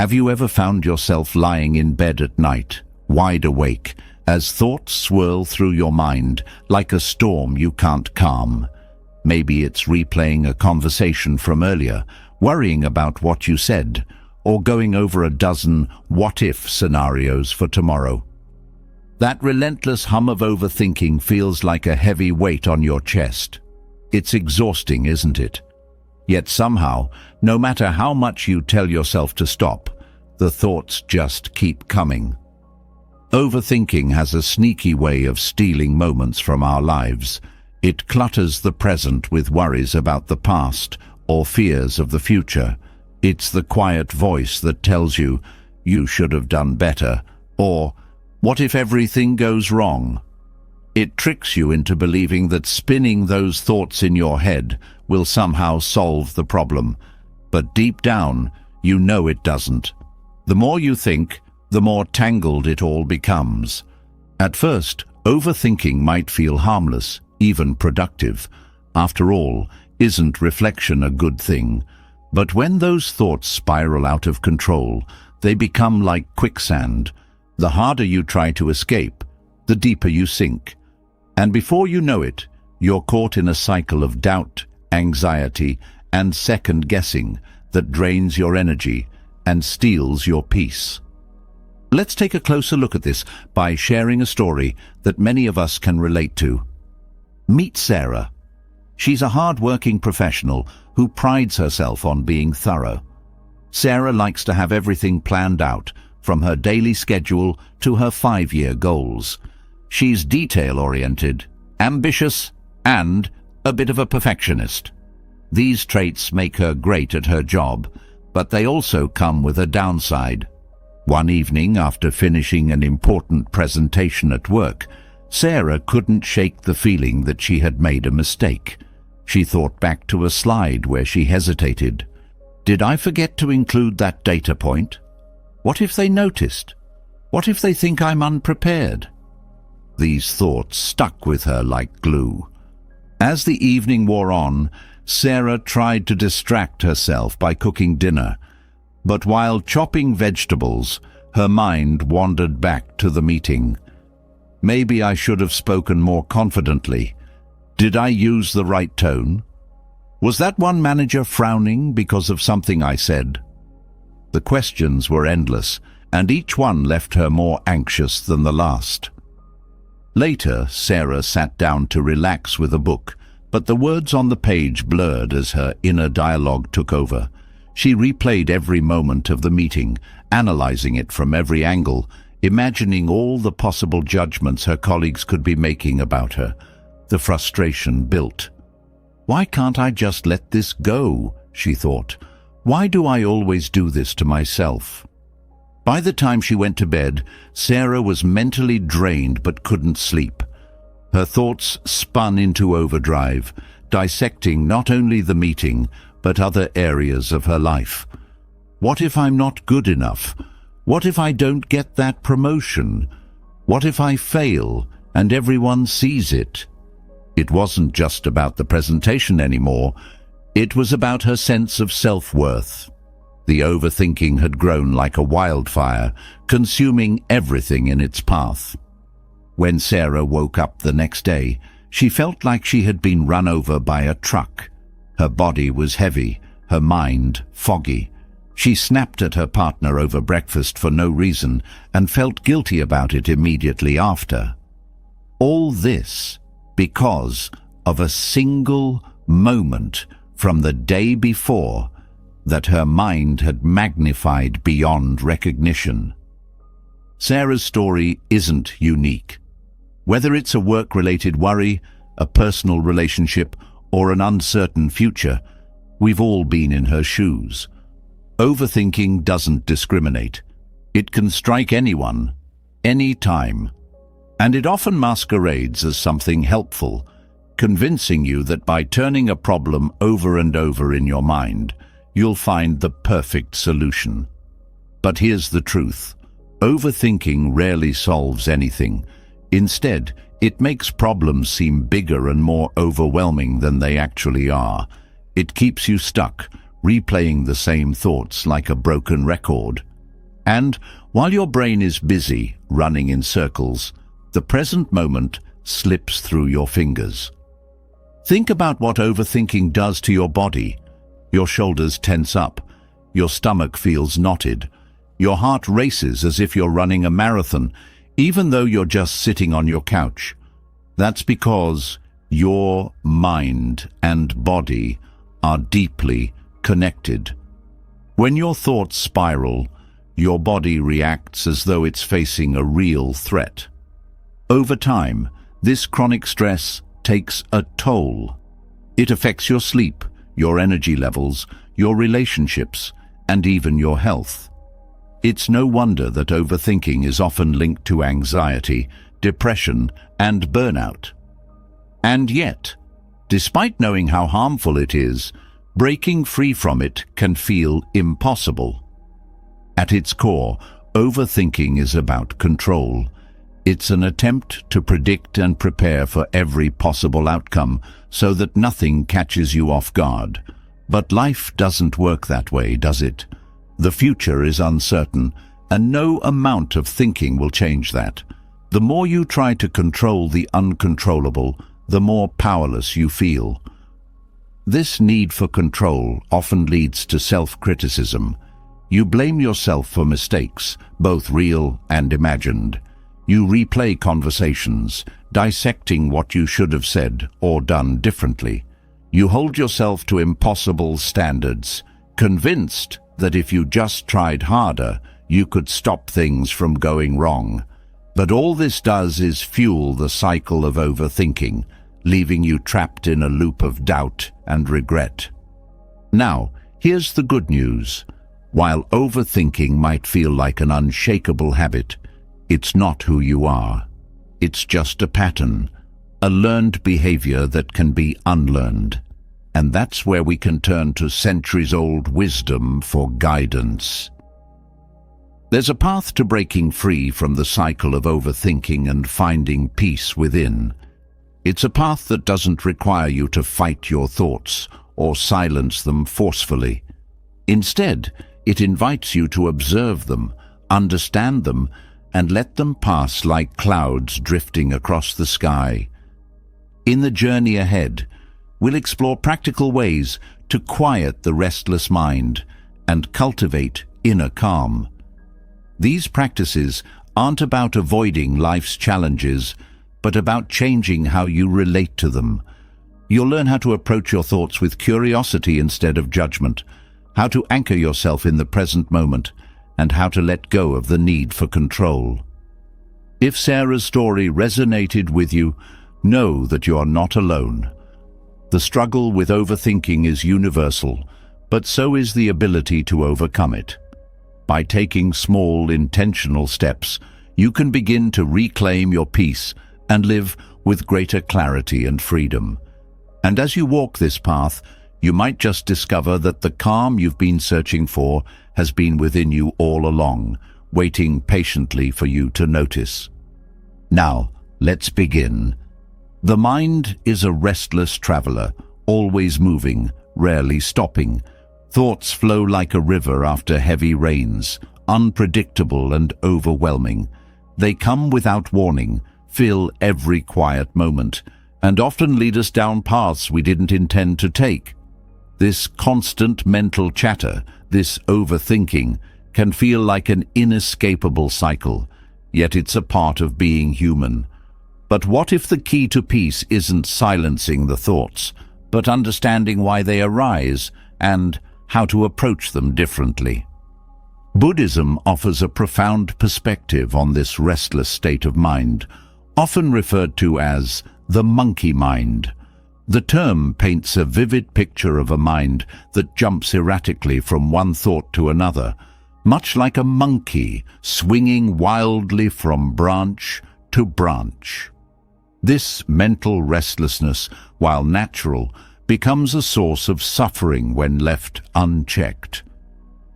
Have you ever found yourself lying in bed at night, wide awake, as thoughts swirl through your mind like a storm you can't calm? Maybe it's replaying a conversation from earlier, worrying about what you said, or going over a dozen what-if scenarios for tomorrow. That relentless hum of overthinking feels like a heavy weight on your chest. It's exhausting, isn't it? Yet somehow, no matter how much you tell yourself to stop, the thoughts just keep coming. Overthinking has a sneaky way of stealing moments from our lives. It clutters the present with worries about the past or fears of the future. It's the quiet voice that tells you, you should have done better, or what if everything goes wrong? It tricks you into believing that spinning those thoughts in your head will somehow solve the problem. But deep down, you know it doesn't. The more you think, the more tangled it all becomes. At first, overthinking might feel harmless, even productive. After all, isn't reflection a good thing? But when those thoughts spiral out of control, they become like quicksand. The harder you try to escape, the deeper you sink. And before you know it, you're caught in a cycle of doubt, anxiety, and second-guessing that drains your energy and steals your peace. Let's take a closer look at this by sharing a story that many of us can relate to. Meet Sarah. She's a hard-working professional who prides herself on being thorough. Sarah likes to have everything planned out, from her daily schedule to her 5-year goals. She's detail-oriented, ambitious, and a bit of a perfectionist. These traits make her great at her job, but they also come with a downside. One evening, after finishing an important presentation at work, Sarah couldn't shake the feeling that she had made a mistake. She thought back to a slide where she hesitated. Did I forget to include that data point? What if they noticed? What if they think I'm unprepared? These thoughts stuck with her like glue. As the evening wore on, Sarah tried to distract herself by cooking dinner, but while chopping vegetables, her mind wandered back to the meeting. Maybe I should have spoken more confidently. Did I use the right tone? Was that one manager frowning because of something I said? The questions were endless, and each one left her more anxious than the last. Later, Sarah sat down to relax with a book, but the words on the page blurred as her inner dialogue took over. She replayed every moment of the meeting, analyzing it from every angle, imagining all the possible judgments her colleagues could be making about her. The frustration built. Why can't I just let this go? She thought. Why do I always do this to myself? By the time she went to bed, Sarah was mentally drained but couldn't sleep. Her thoughts spun into overdrive, dissecting not only the meeting, but other areas of her life. What if I'm not good enough? What if I don't get that promotion? What if I fail and everyone sees it? It wasn't just about the presentation anymore. It was about her sense of self-worth. The overthinking had grown like a wildfire, consuming everything in its path. When Sarah woke up the next day, she felt like she had been run over by a truck. Her body was heavy, her mind foggy. She snapped at her partner over breakfast for no reason and felt guilty about it immediately after. All this because of a single moment from the day before that her mind had magnified beyond recognition. Sarah's story isn't unique. Whether it's a work-related worry, a personal relationship, or an uncertain future, we've all been in her shoes. Overthinking doesn't discriminate. It can strike anyone, any time. And it often masquerades as something helpful, convincing you that by turning a problem over and over in your mind, you'll find the perfect solution. But here's the truth. Overthinking rarely solves anything. Instead, it makes problems seem bigger and more overwhelming than they actually are. It keeps you stuck, replaying the same thoughts like a broken record. And while your brain is busy running in circles, the present moment slips through your fingers. Think about what overthinking does to your body. Your shoulders tense up, your stomach feels knotted, your heart races as if you're running a marathon, even though you're just sitting on your couch. That's because your mind and body are deeply connected. When your thoughts spiral, your body reacts as though it's facing a real threat. Over time, this chronic stress takes a toll. It affects your sleep, your energy levels, your relationships, and even your health. It's no wonder that overthinking is often linked to anxiety, depression, and burnout. And yet, despite knowing how harmful it is, breaking free from it can feel impossible. At its core, overthinking is about control. It's an attempt to predict and prepare for every possible outcome so that nothing catches you off guard. But life doesn't work that way, does it? The future is uncertain, and no amount of thinking will change that. The more you try to control the uncontrollable, the more powerless you feel. This need for control often leads to self-criticism. You blame yourself for mistakes, both real and imagined. You replay conversations, dissecting what you should have said or done differently. You hold yourself to impossible standards, convinced that if you just tried harder, you could stop things from going wrong. But all this does is fuel the cycle of overthinking, leaving you trapped in a loop of doubt and regret. Now, here's the good news. While overthinking might feel like an unshakable habit, it's not who you are. It's just a pattern, a learned behavior that can be unlearned. And that's where we can turn to centuries-old wisdom for guidance. There's a path to breaking free from the cycle of overthinking and finding peace within. It's a path that doesn't require you to fight your thoughts or silence them forcefully. Instead, it invites you to observe them, understand them, and let them pass like clouds drifting across the sky. In the journey ahead, we'll explore practical ways to quiet the restless mind and cultivate inner calm. These practices aren't about avoiding life's challenges, but about changing how you relate to them. You'll learn how to approach your thoughts with curiosity instead of judgment, how to anchor yourself in the present moment, and how to let go of the need for control. If Sarah's story resonated with you, know that you are not alone. The struggle with overthinking is universal, but so is the ability to overcome it. By taking small, intentional steps, you can begin to reclaim your peace and live with greater clarity and freedom. And as you walk this path, you might just discover that the calm you've been searching for has been within you all along, waiting patiently for you to notice. Now, let's begin. The mind is a restless traveler, always moving, rarely stopping. Thoughts flow like a river after heavy rains, unpredictable and overwhelming. They come without warning, fill every quiet moment, and often lead us down paths we didn't intend to take. This constant mental chatter, this overthinking, can feel like an inescapable cycle, yet it's a part of being human. But what if the key to peace isn't silencing the thoughts, but understanding why they arise and how to approach them differently? Buddhism offers a profound perspective on this restless state of mind, often referred to as the monkey mind. The term paints a vivid picture of a mind that jumps erratically from one thought to another, much like a monkey swinging wildly from branch to branch. This mental restlessness, while natural, becomes a source of suffering when left unchecked.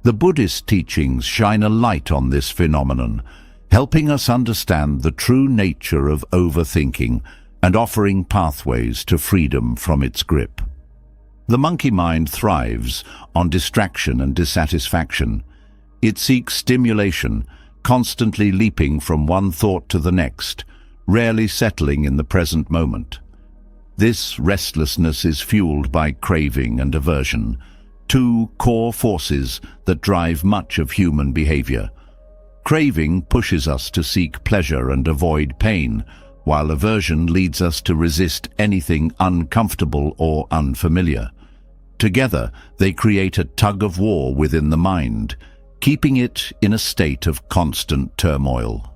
The Buddhist teachings shine a light on this phenomenon, helping us understand the true nature of overthinking and offering pathways to freedom from its grip. The monkey mind thrives on distraction and dissatisfaction. It seeks stimulation, constantly leaping from one thought to the next, rarely settling in the present moment. This restlessness is fueled by craving and aversion, two core forces that drive much of human behavior. Craving pushes us to seek pleasure and avoid pain, while aversion leads us to resist anything uncomfortable or unfamiliar. Together, they create a tug-of-war within the mind, keeping it in a state of constant turmoil.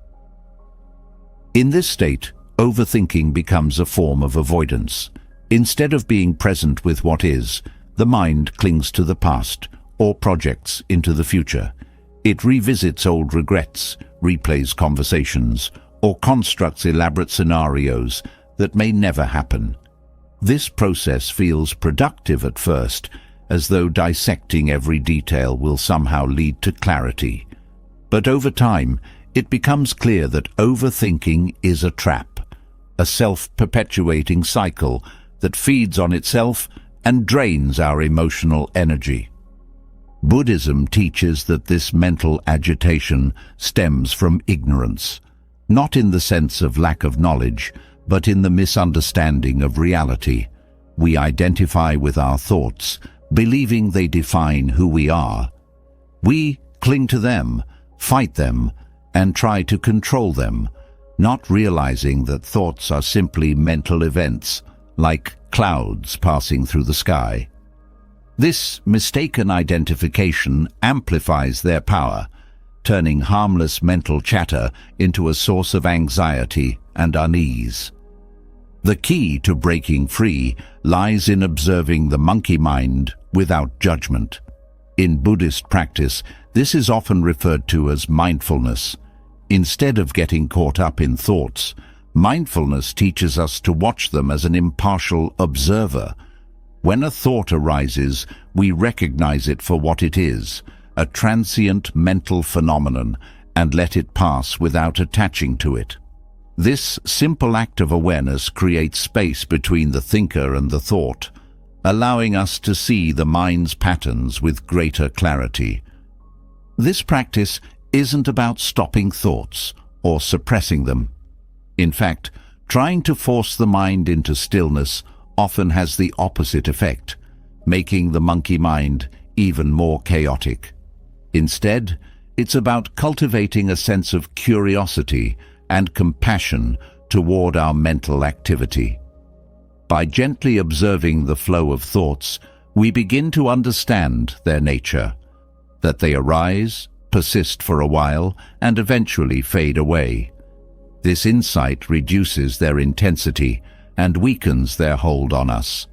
In this state, overthinking becomes a form of avoidance. Instead of being present with what is, the mind clings to the past or projects into the future. It revisits old regrets, replays conversations, or constructs elaborate scenarios that may never happen. This process feels productive at first, as though dissecting every detail will somehow lead to clarity. But over time, it becomes clear that overthinking is a trap, a self-perpetuating cycle that feeds on itself and drains our emotional energy. Buddhism teaches that this mental agitation stems from ignorance, not in the sense of lack of knowledge, but in the misunderstanding of reality. We identify with our thoughts, believing they define who we are. We cling to them, fight them, and try to control them, not realizing that thoughts are simply mental events, like clouds passing through the sky. This mistaken identification amplifies their power, turning harmless mental chatter into a source of anxiety and unease. The key to breaking free lies in observing the monkey mind without judgment. In Buddhist practice, this is often referred to as mindfulness. Instead of getting caught up in thoughts, mindfulness teaches us to watch them as an impartial observer. When a thought arises, we recognize it for what it is, a transient mental phenomenon, and let it pass without attaching to it. This simple act of awareness creates space between the thinker and the thought, allowing us to see the mind's patterns with greater clarity. This practice isn't about stopping thoughts or suppressing them. In fact, trying to force the mind into stillness often has the opposite effect, making the monkey mind even more chaotic. Instead, it's about cultivating a sense of curiosity and compassion toward our mental activity. By gently observing the flow of thoughts, we begin to understand their nature, that they arise, persist for a while, and eventually fade away. This insight reduces their intensity and weakens their hold on us.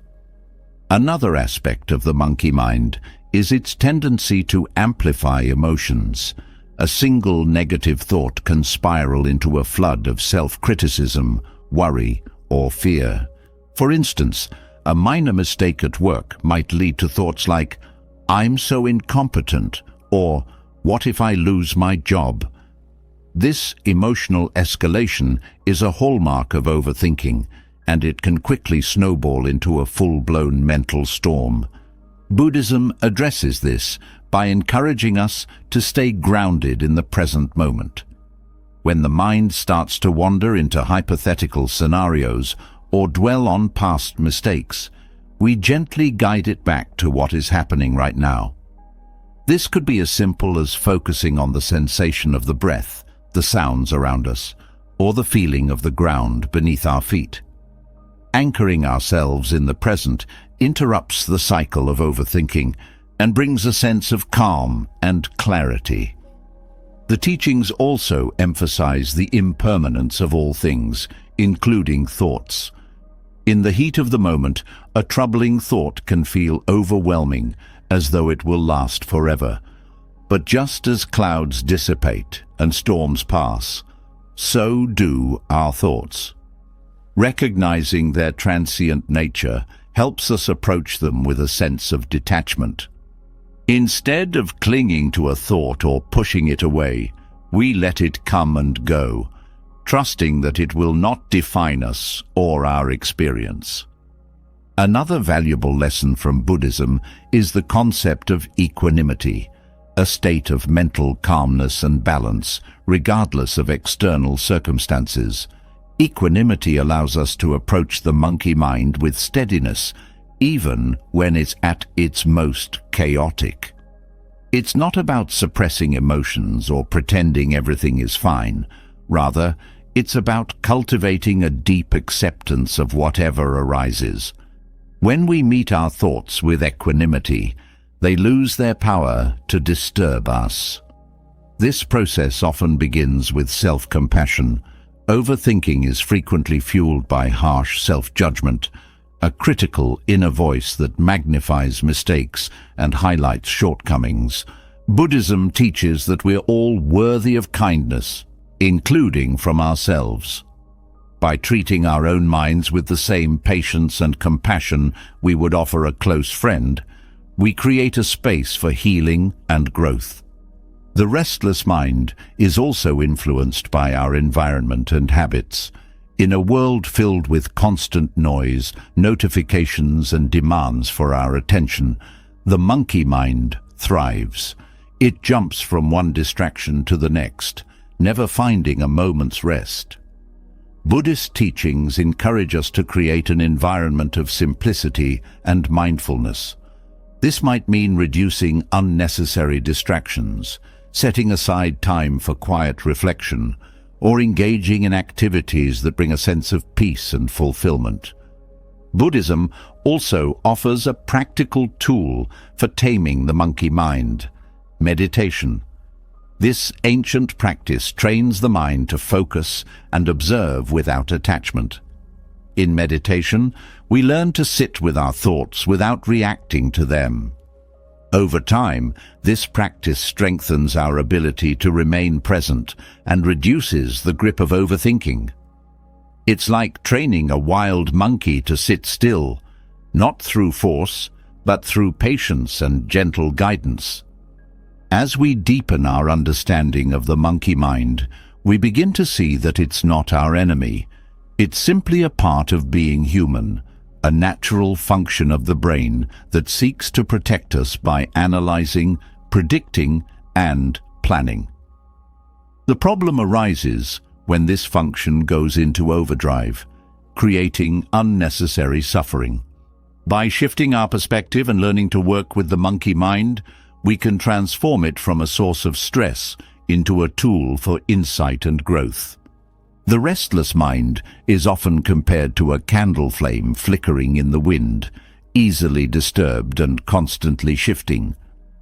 Another aspect of the monkey mind is its tendency to amplify emotions. A single negative thought can spiral into a flood of self-criticism, worry, or fear. For instance, a minor mistake at work might lead to thoughts like, "I'm so incompetent," or "What if I lose my job?" This emotional escalation is a hallmark of overthinking, and it can quickly snowball into a full-blown mental storm. Buddhism addresses this by encouraging us to stay grounded in the present moment. When the mind starts to wander into hypothetical scenarios or dwell on past mistakes, we gently guide it back to what is happening right now. This could be as simple as focusing on the sensation of the breath, the sounds around us, or the feeling of the ground beneath our feet. Anchoring ourselves in the present interrupts the cycle of overthinking and brings a sense of calm and clarity. The teachings also emphasize the impermanence of all things, including thoughts. In the heat of the moment, a troubling thought can feel overwhelming, as though it will last forever. But just as clouds dissipate and storms pass, so do our thoughts. Recognizing their transient nature helps us approach them with a sense of detachment. Instead of clinging to a thought or pushing it away, we let it come and go, trusting that it will not define us or our experience. Another valuable lesson from Buddhism is the concept of equanimity, a state of mental calmness and balance, regardless of external circumstances. Equanimity allows us to approach the monkey mind with steadiness, even when it's at its most chaotic. It's not about suppressing emotions or pretending everything is fine. Rather, it's about cultivating a deep acceptance of whatever arises. When we meet our thoughts with equanimity, they lose their power to disturb us. This process often begins with self-compassion. Overthinking is frequently fueled by harsh self-judgment, a critical inner voice that magnifies mistakes and highlights shortcomings. Buddhism teaches that we're all worthy of kindness, including from ourselves. By treating our own minds with the same patience and compassion we would offer a close friend, we create a space for healing and growth. The restless mind is also influenced by our environment and habits. In a world filled with constant noise, notifications, and demands for our attention, the monkey mind thrives. It jumps from one distraction to the next, never finding a moment's rest. Buddhist teachings encourage us to create an environment of simplicity and mindfulness. This might mean reducing unnecessary distractions, setting aside time for quiet reflection, or engaging in activities that bring a sense of peace and fulfillment. Buddhism also offers a practical tool for taming the monkey mind: meditation. This ancient practice trains the mind to focus and observe without attachment. In meditation, we learn to sit with our thoughts without reacting to them. Over time, this practice strengthens our ability to remain present and reduces the grip of overthinking. It's like training a wild monkey to sit still, not through force, but through patience and gentle guidance. As we deepen our understanding of the monkey mind, we begin to see that it's not our enemy. It's simply a part of being human, a natural function of the brain that seeks to protect us by analyzing, predicting, and planning. The problem arises when this function goes into overdrive, creating unnecessary suffering. By shifting our perspective and learning to work with the monkey mind, we can transform it from a source of stress into a tool for insight and growth. The restless mind is often compared to a candle flame flickering in the wind, easily disturbed and constantly shifting.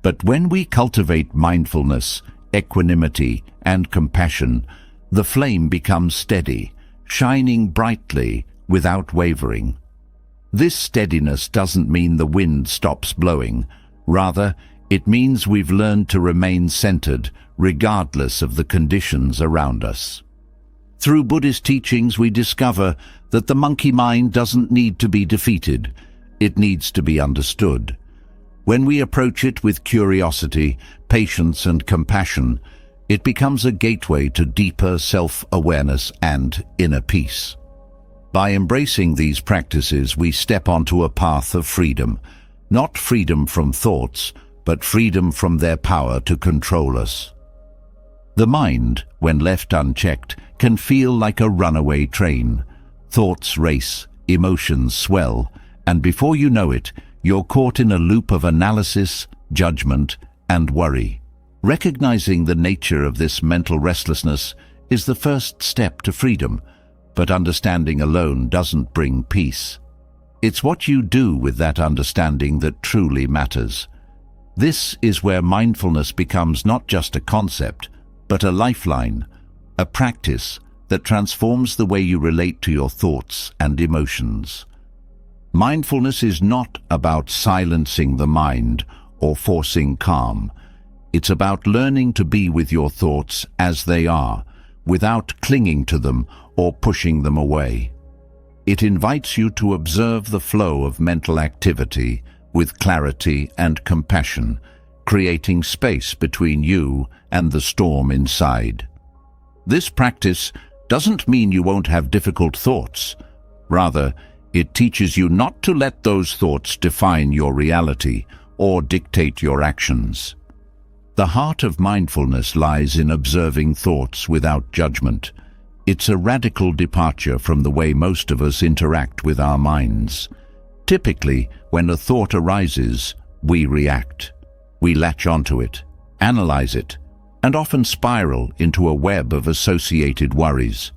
But when we cultivate mindfulness, equanimity, and compassion, the flame becomes steady, shining brightly without wavering. This steadiness doesn't mean the wind stops blowing. Rather, it means we've learned to remain centered, regardless of the conditions around us. Through Buddhist teachings, we discover that the monkey mind doesn't need to be defeated. It needs to be understood. When we approach it with curiosity, patience, and compassion, it becomes a gateway to deeper self-awareness and inner peace. By embracing these practices, we step onto a path of freedom, not freedom from thoughts, but freedom from their power to control us. The mind, when left unchecked, can feel like a runaway train. Thoughts race, emotions swell, and before you know it, you're caught in a loop of analysis, judgment, and worry. Recognizing the nature of this mental restlessness is the first step to freedom, but understanding alone doesn't bring peace. It's what you do with that understanding that truly matters. This is where mindfulness becomes not just a concept, but a lifeline, a practice that transforms the way you relate to your thoughts and emotions. Mindfulness is not about silencing the mind or forcing calm. It's about learning to be with your thoughts as they are, without clinging to them or pushing them away. It invites you to observe the flow of mental activity with clarity and compassion, creating space between you and the storm inside. This practice doesn't mean you won't have difficult thoughts. Rather, it teaches you not to let those thoughts define your reality or dictate your actions. The heart of mindfulness lies in observing thoughts without judgment. It's a radical departure from the way most of us interact with our minds. Typically, when a thought arises, we react. We latch onto it, analyze it, and often spiral into a web of associated worries.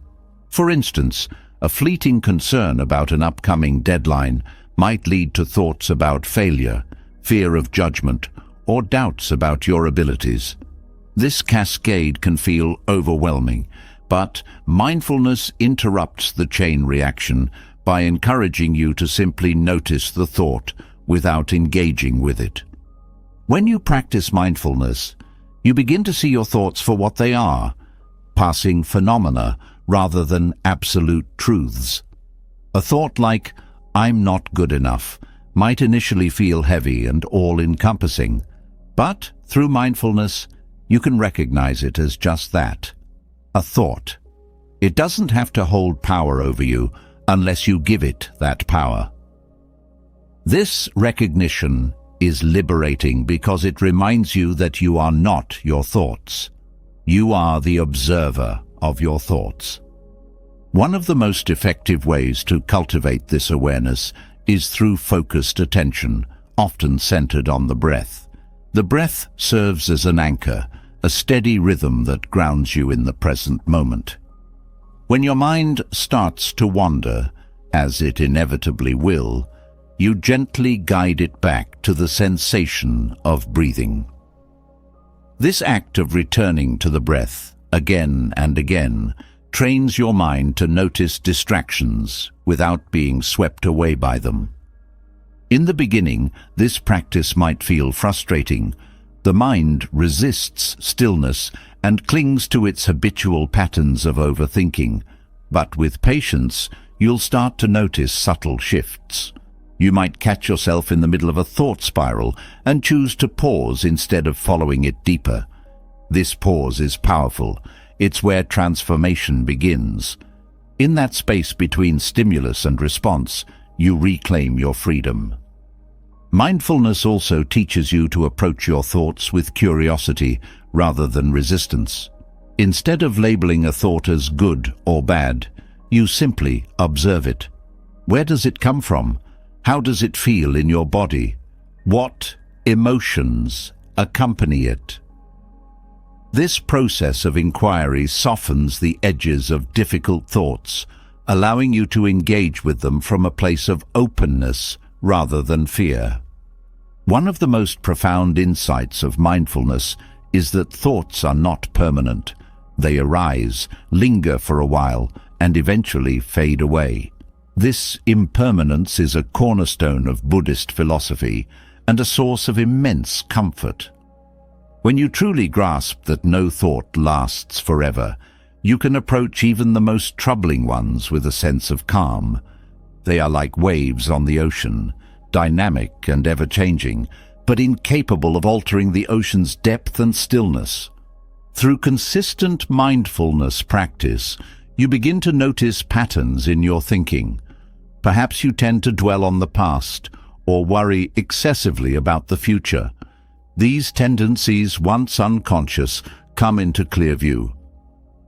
For instance, a fleeting concern about an upcoming deadline might lead to thoughts about failure, fear of judgment, or doubts about your abilities. This cascade can feel overwhelming, but mindfulness interrupts the chain reaction by encouraging you to simply notice the thought without engaging with it. When you practice mindfulness, you begin to see your thoughts for what they are, passing phenomena rather than absolute truths. A thought like, "I'm not good enough," might initially feel heavy and all-encompassing, but through mindfulness, you can recognize it as just that, a thought. It doesn't have to hold power over you unless you give it that power. This recognition is liberating because it reminds you that you are not your thoughts. You are the observer of your thoughts. One of the most effective ways to cultivate this awareness is through focused attention, often centered on the breath. The breath serves as an anchor, a steady rhythm that grounds you in the present moment. When your mind starts to wander, as it inevitably will, you gently guide it back to the sensation of breathing. This act of returning to the breath again and again trains your mind to notice distractions without being swept away by them. In the beginning, this practice might feel frustrating. The mind resists stillness and clings to its habitual patterns of overthinking. But with patience, you'll start to notice subtle shifts. You might catch yourself in the middle of a thought spiral and choose to pause instead of following it deeper. This pause is powerful. It's where transformation begins. In that space between stimulus and response, you reclaim your freedom. Mindfulness also teaches you to approach your thoughts with curiosity rather than resistance. Instead of labeling a thought as good or bad, you simply observe it. Where does it come from? How does it feel in your body? What emotions accompany it? This process of inquiry softens the edges of difficult thoughts, allowing you to engage with them from a place of openness rather than fear. One of the most profound insights of mindfulness is that thoughts are not permanent. They arise, linger for a while, and eventually fade away. This impermanence is a cornerstone of Buddhist philosophy and a source of immense comfort. When you truly grasp that no thought lasts forever, you can approach even the most troubling ones with a sense of calm. They are like waves on the ocean, dynamic and ever-changing, but incapable of altering the ocean's depth and stillness. Through consistent mindfulness practice, you begin to notice patterns in your thinking. Perhaps you tend to dwell on the past or worry excessively about the future. These tendencies, once unconscious, come into clear view.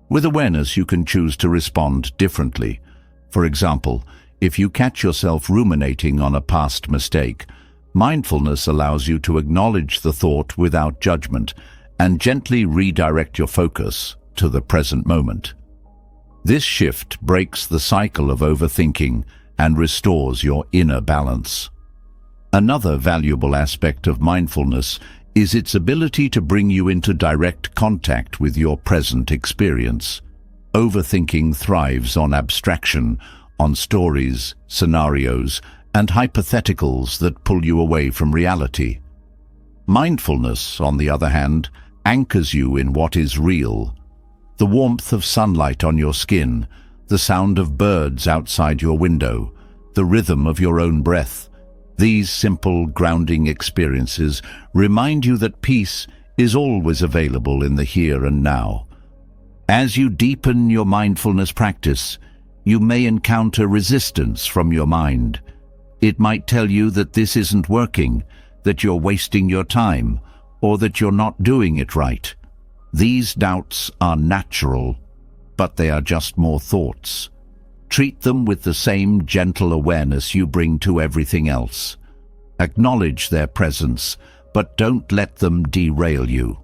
With awareness, you can choose to respond differently. For example, if you catch yourself ruminating on a past mistake, mindfulness allows you to acknowledge the thought without judgment and gently redirect your focus to the present moment. This shift breaks the cycle of overthinking and restores your inner balance. Another valuable aspect of mindfulness is its ability to bring you into direct contact with your present experience. Overthinking thrives on abstraction, on stories, scenarios, and hypotheticals that pull you away from reality. Mindfulness, on the other hand, anchors you in what is real. The warmth of sunlight on your skin, the sound of birds outside your window, the rhythm of your own breath. These simple, grounding experiences remind you that peace is always available in the here and now. As you deepen your mindfulness practice, you may encounter resistance from your mind. It might tell you that this isn't working, that you're wasting your time, or that you're not doing it right. These doubts are natural, but they are just more thoughts. Treat them with the same gentle awareness you bring to everything else. Acknowledge their presence, but don't let them derail you.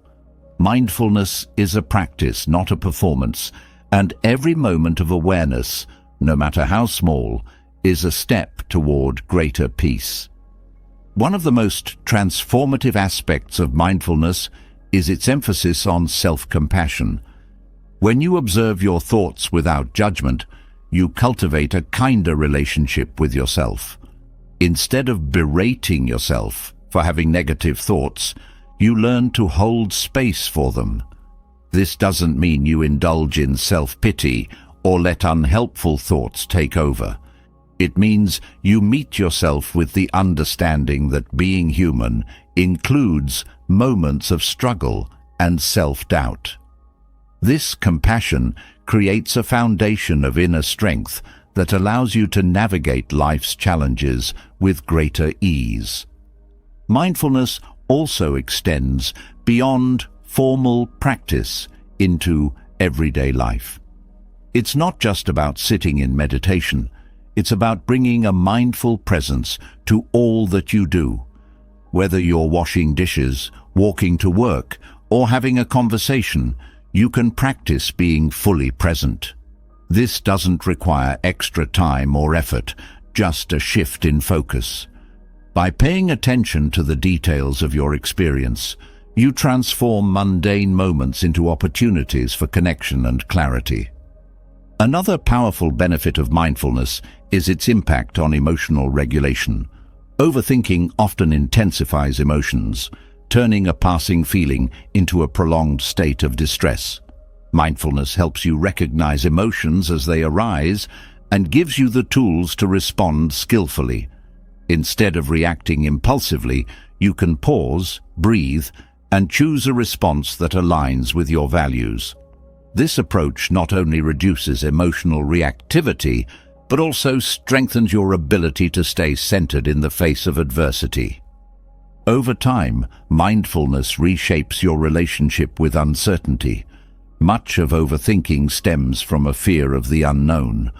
Mindfulness is a practice, not a performance, and every moment of awareness, no matter how small, is a step toward greater peace. One of the most transformative aspects of mindfulness is its emphasis on self-compassion. When you observe your thoughts without judgment, you cultivate a kinder relationship with yourself. Instead of berating yourself for having negative thoughts, you learn to hold space for them. This doesn't mean you indulge in self-pity or let unhelpful thoughts take over. It means you meet yourself with the understanding that being human includes moments of struggle and self-doubt. This compassion creates a foundation of inner strength that allows you to navigate life's challenges with greater ease. Mindfulness also extends beyond formal practice into everyday life. It's not just about sitting in meditation. It's about bringing a mindful presence to all that you do. Whether you're washing dishes, walking to work, or having a conversation, you can practice being fully present. This doesn't require extra time or effort, just a shift in focus. By paying attention to the details of your experience, you transform mundane moments into opportunities for connection and clarity. Another powerful benefit of mindfulness is its impact on emotional regulation. Overthinking often intensifies emotions, turning a passing feeling into a prolonged state of distress. Mindfulness helps you recognize emotions as they arise and gives you the tools to respond skillfully. Instead of reacting impulsively, you can pause, breathe, and choose a response that aligns with your values. This approach not only reduces emotional reactivity, but also strengthens your ability to stay centered in the face of adversity. Over time, mindfulness reshapes your relationship with uncertainty. Much of overthinking stems from a fear of the unknown,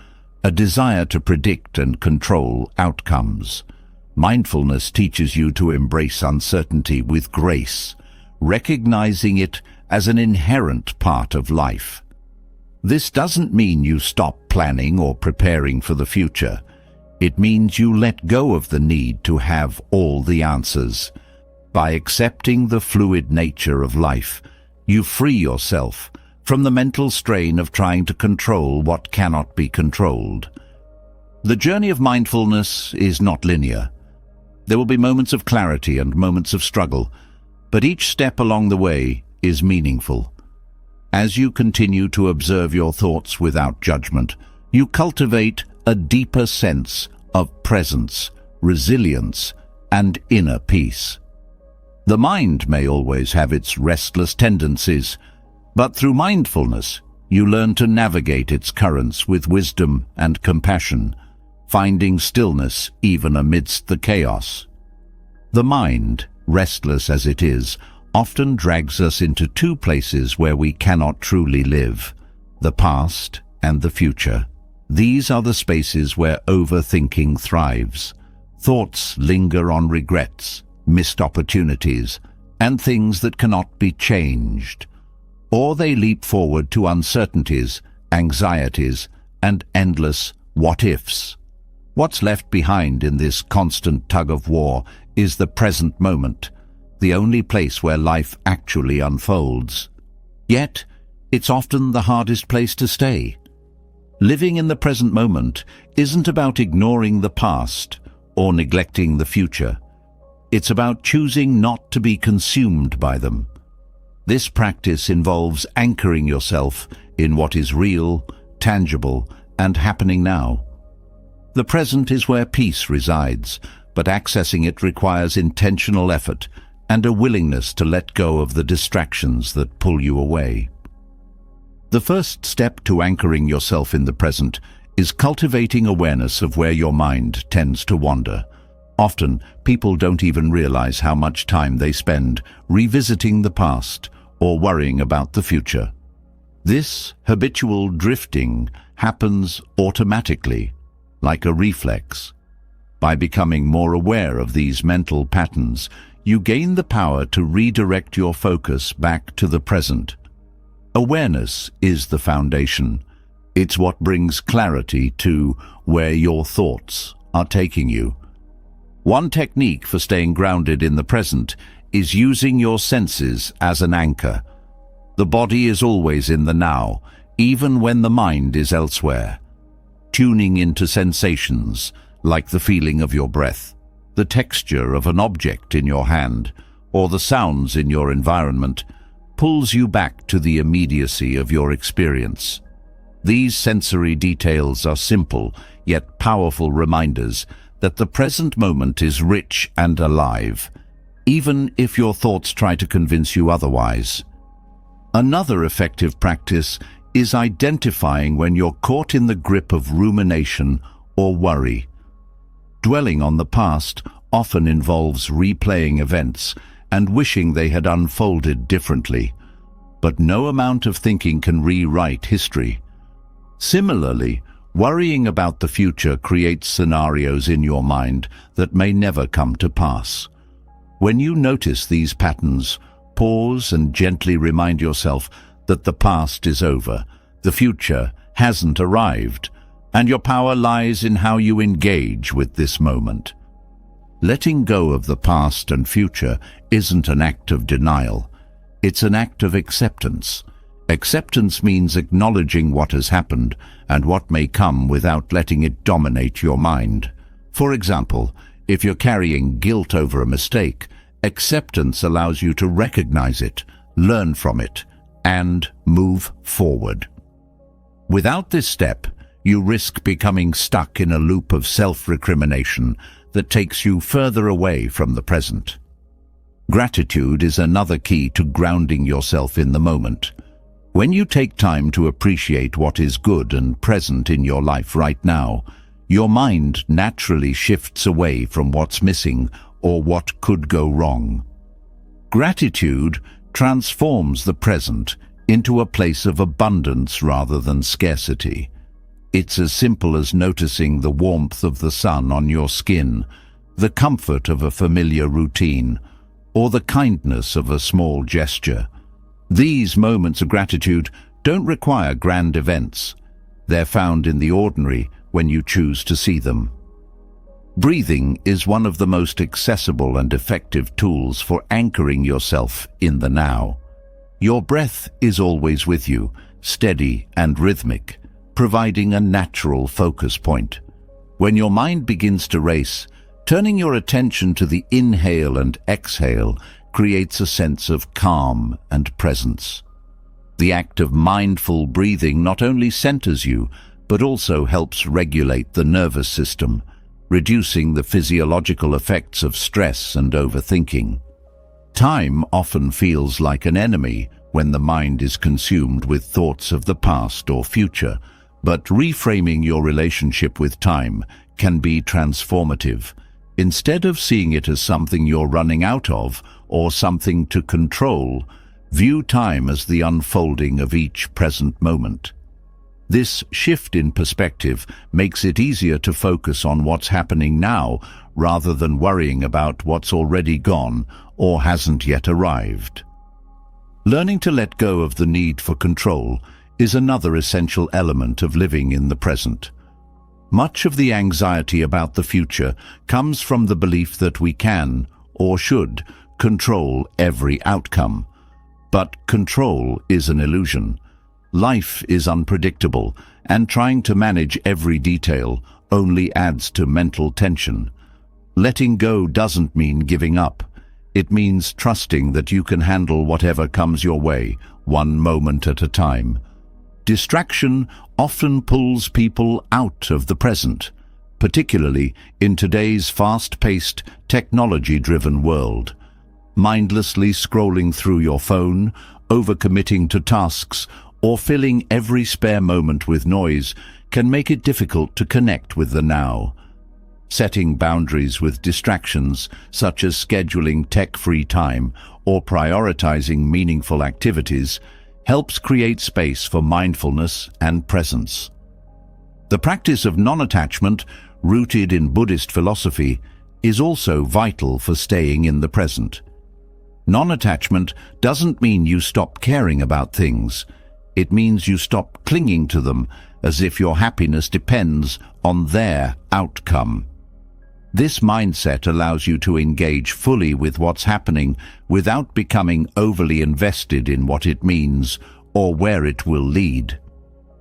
a desire to predict and control outcomes. Mindfulness teaches you to embrace uncertainty with grace, recognizing it as an inherent part of life. This doesn't mean you stop planning or preparing for the future. It means you let go of the need to have all the answers. By accepting the fluid nature of life, you free yourself from the mental strain of trying to control what cannot be controlled. The journey of mindfulness is not linear. There will be moments of clarity and moments of struggle, but each step along the way is meaningful. As you continue to observe your thoughts without judgment, you cultivate a deeper sense of presence, resilience, and inner peace. The mind may always have its restless tendencies, but through mindfulness, you learn to navigate its currents with wisdom and compassion, finding stillness even amidst the chaos. The mind, restless as it is, often drags us into two places where we cannot truly live: the past and the future. These are the spaces where overthinking thrives. Thoughts linger on regrets, missed opportunities, and things that cannot be changed. Or they leap forward to uncertainties, anxieties, and endless what-ifs. What's left behind in this constant tug-of-war is the present moment, the only place where life actually unfolds. Yet, it's often the hardest place to stay. Living in the present moment isn't about ignoring the past or neglecting the future. It's about choosing not to be consumed by them. This practice involves anchoring yourself in what is real, tangible, and happening now. The present is where peace resides, but accessing it requires intentional effort and a willingness to let go of the distractions that pull you away. The first step to anchoring yourself in the present is cultivating awareness of where your mind tends to wander. Often, people don't even realize how much time they spend revisiting the past or worrying about the future. This habitual drifting happens automatically, like a reflex. By becoming more aware of these mental patterns, you gain the power to redirect your focus back to the present. Awareness is the foundation. It's what brings clarity to where your thoughts are taking you. One technique for staying grounded in the present is using your senses as an anchor. The body is always in the now, even when the mind is elsewhere. Tuning into sensations, like the feeling of your breath, the texture of an object in your hand, or the sounds in your environment, pulls you back to the immediacy of your experience. These sensory details are simple, yet powerful reminders that the present moment is rich and alive, even if your thoughts try to convince you otherwise. Another effective practice is identifying when you're caught in the grip of rumination or worry. Dwelling on the past often involves replaying events and wishing they had unfolded differently, but no amount of thinking can rewrite history. Similarly, worrying about the future creates scenarios in your mind that may never come to pass. When you notice these patterns, pause and gently remind yourself that the past is over, the future hasn't arrived, and your power lies in how you engage with this moment. Letting go of the past and future isn't an act of denial. It's an act of acceptance. Acceptance means acknowledging what has happened and what may come without letting it dominate your mind. For example, if you're carrying guilt over a mistake, acceptance allows you to recognize it, learn from it, and move forward. Without this step, you risk becoming stuck in a loop of self-recrimination that takes you further away from the present. Gratitude is another key to grounding yourself in the moment. When you take time to appreciate what is good and present in your life right now, your mind naturally shifts away from what's missing or what could go wrong. Gratitude transforms the present into a place of abundance rather than scarcity. It's as simple as noticing the warmth of the sun on your skin, the comfort of a familiar routine, or the kindness of a small gesture. These moments of gratitude don't require grand events. They're found in the ordinary when you choose to see them. Breathing is one of the most accessible and effective tools for anchoring yourself in the now. Your breath is always with you, steady and rhythmic, providing a natural focus point. When your mind begins to race, turning your attention to the inhale and exhale creates a sense of calm and presence. The act of mindful breathing not only centers you, but also helps regulate the nervous system, reducing the physiological effects of stress and overthinking. Time often feels like an enemy when the mind is consumed with thoughts of the past or future, but reframing your relationship with time can be transformative. Instead of seeing it as something you're running out of or something to control, view time as the unfolding of each present moment. This shift in perspective makes it easier to focus on what's happening now rather than worrying about what's already gone or hasn't yet arrived. Learning to let go of the need for control is another essential element of living in the present. Much of the anxiety about the future comes from the belief that we can, or should, control every outcome. But control is an illusion. Life is unpredictable, and trying to manage every detail only adds to mental tension. Letting go doesn't mean giving up. It means trusting that you can handle whatever comes your way, one moment at a time. Distraction often pulls people out of the present, particularly in today's fast-paced, technology-driven world. Mindlessly scrolling through your phone, overcommitting to tasks, or filling every spare moment with noise can make it difficult to connect with the now. Setting boundaries with distractions, such as scheduling tech-free time or prioritizing meaningful activities, helps create space for mindfulness and presence. The practice of non-attachment, rooted in Buddhist philosophy, is also vital for staying in the present. Non-attachment doesn't mean you stop caring about things. It means you stop clinging to them as if your happiness depends on their outcome. This mindset allows you to engage fully with what's happening without becoming overly invested in what it means or where it will lead.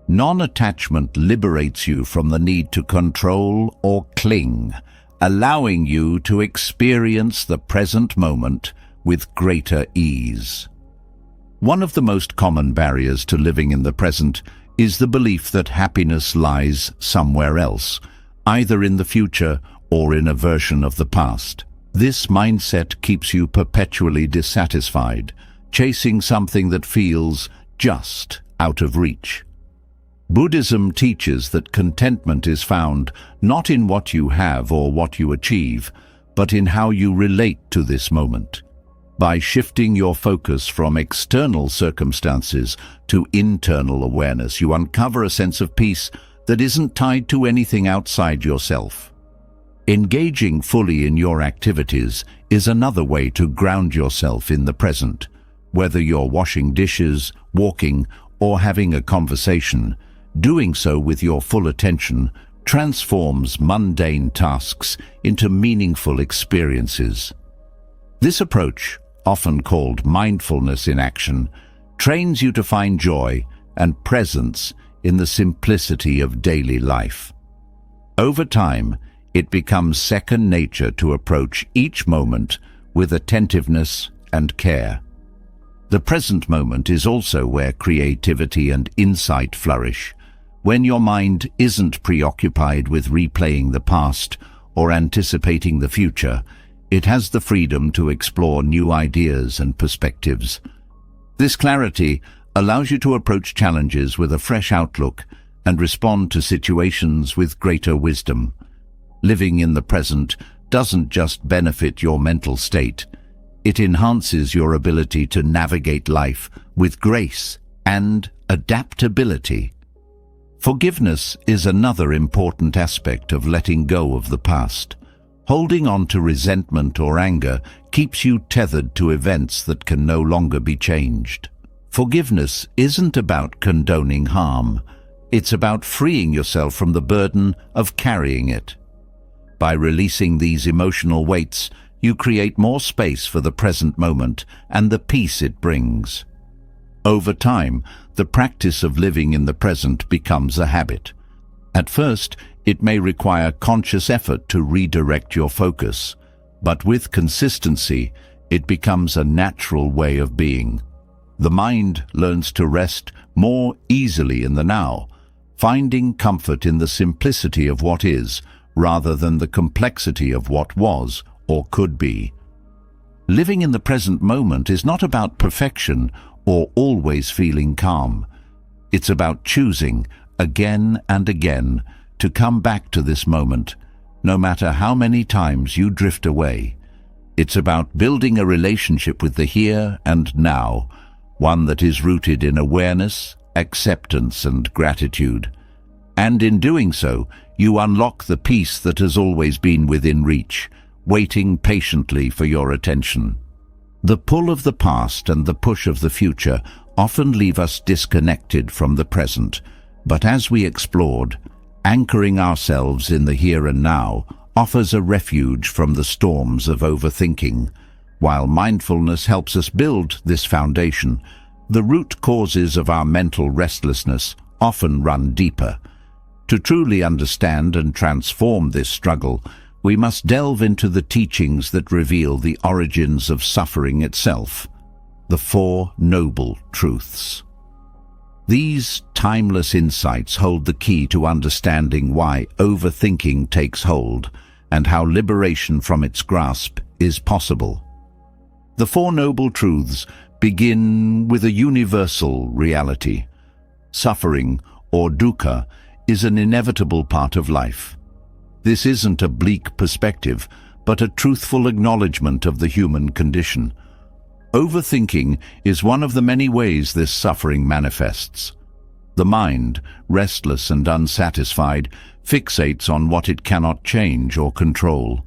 Non-attachment liberates you from the need to control or cling, allowing you to experience the present moment with greater ease. One of the most common barriers to living in the present is the belief that happiness lies somewhere else, either in the future or in a version of the past. This mindset keeps you perpetually dissatisfied, chasing something that feels just out of reach. Buddhism teaches that contentment is found not in what you have or what you achieve, but in how you relate to this moment. By shifting your focus from external circumstances to internal awareness, you uncover a sense of peace that isn't tied to anything outside yourself. Engaging fully in your activities is another way to ground yourself in the present. Whether you're washing dishes, walking, or having a conversation, doing so with your full attention transforms mundane tasks into meaningful experiences. This approach, often called mindfulness in action, trains you to find joy and presence in the simplicity of daily life. Over time, it becomes second nature to approach each moment with attentiveness and care. The present moment is also where creativity and insight flourish. When your mind isn't preoccupied with replaying the past or anticipating the future, it has the freedom to explore new ideas and perspectives. This clarity allows you to approach challenges with a fresh outlook and respond to situations with greater wisdom. Living in the present doesn't just benefit your mental state, it enhances your ability to navigate life with grace and adaptability. Forgiveness is another important aspect of letting go of the past. Holding on to resentment or anger keeps you tethered to events that can no longer be changed. Forgiveness isn't about condoning harm. It's about freeing yourself from the burden of carrying it. By releasing these emotional weights, you create more space for the present moment and the peace it brings. Over time, the practice of living in the present becomes a habit. At first, it may require conscious effort to redirect your focus, but with consistency, it becomes a natural way of being. The mind learns to rest more easily in the now, finding comfort in the simplicity of what is, rather than the complexity of what was or could be. Living in the present moment is not about perfection or always feeling calm. It's about choosing, again and again, to come back to this moment, no matter how many times you drift away. It's about building a relationship with the here and now, one that is rooted in awareness, acceptance, and gratitude. And in doing so, you unlock the peace that has always been within reach, waiting patiently for your attention. The pull of the past and the push of the future often leave us disconnected from the present, but as we explored, anchoring ourselves in the here and now offers a refuge from the storms of overthinking. While mindfulness helps us build this foundation, the root causes of our mental restlessness often run deeper. To truly understand and transform this struggle, we must delve into the teachings that reveal the origins of suffering itself, the Four Noble Truths. These timeless insights hold the key to understanding why overthinking takes hold and how liberation from its grasp is possible. The Four Noble Truths begin with a universal reality. Suffering, or dukkha, is an inevitable part of life. This isn't a bleak perspective, but a truthful acknowledgement of the human condition. Overthinking is one of the many ways this suffering manifests. The mind, restless and unsatisfied, fixates on what it cannot change or control.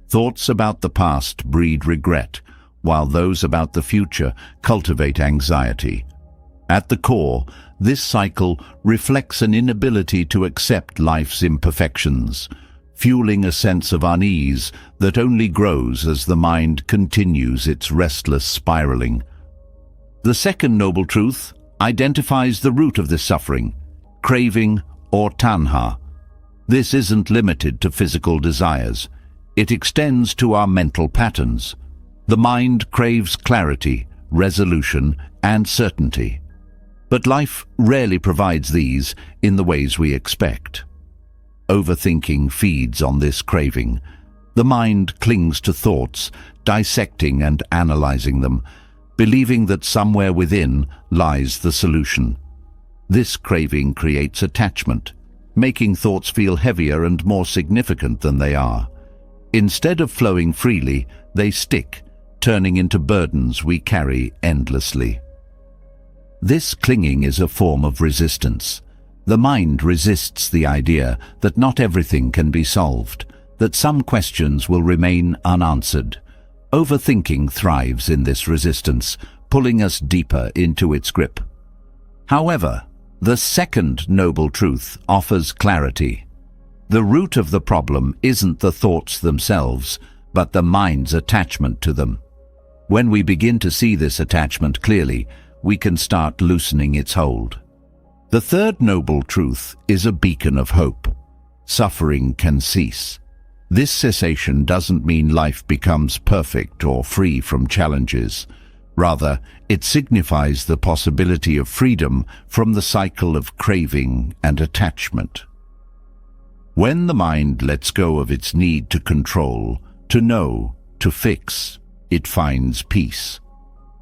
Thoughts about the past breed regret, while those about the future cultivate anxiety. At the core, this cycle reflects an inability to accept life's imperfections, fueling a sense of unease that only grows as the mind continues its restless spiraling. The second noble truth identifies the root of this suffering, craving or tanha. This isn't limited to physical desires. It extends to our mental patterns. The mind craves clarity, resolution, and certainty. But life rarely provides these in the ways we expect. Overthinking feeds on this craving. The mind clings to thoughts, dissecting and analyzing them, believing that somewhere within lies the solution. This craving creates attachment, making thoughts feel heavier and more significant than they are. Instead of flowing freely, they stick, turning into burdens we carry endlessly. This clinging is a form of resistance. The mind resists the idea that not everything can be solved, that some questions will remain unanswered. Overthinking thrives in this resistance, pulling us deeper into its grip. However, the second noble truth offers clarity. The root of the problem isn't the thoughts themselves, but the mind's attachment to them. When we begin to see this attachment clearly, we can start loosening its hold. The third noble truth is a beacon of hope. Suffering can cease. This cessation doesn't mean life becomes perfect or free from challenges. Rather, it signifies the possibility of freedom from the cycle of craving and attachment. When the mind lets go of its need to control, to know, to fix, it finds peace.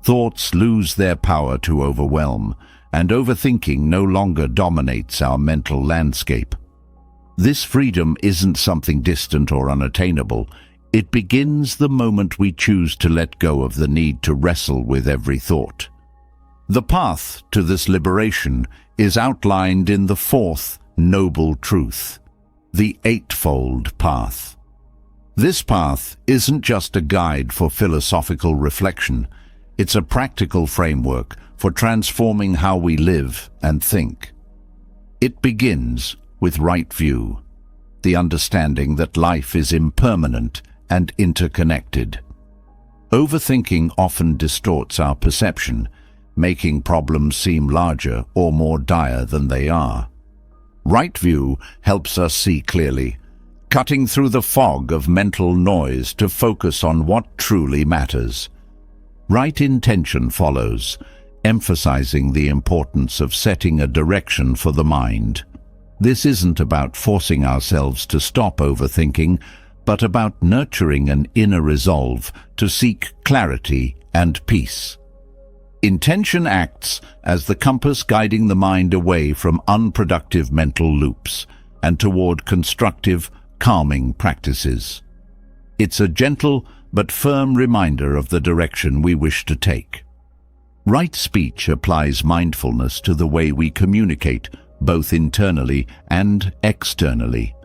Thoughts lose their power to overwhelm, and overthinking no longer dominates our mental landscape. This freedom isn't something distant or unattainable. It begins the moment we choose to let go of the need to wrestle with every thought. The path to this liberation is outlined in the fourth noble truth, the Eightfold Path. This path isn't just a guide for philosophical reflection. It's a practical framework for transforming how we live and think. It begins with right view, the understanding that life is impermanent and interconnected. Overthinking often distorts our perception, making problems seem larger or more dire than they are. Right view helps us see clearly, cutting through the fog of mental noise to focus on what truly matters. Right intention follows, emphasizing the importance of setting a direction for the mind. This isn't about forcing ourselves to stop overthinking, but about nurturing an inner resolve to seek clarity and peace. Intention acts as the compass guiding the mind away from unproductive mental loops and toward constructive, calming practices. It's a gentle but firm reminder of the direction we wish to take. Right speech applies mindfulness to the way we communicate, both internally and externally.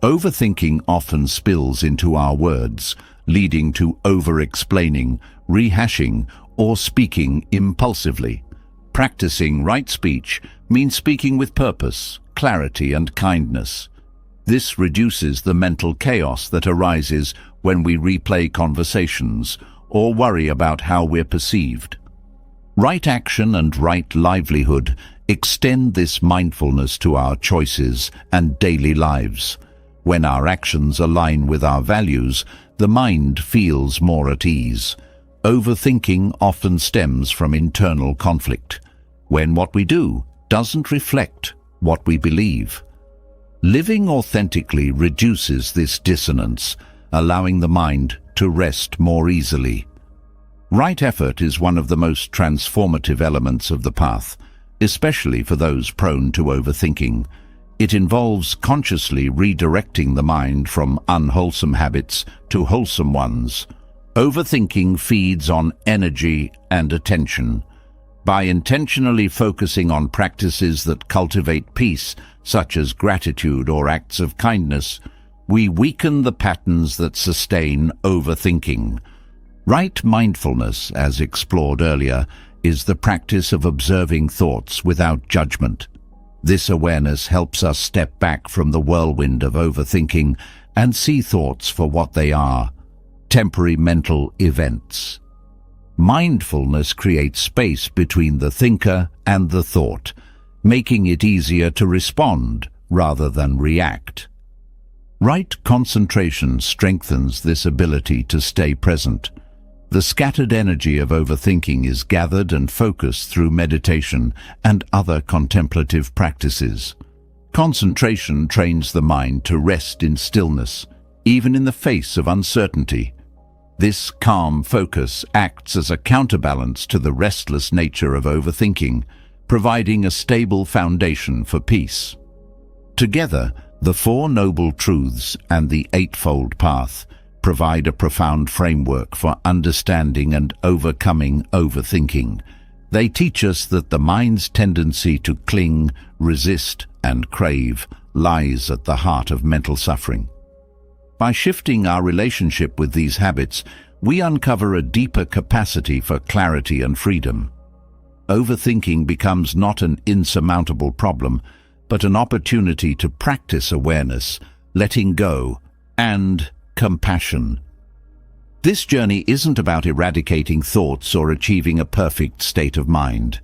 Overthinking often spills into our words, leading to over-explaining, rehashing, or speaking impulsively. Practicing right speech means speaking with purpose, clarity, and kindness. This reduces the mental chaos that arises when we replay conversations or worry about how we're perceived. Right action and right livelihood extend this mindfulness to our choices and daily lives. When our actions align with our values, the mind feels more at ease. Overthinking often stems from internal conflict, when what we do doesn't reflect what we believe. Living authentically reduces this dissonance, allowing the mind to rest more easily. Right effort is one of the most transformative elements of the path, especially for those prone to overthinking. It involves consciously redirecting the mind from unwholesome habits to wholesome ones. Overthinking feeds on energy and attention. By intentionally focusing on practices that cultivate peace, such as gratitude or acts of kindness, we weaken the patterns that sustain overthinking. Right mindfulness, as explored earlier, is the practice of observing thoughts without judgment. This awareness helps us step back from the whirlwind of overthinking and see thoughts for what they are: temporary mental events. Mindfulness creates space between the thinker and the thought, making it easier to respond rather than react. Right concentration strengthens this ability to stay present. The scattered energy of overthinking is gathered and focused through meditation and other contemplative practices. Concentration trains the mind to rest in stillness, even in the face of uncertainty. This calm focus acts as a counterbalance to the restless nature of overthinking, providing a stable foundation for peace. Together, the Four Noble Truths and the Eightfold Path provide a profound framework for understanding and overcoming overthinking. They teach us that the mind's tendency to cling, resist, and crave lies at the heart of mental suffering. By shifting our relationship with these habits, we uncover a deeper capacity for clarity and freedom. Overthinking becomes not an insurmountable problem, but an opportunity to practice awareness, letting go, and compassion. This journey isn't about eradicating thoughts or achieving a perfect state of mind.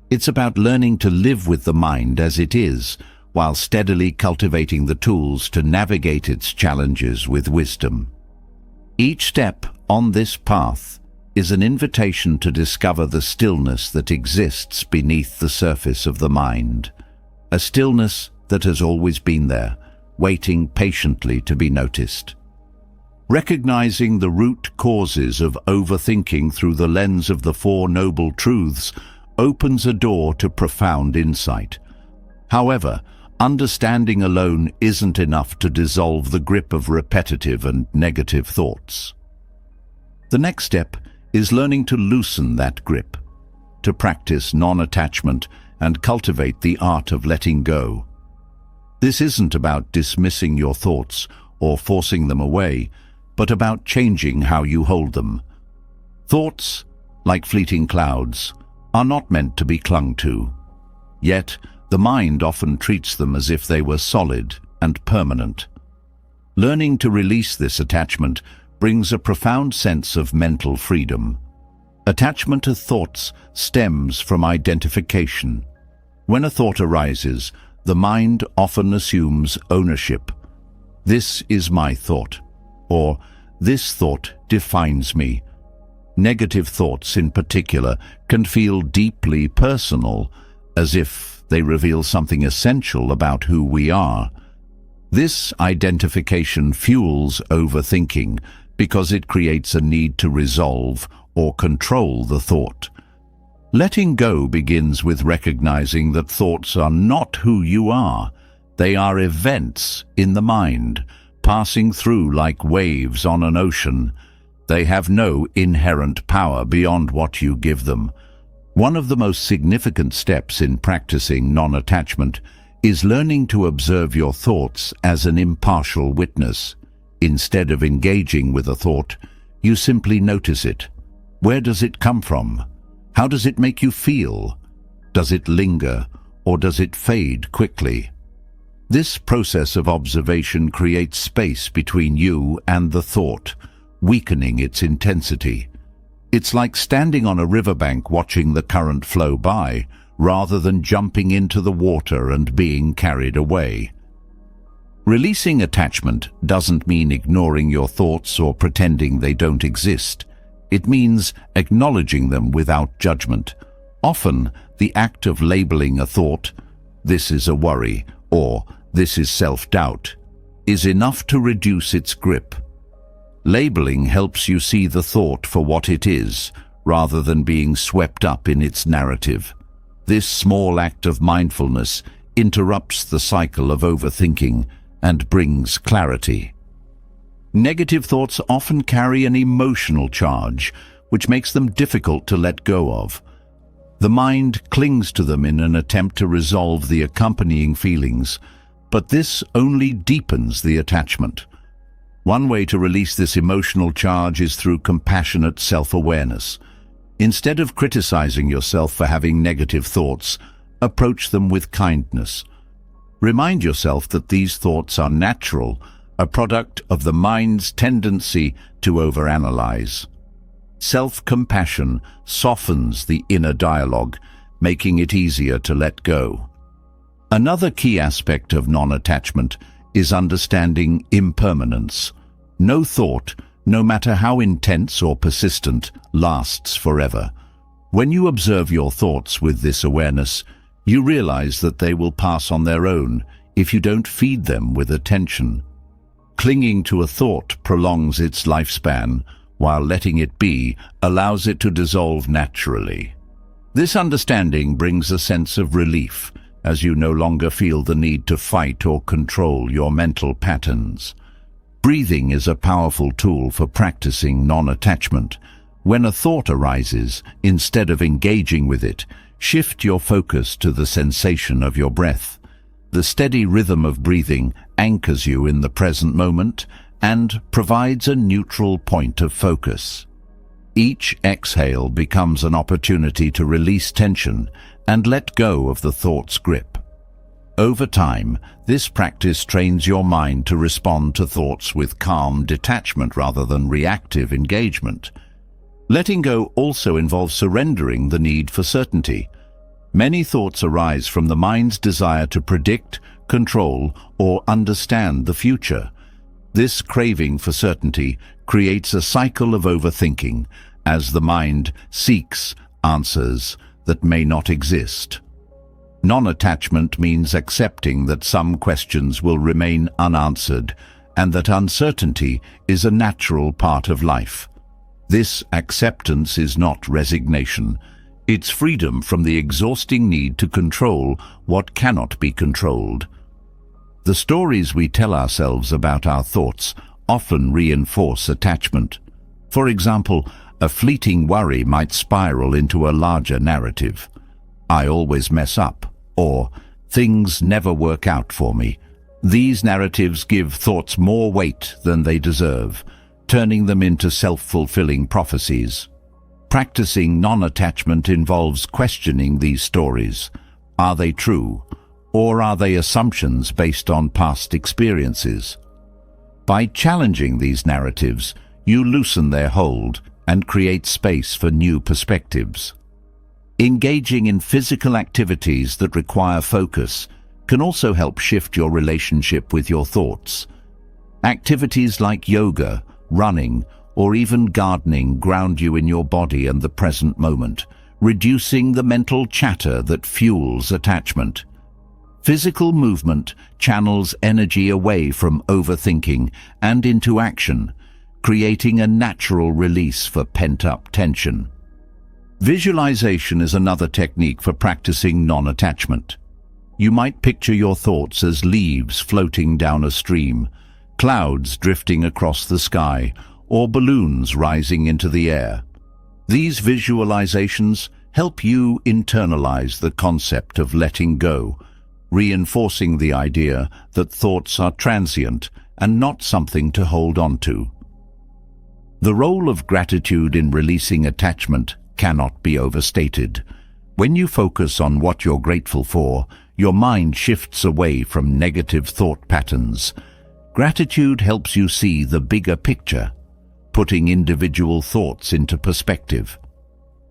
It's about learning to live with the mind as it is, while steadily cultivating the tools to navigate its challenges with wisdom. Each step on this path is an invitation to discover the stillness that exists beneath the surface of the mind, a stillness that has always been there, waiting patiently to be noticed. Recognizing the root causes of overthinking through the lens of the Four Noble Truths opens a door to profound insight. However, understanding alone isn't enough to dissolve the grip of repetitive and negative thoughts. The next step is learning to loosen that grip, to practice non-attachment and cultivate the art of letting go. This isn't about dismissing your thoughts or forcing them away, but about changing how you hold them. Thoughts, like fleeting clouds, are not meant to be clung to. Yet, the mind often treats them as if they were solid and permanent. Learning to release this attachment brings a profound sense of mental freedom. Attachment to thoughts stems from identification. When a thought arises, the mind often assumes ownership. This is my thought, or this thought defines me. Negative thoughts in particular can feel deeply personal, as if they reveal something essential about who we are. This identification fuels overthinking because it creates a need to resolve or control the thought. Letting go begins with recognizing that thoughts are not who you are. They are events in the mind, passing through like waves on an ocean. They have no inherent power beyond what you give them. One of the most significant steps in practicing non-attachment is learning to observe your thoughts as an impartial witness. Instead of engaging with a thought, you simply notice it. Where does it come from? How does it make you feel? Does it linger, or does it fade quickly? This process of observation creates space between you and the thought, weakening its intensity. It's like standing on a riverbank watching the current flow by, rather than jumping into the water and being carried away. Releasing attachment doesn't mean ignoring your thoughts or pretending they don't exist. It means acknowledging them without judgment. Often, the act of labeling a thought, "This is a worry," or "This is self-doubt," is enough to reduce its grip. Labeling helps you see the thought for what it is, rather than being swept up in its narrative. This small act of mindfulness interrupts the cycle of overthinking and brings clarity. Negative thoughts often carry an emotional charge, which makes them difficult to let go of. The mind clings to them in an attempt to resolve the accompanying feelings, but this only deepens the attachment. One way to release this emotional charge is through compassionate self-awareness. Instead of criticizing yourself for having negative thoughts, approach them with kindness. Remind yourself that these thoughts are natural, a product of the mind's tendency to overanalyze. Self-compassion softens the inner dialogue, making it easier to let go. Another key aspect of non-attachment is understanding impermanence. No thought, no matter how intense or persistent, lasts forever. When you observe your thoughts with this awareness, you realize that they will pass on their own if you don't feed them with attention. Clinging to a thought prolongs its lifespan, while letting it be allows it to dissolve naturally. This understanding brings a sense of relief, as you no longer feel the need to fight or control your mental patterns. Breathing is a powerful tool for practicing non-attachment. When a thought arises, instead of engaging with it, shift your focus to the sensation of your breath. The steady rhythm of breathing anchors you in the present moment and provides a neutral point of focus. Each exhale becomes an opportunity to release tension and let go of the thought's grip. Over time, this practice trains your mind to respond to thoughts with calm detachment rather than reactive engagement. Letting go also involves surrendering the need for certainty. Many thoughts arise from the mind's desire to predict, control, or understand the future. This craving for certainty creates a cycle of overthinking, as the mind seeks answers that may not exist. Non-attachment means accepting that some questions will remain unanswered and that uncertainty is a natural part of life. This acceptance is not resignation. It's freedom from the exhausting need to control what cannot be controlled. The stories we tell ourselves about our thoughts often reinforce attachment. For example, a fleeting worry might spiral into a larger narrative. I always mess up, or things never work out for me. These narratives give thoughts more weight than they deserve, turning them into self-fulfilling prophecies. Practicing non-attachment involves questioning these stories. Are they true, or are they assumptions based on past experiences? By challenging these narratives, you loosen their hold and create space for new perspectives. Engaging in physical activities that require focus can also help shift your relationship with your thoughts. Activities like yoga, running, or even gardening ground you in your body and the present moment, reducing the mental chatter that fuels attachment. Physical movement channels energy away from overthinking and into action, creating a natural release for pent-up tension. Visualization is another technique for practicing non-attachment. You might picture your thoughts as leaves floating down a stream, clouds drifting across the sky, or balloons rising into the air. These visualizations help you internalize the concept of letting go, reinforcing the idea that thoughts are transient and not something to hold on to. The role of gratitude in releasing attachment cannot be overstated. When you focus on what you're grateful for, your mind shifts away from negative thought patterns. Gratitude helps you see the bigger picture, putting individual thoughts into perspective.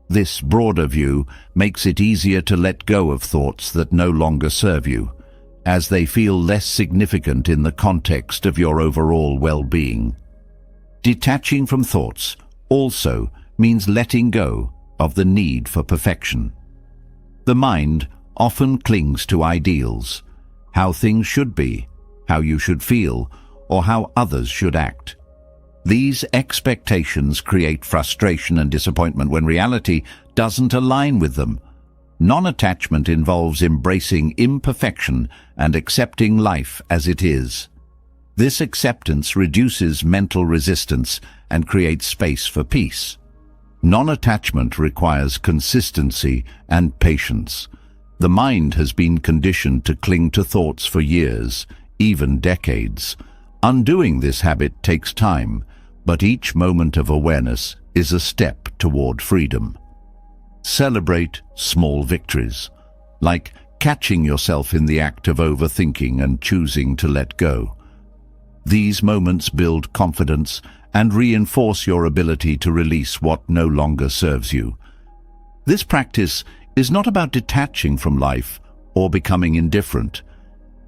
This broader view makes it easier to let go of thoughts that no longer serve you, as they feel less significant in the context of your overall well-being. Detaching from thoughts also means letting go of the need for perfection. The mind often clings to ideals, how things should be, how you should feel, or how others should act. These expectations create frustration and disappointment when reality doesn't align with them. Non-attachment involves embracing imperfection and accepting life as it is. This acceptance reduces mental resistance and creates space for peace. Non-attachment requires consistency and patience. The mind has been conditioned to cling to thoughts for years, even decades. Undoing this habit takes time, but each moment of awareness is a step toward freedom. Celebrate small victories, like catching yourself in the act of overthinking and choosing to let go. These moments build confidence and reinforce your ability to release what no longer serves you. This practice is not about detaching from life or becoming indifferent.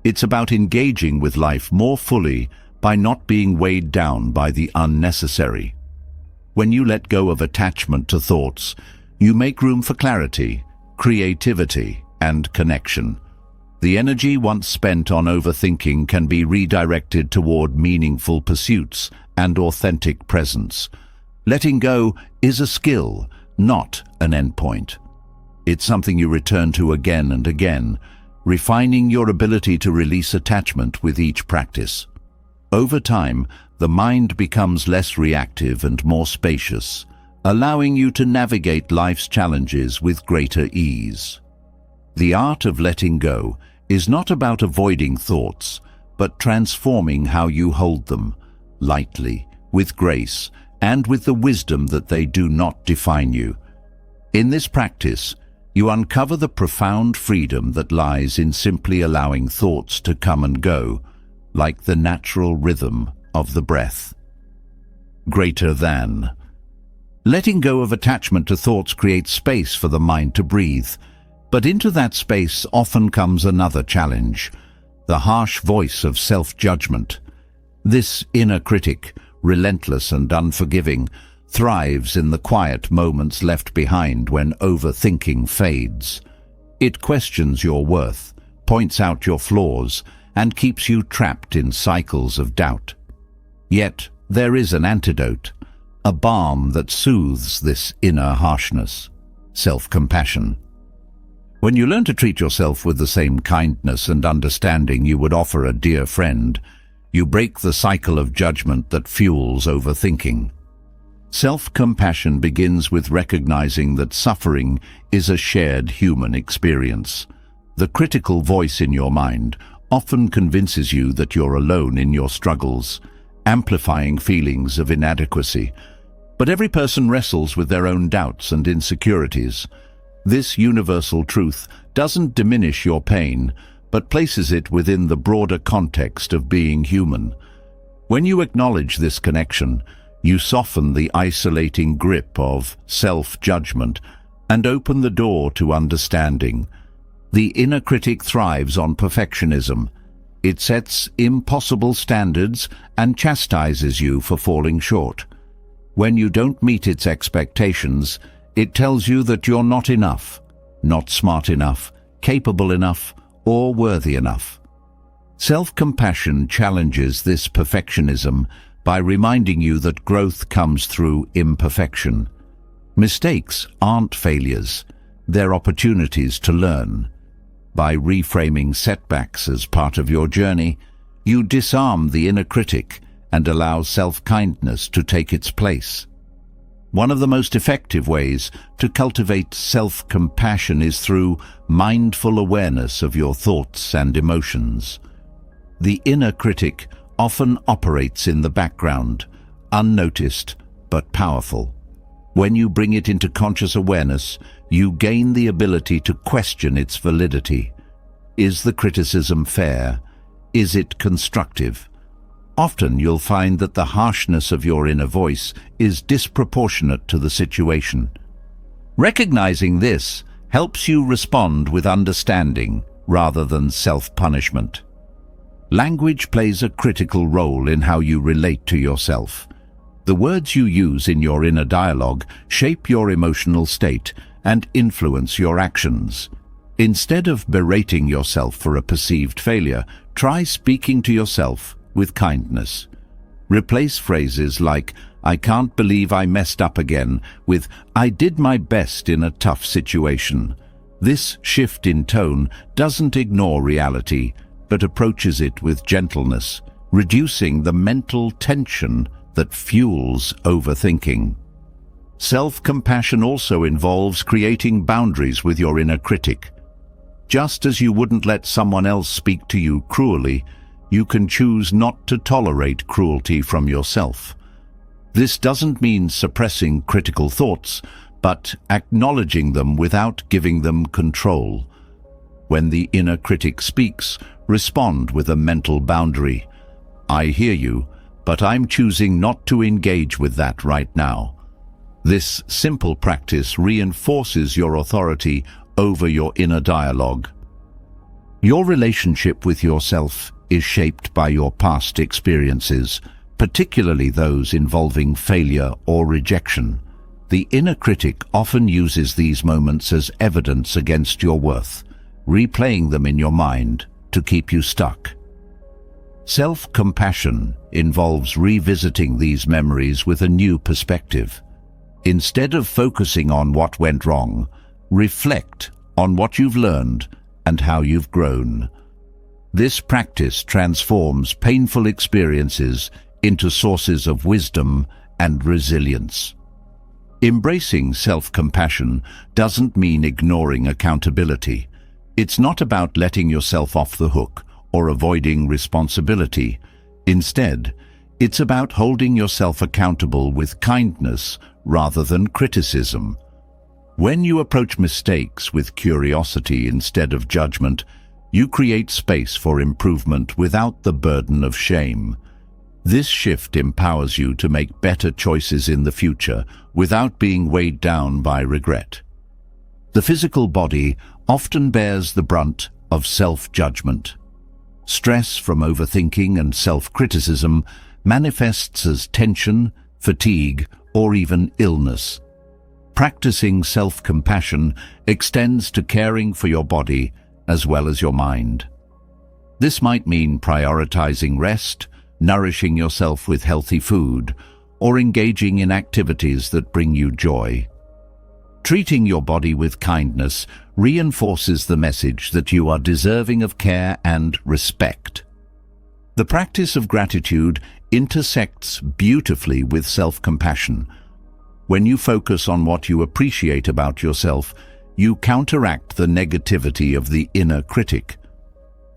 It's about engaging with life more fully by not being weighed down by the unnecessary. When you let go of attachment to thoughts, you make room for clarity, creativity, and connection. The energy once spent on overthinking can be redirected toward meaningful pursuits and authentic presence. Letting go is a skill, not an endpoint. It's something you return to again and again, refining your ability to release attachment with each practice. Over time, the mind becomes less reactive and more spacious, allowing you to navigate life's challenges with greater ease. The art of letting go is not about avoiding thoughts, but transforming how you hold them, lightly, with grace, and with the wisdom that they do not define you. In this practice, you uncover the profound freedom that lies in simply allowing thoughts to come and go, like the natural rhythm of the breath. Greater than. Letting go of attachment to thoughts creates space for the mind to breathe, but into that space often comes another challenge, the harsh voice of self-judgment. This inner critic, relentless and unforgiving, thrives in the quiet moments left behind when overthinking fades. It questions your worth, points out your flaws, and keeps you trapped in cycles of doubt. Yet there is an antidote, a balm that soothes this inner harshness: self-compassion. When you learn to treat yourself with the same kindness and understanding you would offer a dear friend, you break the cycle of judgment that fuels overthinking. Self-compassion begins with recognizing that suffering is a shared human experience. The critical voice in your mind often convinces you that you're alone in your struggles, amplifying feelings of inadequacy. But every person wrestles with their own doubts and insecurities. This universal truth doesn't diminish your pain, but places it within the broader context of being human. When you acknowledge this connection, you soften the isolating grip of self-judgment and open the door to understanding. The inner critic thrives on perfectionism. It sets impossible standards and chastises you for falling short. When you don't meet its expectations, it tells you that you're not enough, not smart enough, capable enough, or worthy enough. Self-compassion challenges this perfectionism by reminding you that growth comes through imperfection. Mistakes aren't failures, they're opportunities to learn. By reframing setbacks as part of your journey, you disarm the inner critic and allow self-kindness to take its place. One of the most effective ways to cultivate self-compassion is through mindful awareness of your thoughts and emotions. The inner critic often operates in the background, unnoticed but powerful. When you bring it into conscious awareness, you gain the ability to question its validity. Is the criticism fair? Is it constructive? Often you'll find that the harshness of your inner voice is disproportionate to the situation. Recognizing this helps you respond with understanding rather than self-punishment. Language plays a critical role in how you relate to yourself. The words you use in your inner dialogue shape your emotional state and influence your actions. Instead of berating yourself for a perceived failure, try speaking to yourself with kindness. Replace phrases like, "I can't believe I messed up again," with, "I did my best in a tough situation." This shift in tone doesn't ignore reality, but approaches it with gentleness, reducing the mental tension that fuels overthinking. Self-compassion also involves creating boundaries with your inner critic. Just as you wouldn't let someone else speak to you cruelly, you can choose not to tolerate cruelty from yourself. This doesn't mean suppressing critical thoughts, but acknowledging them without giving them control. When the inner critic speaks, respond with a mental boundary. I hear you, but I'm choosing not to engage with that right now. This simple practice reinforces your authority over your inner dialogue. Your relationship with yourself is shaped by your past experiences, particularly those involving failure or rejection. The inner critic often uses these moments as evidence against your worth, replaying them in your mind to keep you stuck. Self-compassion involves revisiting these memories with a new perspective. Instead of focusing on what went wrong, reflect on what you've learned and how you've grown. This practice transforms painful experiences into sources of wisdom and resilience. Embracing self-compassion doesn't mean ignoring accountability. It's not about letting yourself off the hook or avoiding responsibility. Instead, it's about holding yourself accountable with kindness rather than criticism. When you approach mistakes with curiosity instead of judgment, you create space for improvement without the burden of shame. This shift empowers you to make better choices in the future without being weighed down by regret. The physical body often bears the brunt of self-judgment. Stress from overthinking and self-criticism manifests as tension, fatigue, or even illness. Practicing self-compassion extends to caring for your body as well as your mind. This might mean prioritizing rest, nourishing yourself with healthy food, or engaging in activities that bring you joy. Treating your body with kindness reinforces the message that you are deserving of care and respect. The practice of gratitude intersects beautifully with self-compassion. When you focus on what you appreciate about yourself, you counteract the negativity of the inner critic.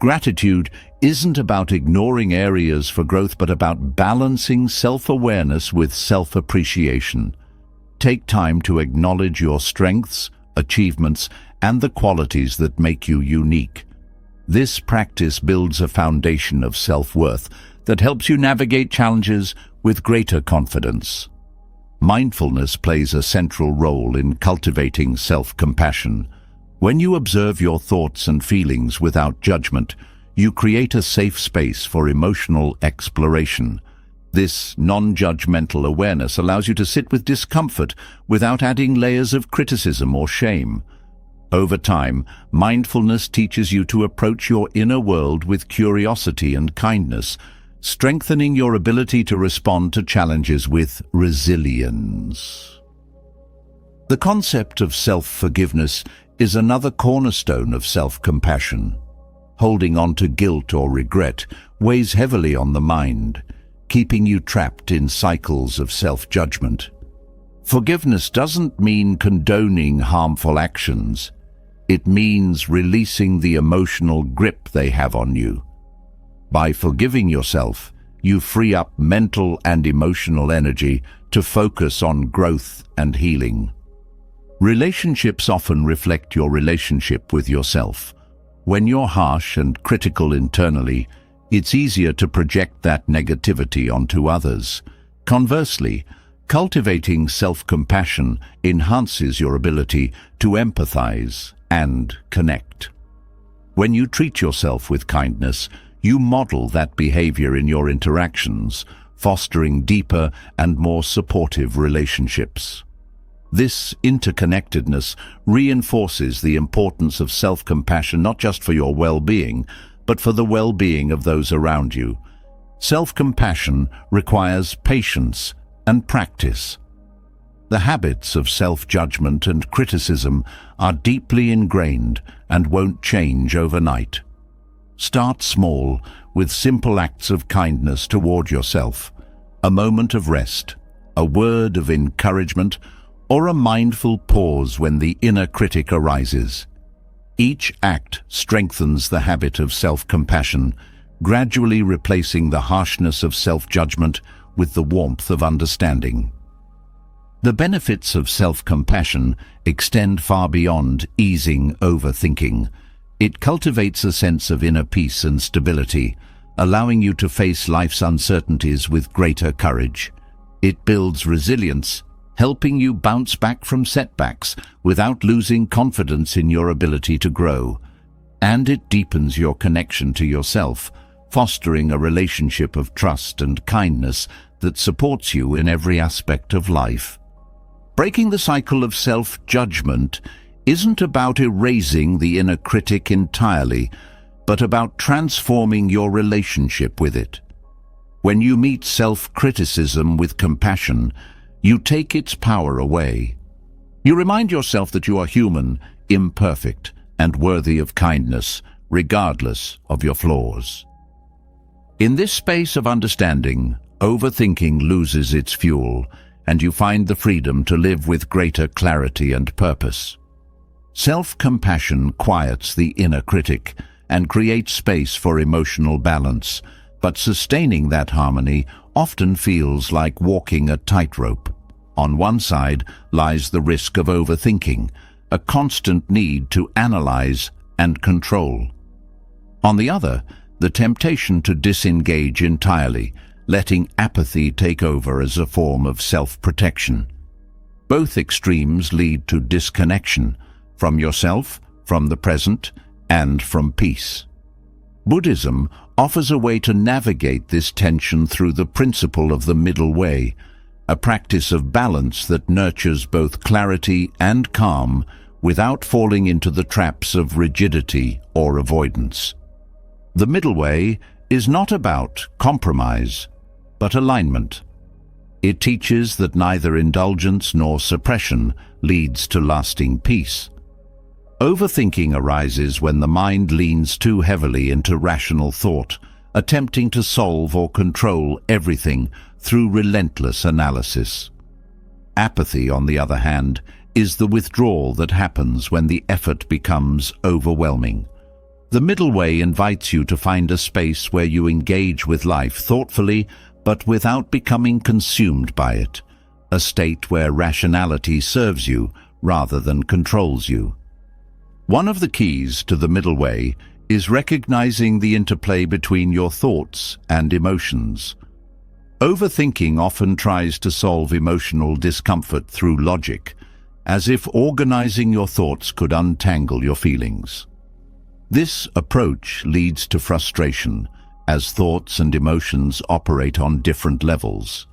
Gratitude isn't about ignoring areas for growth, but about balancing self-awareness with self-appreciation. Take time to acknowledge your strengths, achievements, and the qualities that make you unique. This practice builds a foundation of self-worth that helps you navigate challenges with greater confidence. Mindfulness plays a central role in cultivating self-compassion. When you observe your thoughts and feelings without judgment, you create a safe space for emotional exploration. This non-judgmental awareness allows you to sit with discomfort without adding layers of criticism or shame. Over time, mindfulness teaches you to approach your inner world with curiosity and kindness, strengthening your ability to respond to challenges with resilience. The concept of self-forgiveness is another cornerstone of self-compassion. Holding on to guilt or regret weighs heavily on the mind, keeping you trapped in cycles of self-judgment. Forgiveness doesn't mean condoning harmful actions. It means releasing the emotional grip they have on you. By forgiving yourself, you free up mental and emotional energy to focus on growth and healing. Relationships often reflect your relationship with yourself. When you're harsh and critical internally, it's easier to project that negativity onto others. Conversely, cultivating self-compassion enhances your ability to empathize and connect. When you treat yourself with kindness, you model that behavior in your interactions, fostering deeper and more supportive relationships. This interconnectedness reinforces the importance of self-compassion not just for your well-being, but for the well-being of those around you. Self-compassion requires patience and practice. The habits of self-judgment and criticism are deeply ingrained and won't change overnight. Start small, with simple acts of kindness toward yourself, a moment of rest, a word of encouragement, or a mindful pause when the inner critic arises. Each act strengthens the habit of self-compassion, gradually replacing the harshness of self-judgment with the warmth of understanding. The benefits of self-compassion extend far beyond easing overthinking. It cultivates a sense of inner peace and stability, allowing you to face life's uncertainties with greater courage. It builds resilience, helping you bounce back from setbacks without losing confidence in your ability to grow. And it deepens your connection to yourself, fostering a relationship of trust and kindness that supports you in every aspect of life. Breaking the cycle of self-judgment isn't about erasing the inner critic entirely, but about transforming your relationship with it. When you meet self-criticism with compassion, you take its power away. You remind yourself that you are human, imperfect, and worthy of kindness, regardless of your flaws. In this space of understanding, overthinking loses its fuel, and you find the freedom to live with greater clarity and purpose. Self-compassion quiets the inner critic and creates space for emotional balance, but sustaining that harmony often feels like walking a tightrope. On one side lies the risk of overthinking, a constant need to analyze and control. On the other, the temptation to disengage entirely, letting apathy take over as a form of self-protection. Both extremes lead to disconnection from yourself, from the present, and from peace. Buddhism offers a way to navigate this tension through the principle of the middle way, a practice of balance that nurtures both clarity and calm without falling into the traps of rigidity or avoidance. The middle way is not about compromise, but alignment. It teaches that neither indulgence nor suppression leads to lasting peace. Overthinking arises when the mind leans too heavily into rational thought, attempting to solve or control everything through relentless analysis. Apathy, on the other hand, is the withdrawal that happens when the effort becomes overwhelming. The middle way invites you to find a space where you engage with life thoughtfully, but without becoming consumed by it, a state where rationality serves you rather than controls you. One of the keys to the middle way is recognizing the interplay between your thoughts and emotions. Overthinking often tries to solve emotional discomfort through logic, as if organizing your thoughts could untangle your feelings. This approach leads to frustration, as thoughts and emotions operate on different levels.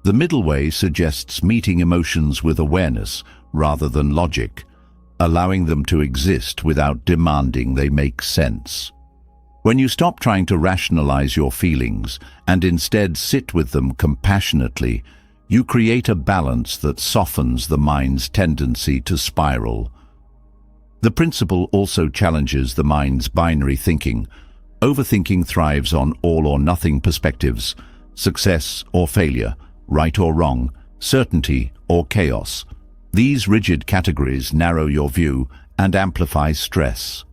The middle way suggests meeting emotions with awareness rather than logic, allowing them to exist without demanding they make sense. When you stop trying to rationalize your feelings and instead sit with them compassionately, you create a balance that softens the mind's tendency to spiral. The principle also challenges the mind's binary thinking. Overthinking thrives on all-or-nothing perspectives, success or failure, right or wrong, certainty or chaos. These rigid categories narrow your view and amplify stress.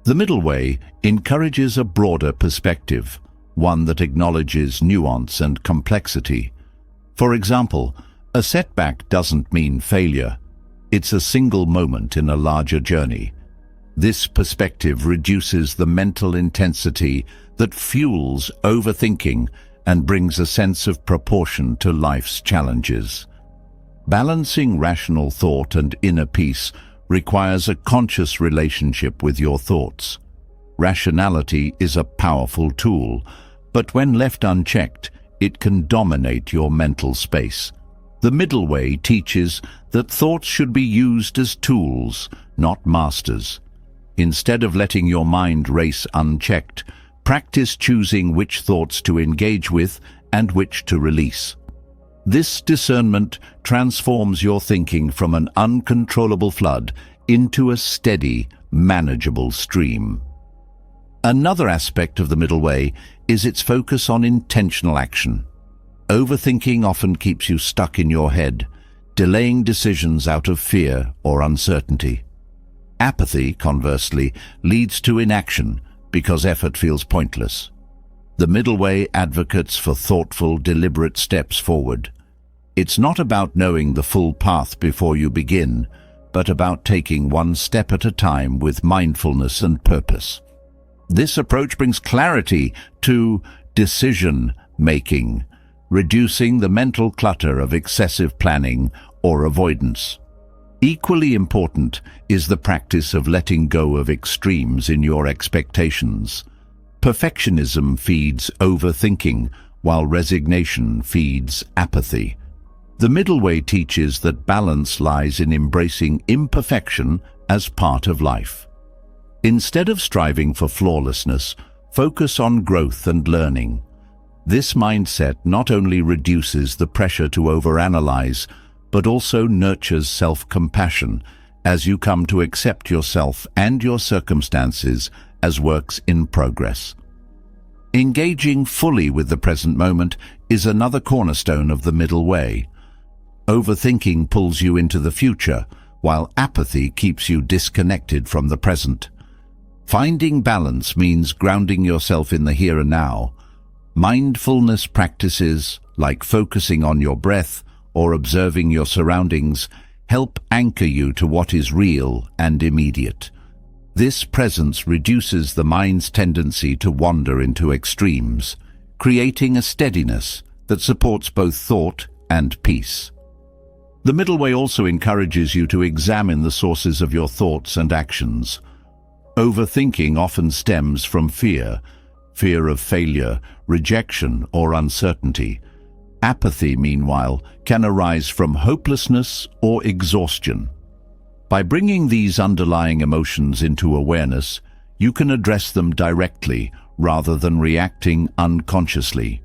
The middle way encourages a broader perspective, one that acknowledges nuance and complexity. For example, a setback doesn't mean failure. It's a single moment in a larger journey. This perspective reduces the mental intensity that fuels overthinking and brings a sense of proportion to life's challenges. Balancing rational thought and inner peace requires a conscious relationship with your thoughts. Rationality is a powerful tool, but when left unchecked, it can dominate your mental space. The middle way teaches that thoughts should be used as tools, not masters. Instead of letting your mind race unchecked, practice choosing which thoughts to engage with and which to release. This discernment transforms your thinking from an uncontrollable flood into a steady, manageable stream. Another aspect of the middle way is its focus on intentional action. Overthinking often keeps you stuck in your head, delaying decisions out of fear or uncertainty. Apathy, conversely, leads to inaction because effort feels pointless. The middle way advocates for thoughtful, deliberate steps forward. It's not about knowing the full path before you begin, but about taking one step at a time with mindfulness and purpose. This approach brings clarity to decision-making, reducing the mental clutter of excessive planning or avoidance. Equally important is the practice of letting go of extremes in your expectations. Perfectionism feeds overthinking, while resignation feeds apathy. The middle way teaches that balance lies in embracing imperfection as part of life. Instead of striving for flawlessness, focus on growth and learning. This mindset not only reduces the pressure to overanalyze, but also nurtures self-compassion as you come to accept yourself and your circumstances as works in progress. Engaging fully with the present moment is another cornerstone of the middle way. Overthinking pulls you into the future, while apathy keeps you disconnected from the present. Finding balance means grounding yourself in the here and now. Mindfulness practices, like focusing on your breath or observing your surroundings, help anchor you to what is real and immediate. This presence reduces the mind's tendency to wander into extremes, creating a steadiness that supports both thought and peace. The middle way also encourages you to examine the sources of your thoughts and actions. Overthinking often stems from fear of failure, rejection, or uncertainty. Apathy, meanwhile, can arise from hopelessness or exhaustion. By bringing these underlying emotions into awareness, you can address them directly rather than reacting unconsciously.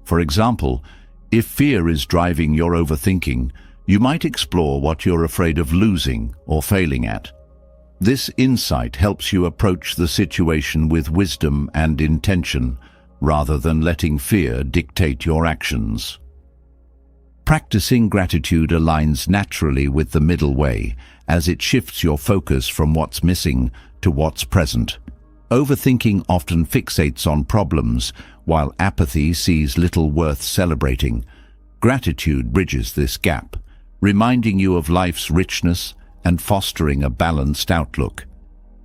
For example, if fear is driving your overthinking, you might explore what you're afraid of losing or failing at. This insight helps you approach the situation with wisdom and intention, rather than letting fear dictate your actions. Practicing gratitude aligns naturally with the middle way, as it shifts your focus from what's missing to what's present. Overthinking often fixates on problems, while apathy sees little worth celebrating. Gratitude bridges this gap, reminding you of life's richness and fostering a balanced outlook.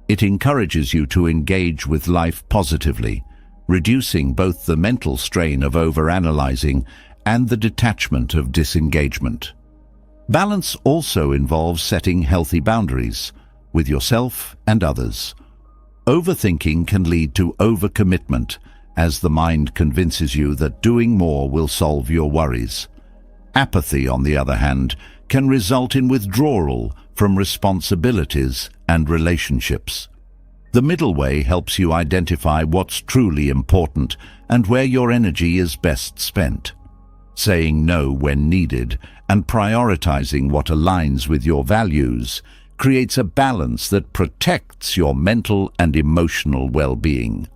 It encourages you to engage with life positively, reducing both the mental strain of overanalyzing and the detachment of disengagement. Balance also involves setting healthy boundaries with yourself and others. Overthinking can lead to overcommitment, as the mind convinces you that doing more will solve your worries. Apathy, on the other hand, can result in withdrawal from responsibilities and relationships. The middle way helps you identify what's truly important and where your energy is best spent. Saying no when needed and prioritizing what aligns with your values creates a balance that protects your mental and emotional well-being.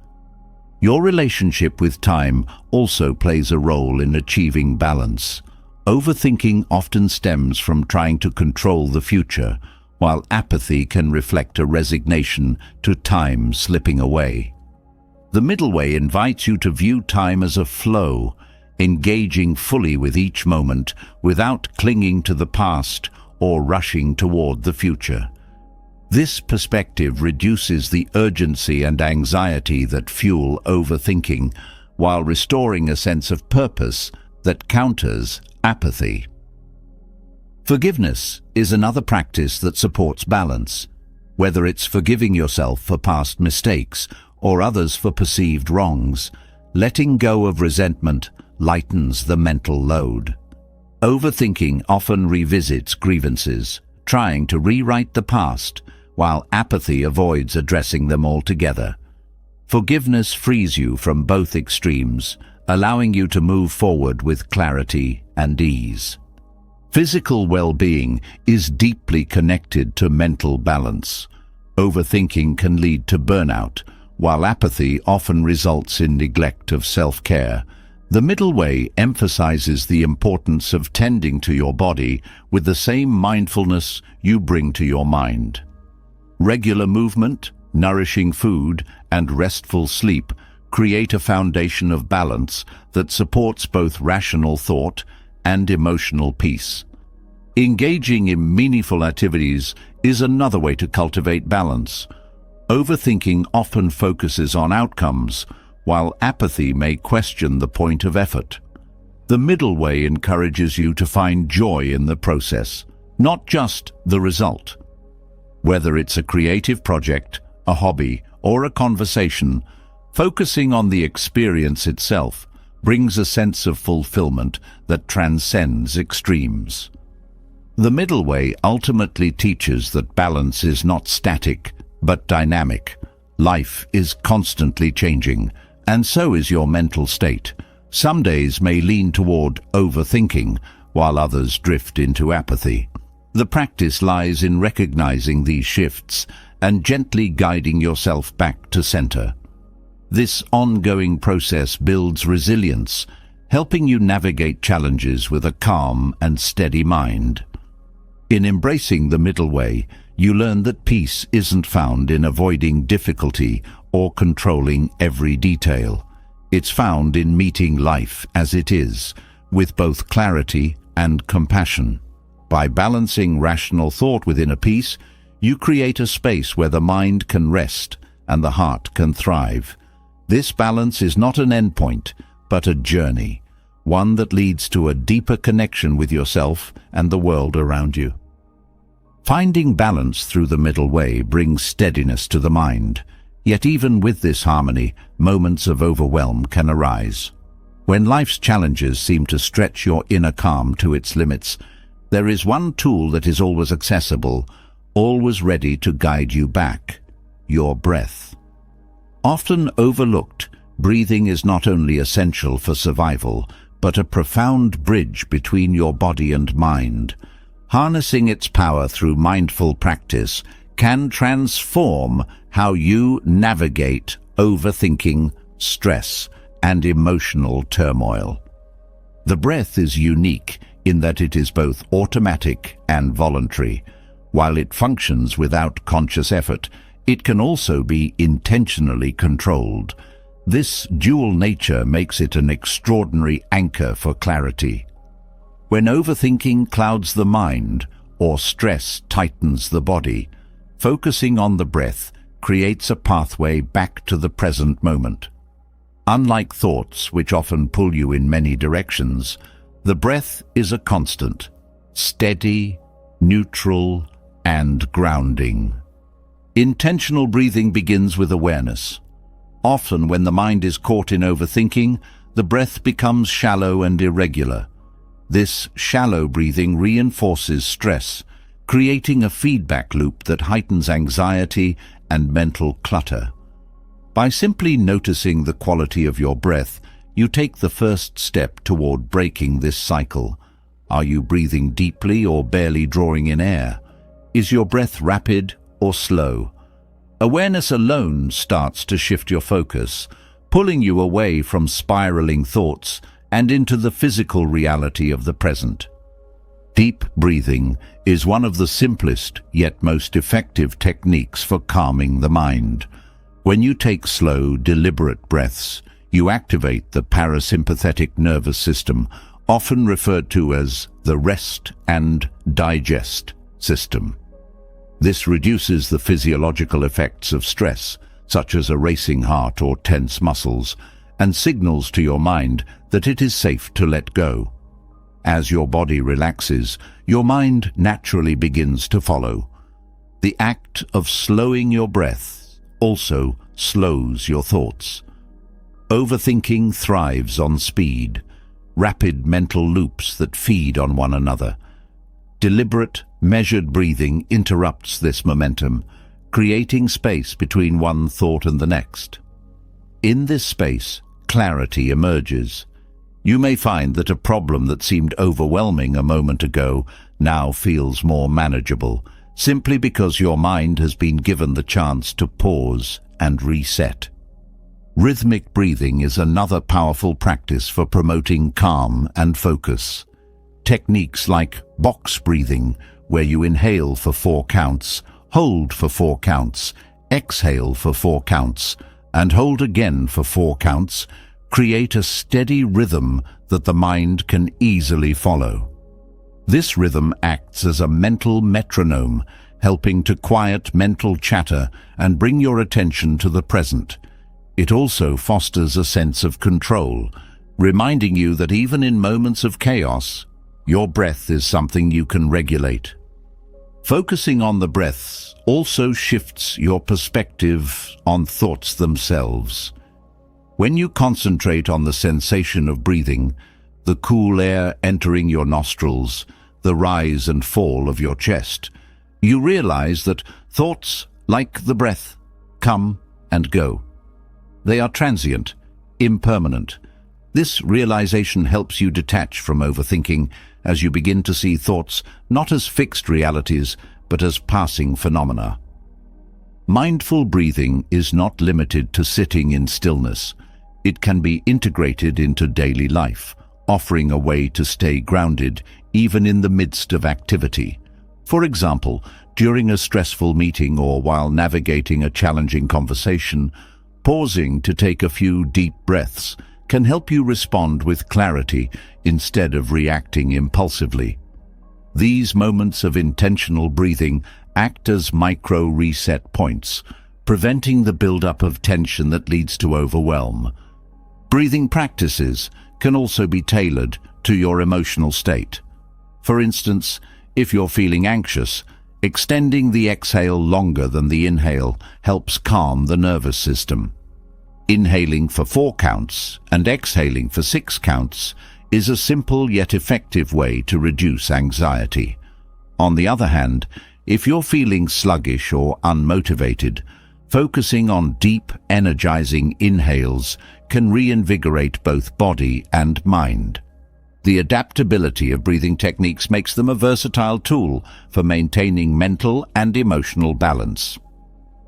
Your relationship with time also plays a role in achieving balance. Overthinking often stems from trying to control the future, while apathy can reflect a resignation to time slipping away. The middle way invites you to view time as a flow, engaging fully with each moment without clinging to the past or rushing toward the future. This perspective reduces the urgency and anxiety that fuel overthinking, while restoring a sense of purpose that counters apathy. Forgiveness is another practice that supports balance. Whether it's forgiving yourself for past mistakes or others for perceived wrongs, letting go of resentment lightens the mental load. Overthinking often revisits grievances, trying to rewrite the past, while apathy avoids addressing them altogether. Forgiveness frees you from both extremes, allowing you to move forward with clarity and ease. Physical well-being is deeply connected to mental balance. Overthinking can lead to burnout, while apathy often results in neglect of self-care. The middle way emphasizes the importance of tending to your body with the same mindfulness you bring to your mind. Regular movement, nourishing food, and restful sleep create a foundation of balance that supports both rational thought and emotional peace. Engaging in meaningful activities is another way to cultivate balance. Overthinking often focuses on outcomes, while apathy may question the point of effort. The middle way encourages you to find joy in the process, not just the result. Whether it's a creative project, a hobby, or a conversation, focusing on the experience itself brings a sense of fulfillment that transcends extremes. The middle way ultimately teaches that balance is not static, but dynamic. Life is constantly changing, and so is your mental state. Some days may lean toward overthinking, while others drift into apathy. The practice lies in recognizing these shifts and gently guiding yourself back to center. This ongoing process builds resilience, helping you navigate challenges with a calm and steady mind. In embracing the middle way, you learn that peace isn't found in avoiding difficulty or controlling every detail. It's found in meeting life as it is, with both clarity and compassion. By balancing rational thought within a peace, you create a space where the mind can rest and the heart can thrive. This balance is not an endpoint, but a journey, one that leads to a deeper connection with yourself and the world around you. Finding balance through the middle way brings steadiness to the mind. Yet even with this harmony, moments of overwhelm can arise. When life's challenges seem to stretch your inner calm to its limits, there is one tool that is always accessible, always ready to guide you back: your breath. Often overlooked, breathing is not only essential for survival, but a profound bridge between your body and mind. Harnessing its power through mindful practice can transform how you navigate overthinking, stress, and emotional turmoil. The breath is unique in that it is both automatic and voluntary. While it functions without conscious effort, it can also be intentionally controlled. This dual nature makes it an extraordinary anchor for clarity. When overthinking clouds the mind or stress tightens the body, focusing on the breath creates a pathway back to the present moment. Unlike thoughts, which often pull you in many directions, the breath is a constant, steady, neutral, and grounding. Intentional breathing begins with awareness. Often when the mind is caught in overthinking, the breath becomes shallow and irregular. This shallow breathing reinforces stress, creating a feedback loop that heightens anxiety and mental clutter. By simply noticing the quality of your breath, you take the first step toward breaking this cycle. Are you breathing deeply or barely drawing in air? Is your breath rapid or slow? Awareness alone starts to shift your focus, pulling you away from spiraling thoughts and into the physical reality of the present. Deep breathing is one of the simplest yet most effective techniques for calming the mind. When you take slow, deliberate breaths, you activate the parasympathetic nervous system, often referred to as the rest and digest system. This reduces the physiological effects of stress, such as a racing heart or tense muscles, and signals to your mind that it is safe to let go. As your body relaxes, your mind naturally begins to follow. The act of slowing your breath also slows your thoughts. Overthinking thrives on speed, rapid mental loops that feed on one another. Deliberate, measured breathing interrupts this momentum, creating space between one thought and the next. In this space, clarity emerges. You may find that a problem that seemed overwhelming a moment ago now feels more manageable, simply because your mind has been given the chance to pause and reset. Rhythmic breathing is another powerful practice for promoting calm and focus. Techniques like box breathing, where you inhale for 4 counts, hold for 4 counts, exhale for 4 counts, and hold again for 4 counts, create a steady rhythm that the mind can easily follow. This rhythm acts as a mental metronome, helping to quiet mental chatter and bring your attention to the present. It also fosters a sense of control, reminding you that even in moments of chaos, your breath is something you can regulate. Focusing on the breaths also shifts your perspective on thoughts themselves. When you concentrate on the sensation of breathing, the cool air entering your nostrils, the rise and fall of your chest, you realize that thoughts, like the breath, come and go. They are transient, impermanent. This realization helps you detach from overthinking as you begin to see thoughts not as fixed realities, but as passing phenomena. Mindful breathing is not limited to sitting in stillness. It can be integrated into daily life, offering a way to stay grounded even in the midst of activity. For example, during a stressful meeting or while navigating a challenging conversation, pausing to take a few deep breaths can help you respond with clarity instead of reacting impulsively. These moments of intentional breathing act as micro-reset points, preventing the buildup of tension that leads to overwhelm. Breathing practices can also be tailored to your emotional state. For instance, if you're feeling anxious, extending the exhale longer than the inhale helps calm the nervous system. Inhaling for 4 counts and exhaling for 6 counts is a simple yet effective way to reduce anxiety. On the other hand, if you're feeling sluggish or unmotivated, focusing on deep, energizing inhales can reinvigorate both body and mind. The adaptability of breathing techniques makes them a versatile tool for maintaining mental and emotional balance.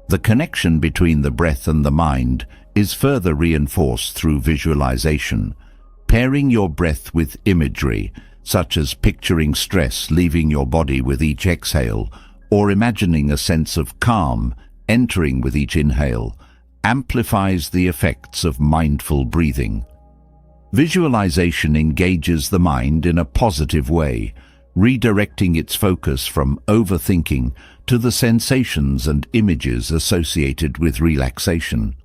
The connection between the breath and the mind is further reinforced through visualization. Pairing your breath with imagery, such as picturing stress leaving your body with each exhale, or imagining a sense of calm entering with each inhale, amplifies the effects of mindful breathing. Visualization engages the mind in a positive way, redirecting its focus from overthinking to the sensations and images associated with relaxation.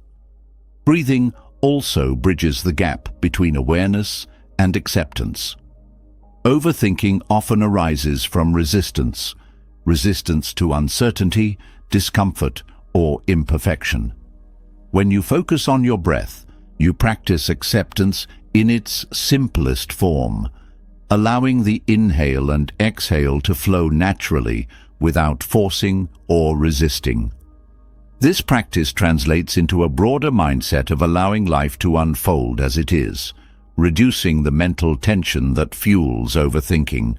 Breathing also bridges the gap between awareness and acceptance. Overthinking often arises from resistance to uncertainty, discomfort, or imperfection. When you focus on your breath, you practice acceptance in its simplest form, allowing the inhale and exhale to flow naturally without forcing or resisting. This practice translates into a broader mindset of allowing life to unfold as it is, reducing the mental tension that fuels overthinking.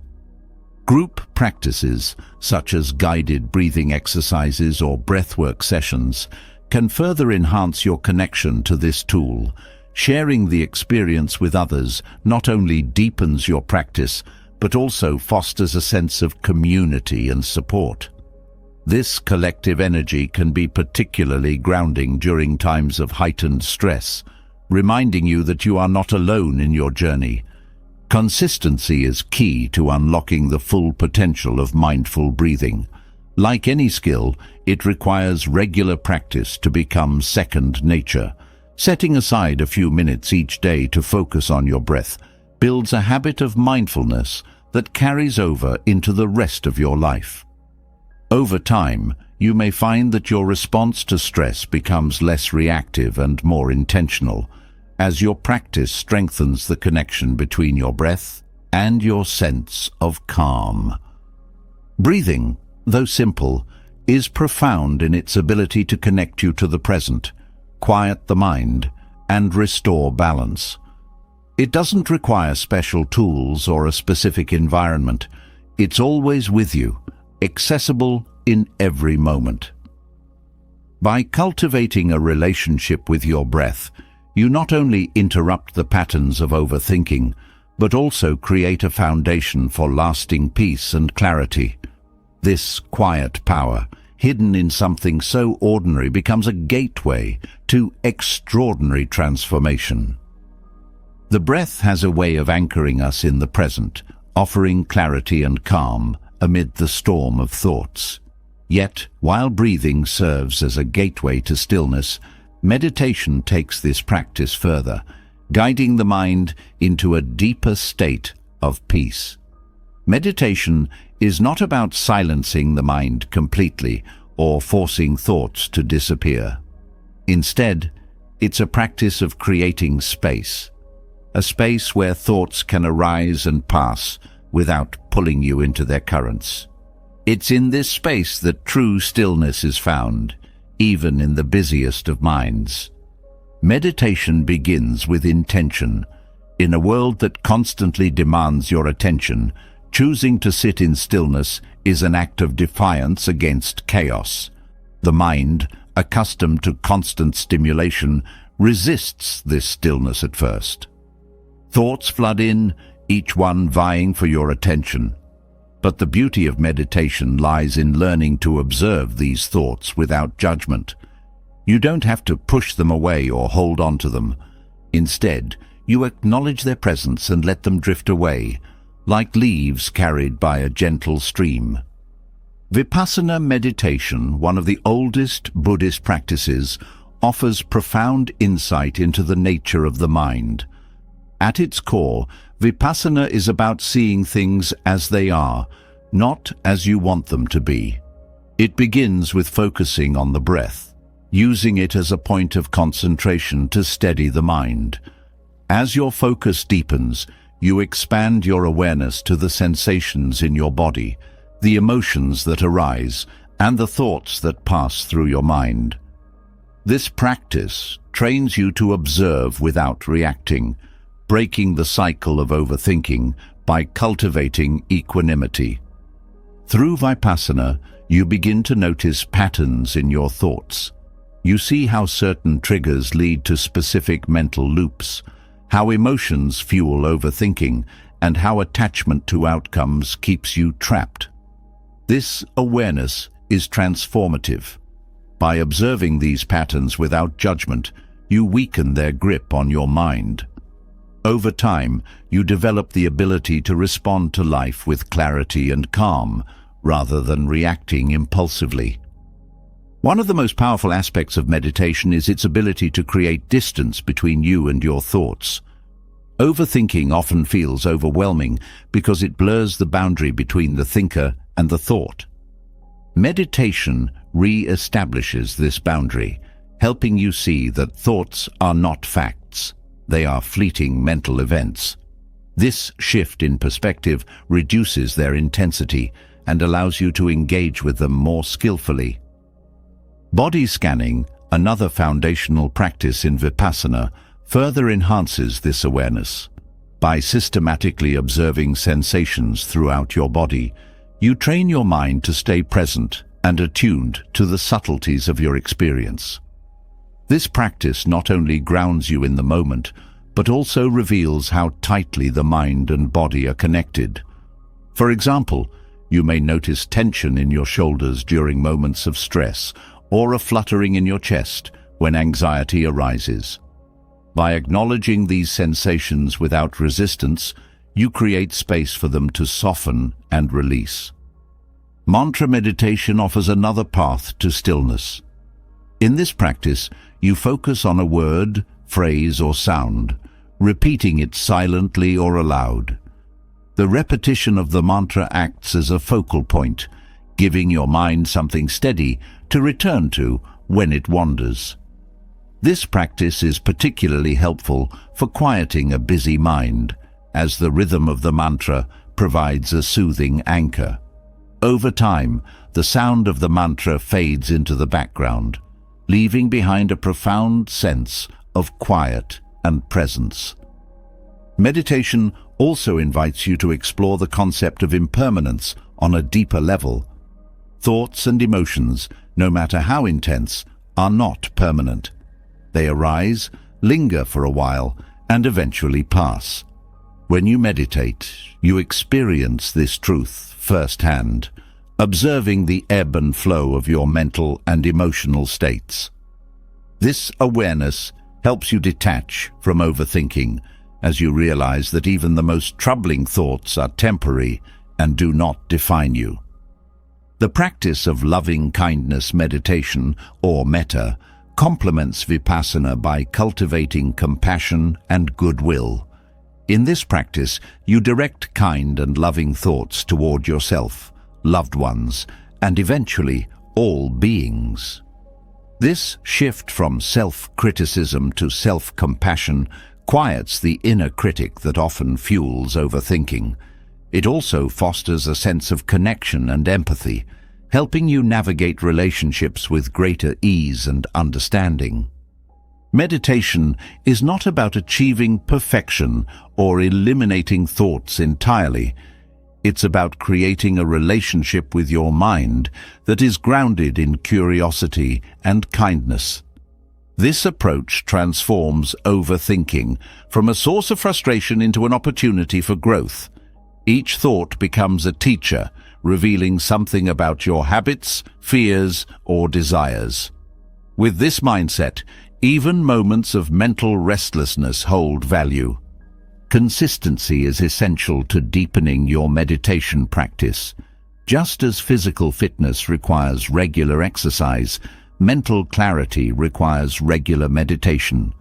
Group practices, such as guided breathing exercises or breathwork sessions, can further enhance your connection to this tool. Sharing the experience with others not only deepens your practice, but also fosters a sense of community and support. This collective energy can be particularly grounding during times of heightened stress, reminding you that you are not alone in your journey. Consistency is key to unlocking the full potential of mindful breathing. Like any skill, it requires regular practice to become second nature. Setting aside a few minutes each day to focus on your breath builds a habit of mindfulness that carries over into the rest of your life. Over time, you may find that your response to stress becomes less reactive and more intentional, as your practice strengthens the connection between your breath and your sense of calm. Breathing, though simple, is profound in its ability to connect you to the present, quiet the mind, and restore balance. It doesn't require special tools or a specific environment. It's always with you, accessible in every moment. By cultivating a relationship with your breath, you not only interrupt the patterns of overthinking, but also create a foundation for lasting peace and clarity. This quiet power, hidden in something so ordinary, becomes a gateway to extraordinary transformation. The breath has a way of anchoring us in the present, offering clarity and calm amid the storm of thoughts. Yet, while breathing serves as a gateway to stillness, meditation takes this practice further, guiding the mind into a deeper state of peace. Meditation is not about silencing the mind completely or forcing thoughts to disappear. Instead, it's a practice of creating space, a space where thoughts can arise and pass without pulling you into their currents. It's in this space that true stillness is found, even in the busiest of minds. Meditation begins with intention. In a world that constantly demands your attention, choosing to sit in stillness is an act of defiance against chaos. The mind, accustomed to constant stimulation, resists this stillness at first. Thoughts flood in, each one vying for your attention. But the beauty of meditation lies in learning to observe these thoughts without judgment. You don't have to push them away or hold on to them. Instead, you acknowledge their presence and let them drift away, like leaves carried by a gentle stream. Vipassana meditation, one of the oldest Buddhist practices, offers profound insight into the nature of the mind. At its core, Vipassana is about seeing things as they are, not as you want them to be. It begins with focusing on the breath, using it as a point of concentration to steady the mind. As your focus deepens, you expand your awareness to the sensations in your body, the emotions that arise, and the thoughts that pass through your mind. This practice trains you to observe without reacting, breaking the cycle of overthinking by cultivating equanimity. Through Vipassana, you begin to notice patterns in your thoughts. You see how certain triggers lead to specific mental loops, how emotions fuel overthinking, and how attachment to outcomes keeps you trapped. This awareness is transformative. By observing these patterns without judgment, you weaken their grip on your mind. Over time, you develop the ability to respond to life with clarity and calm, rather than reacting impulsively. One of the most powerful aspects of meditation is its ability to create distance between you and your thoughts. Overthinking often feels overwhelming because it blurs the boundary between the thinker and the thought. Meditation re-establishes this boundary, helping you see that thoughts are not facts. They are fleeting mental events. This shift in perspective reduces their intensity and allows you to engage with them more skillfully. Body scanning, another foundational practice in Vipassana, further enhances this awareness. By systematically observing sensations throughout your body, you train your mind to stay present and attuned to the subtleties of your experience. This practice not only grounds you in the moment, but also reveals how tightly the mind and body are connected. For example, you may notice tension in your shoulders during moments of stress, or a fluttering in your chest when anxiety arises. By acknowledging these sensations without resistance, you create space for them to soften and release. Mantra meditation offers another path to stillness. In this practice, you focus on a word, phrase, or sound, repeating it silently or aloud. The repetition of the mantra acts as a focal point, giving your mind something steady to return to when it wanders. This practice is particularly helpful for quieting a busy mind, as the rhythm of the mantra provides a soothing anchor. Over time, the sound of the mantra fades into the background, leaving behind a profound sense of quiet and presence. Meditation also invites you to explore the concept of impermanence on a deeper level. Thoughts and emotions, no matter how intense, are not permanent. They arise, linger for a while, and eventually pass. When you meditate, you experience this truth firsthand, observing the ebb and flow of your mental and emotional states. This awareness helps you detach from overthinking, as you realize that even the most troubling thoughts are temporary and do not define you. The practice of loving-kindness meditation, or metta, complements vipassana by cultivating compassion and goodwill. In this practice, you direct kind and loving thoughts toward yourself, loved ones, and eventually all beings. This shift from self-criticism to self-compassion quiets the inner critic that often fuels overthinking. It also fosters a sense of connection and empathy, helping you navigate relationships with greater ease and understanding. Meditation is not about achieving perfection or eliminating thoughts entirely. It's about creating a relationship with your mind that is grounded in curiosity and kindness. This approach transforms overthinking from a source of frustration into an opportunity for growth. Each thought becomes a teacher, revealing something about your habits, fears, or desires. With this mindset, even moments of mental restlessness hold value. Consistency is essential to deepening your meditation practice. Just as physical fitness requires regular exercise, mental clarity requires regular meditation.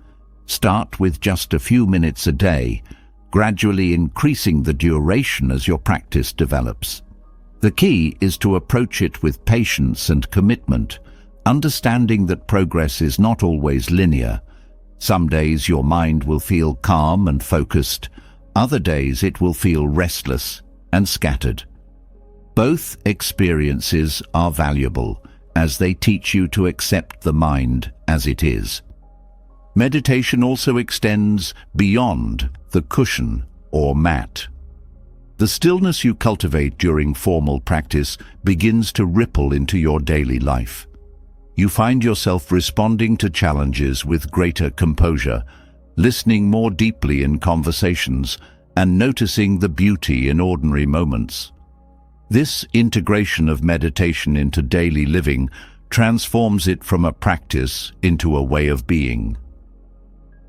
Start with just a few minutes a day, gradually increasing the duration as your practice develops. The key is to approach it with patience and commitment, understanding that progress is not always linear. Some days your mind will feel calm and focused, other days it will feel restless and scattered. Both experiences are valuable, as they teach you to accept the mind as it is. Meditation also extends beyond the cushion or mat. The stillness you cultivate during formal practice begins to ripple into your daily life. You find yourself responding to challenges with greater composure, listening more deeply in conversations, and noticing the beauty in ordinary moments. This integration of meditation into daily living transforms it from a practice into a way of being.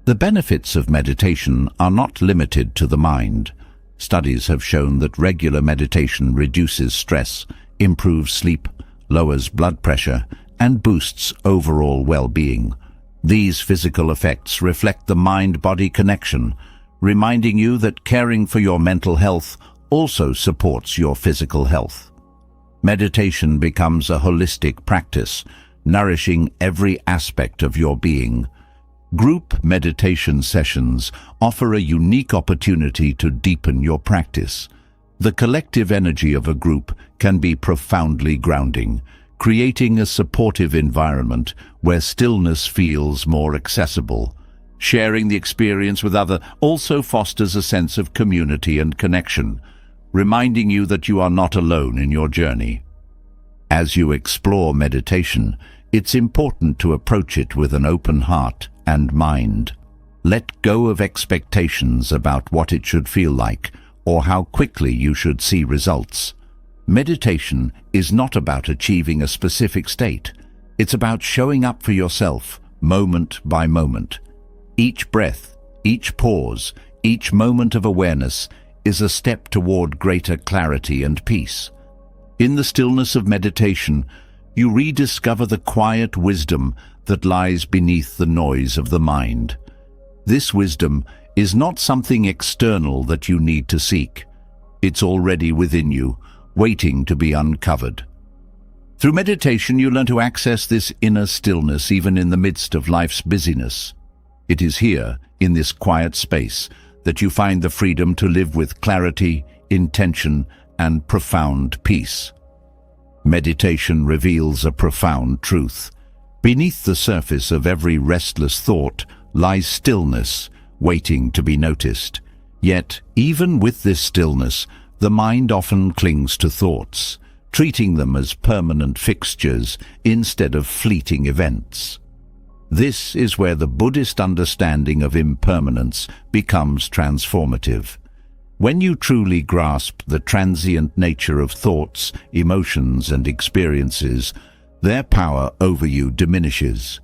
The benefits of meditation are not limited to the mind. Studies have shown that regular meditation reduces stress, improves sleep, lowers blood pressure, and boosts overall well-being. These physical effects reflect the mind-body connection, reminding you that caring for your mental health also supports your physical health. Meditation becomes a holistic practice, nourishing every aspect of your being. Group meditation sessions offer a unique opportunity to deepen your practice. The collective energy of a group can be profoundly grounding, creating a supportive environment where stillness feels more accessible. Sharing the experience with others also fosters a sense of community and connection, reminding you that you are not alone in your journey. As you explore meditation, it's important to approach it with an open heart and mind. Let go of expectations about what it should feel like or how quickly you should see results. Meditation is not about achieving a specific state. It's about showing up for yourself, moment by moment. Each breath, each pause, each moment of awareness is a step toward greater clarity and peace. In the stillness of meditation, you rediscover the quiet wisdom that lies beneath the noise of the mind. This wisdom is not something external that you need to seek. It's already within you, waiting to be uncovered. Through meditation, you learn to access this inner stillness even in the midst of life's busyness. It is here, in this quiet space, that you find the freedom to live with clarity, intention, and profound peace. Meditation reveals a profound truth. Beneath the surface of every restless thought lies stillness, waiting to be noticed. Yet, even with this stillness, the mind often clings to thoughts, treating them as permanent fixtures instead of fleeting events. This is where the Buddhist understanding of impermanence becomes transformative. When you truly grasp the transient nature of thoughts, emotions, and experiences, their power over you diminishes.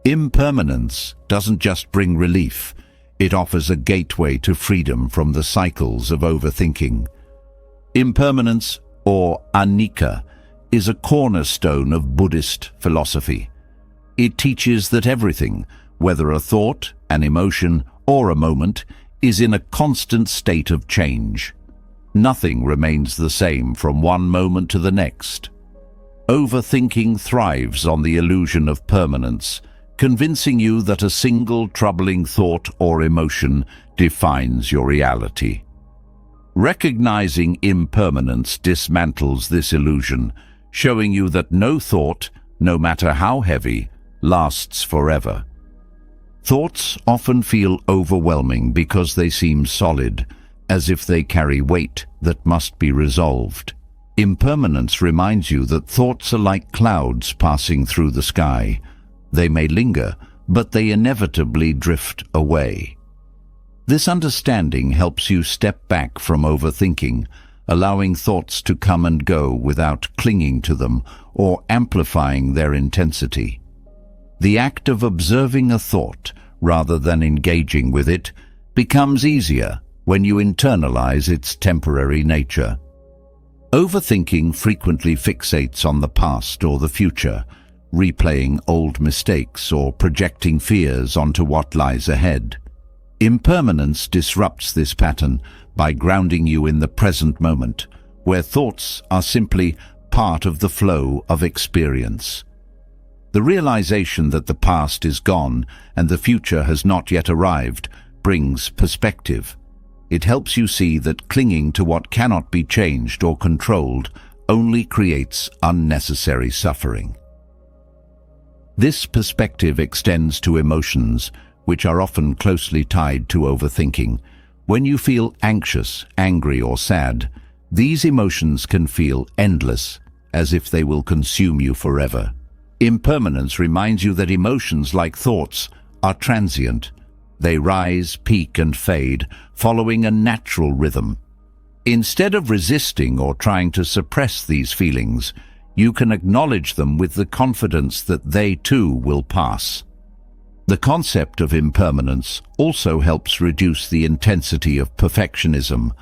Impermanence doesn't just bring relief, it offers a gateway to freedom from the cycles of overthinking. Impermanence, or anicca, is a cornerstone of Buddhist philosophy. It teaches that everything, whether a thought, an emotion, or a moment, is in a constant state of change. Nothing remains the same from one moment to the next. Overthinking thrives on the illusion of permanence, convincing you that a single troubling thought or emotion defines your reality. Recognizing impermanence dismantles this illusion, showing you that no thought, no matter how heavy, lasts forever. Thoughts often feel overwhelming because they seem solid, as if they carry weight that must be resolved. Impermanence reminds you that thoughts are like clouds passing through the sky. They may linger, but they inevitably drift away. This understanding helps you step back from overthinking, allowing thoughts to come and go without clinging to them or amplifying their intensity. The act of observing a thought, rather than engaging with it, becomes easier when you internalize its temporary nature. Overthinking frequently fixates on the past or the future, replaying old mistakes or projecting fears onto what lies ahead. Impermanence disrupts this pattern by grounding you in the present moment, where thoughts are simply part of the flow of experience. The realization that the past is gone and the future has not yet arrived brings perspective. It helps you see that clinging to what cannot be changed or controlled only creates unnecessary suffering. This perspective extends to emotions, which are often closely tied to overthinking. When you feel anxious, angry, or sad, these emotions can feel endless, as if they will consume you forever. Impermanence reminds you that emotions, like thoughts, are transient. They rise, peak, and fade, following a natural rhythm. Instead of resisting or trying to suppress these feelings, you can acknowledge them with the confidence that they too will pass. The concept of impermanence also helps reduce the intensity of perfectionism,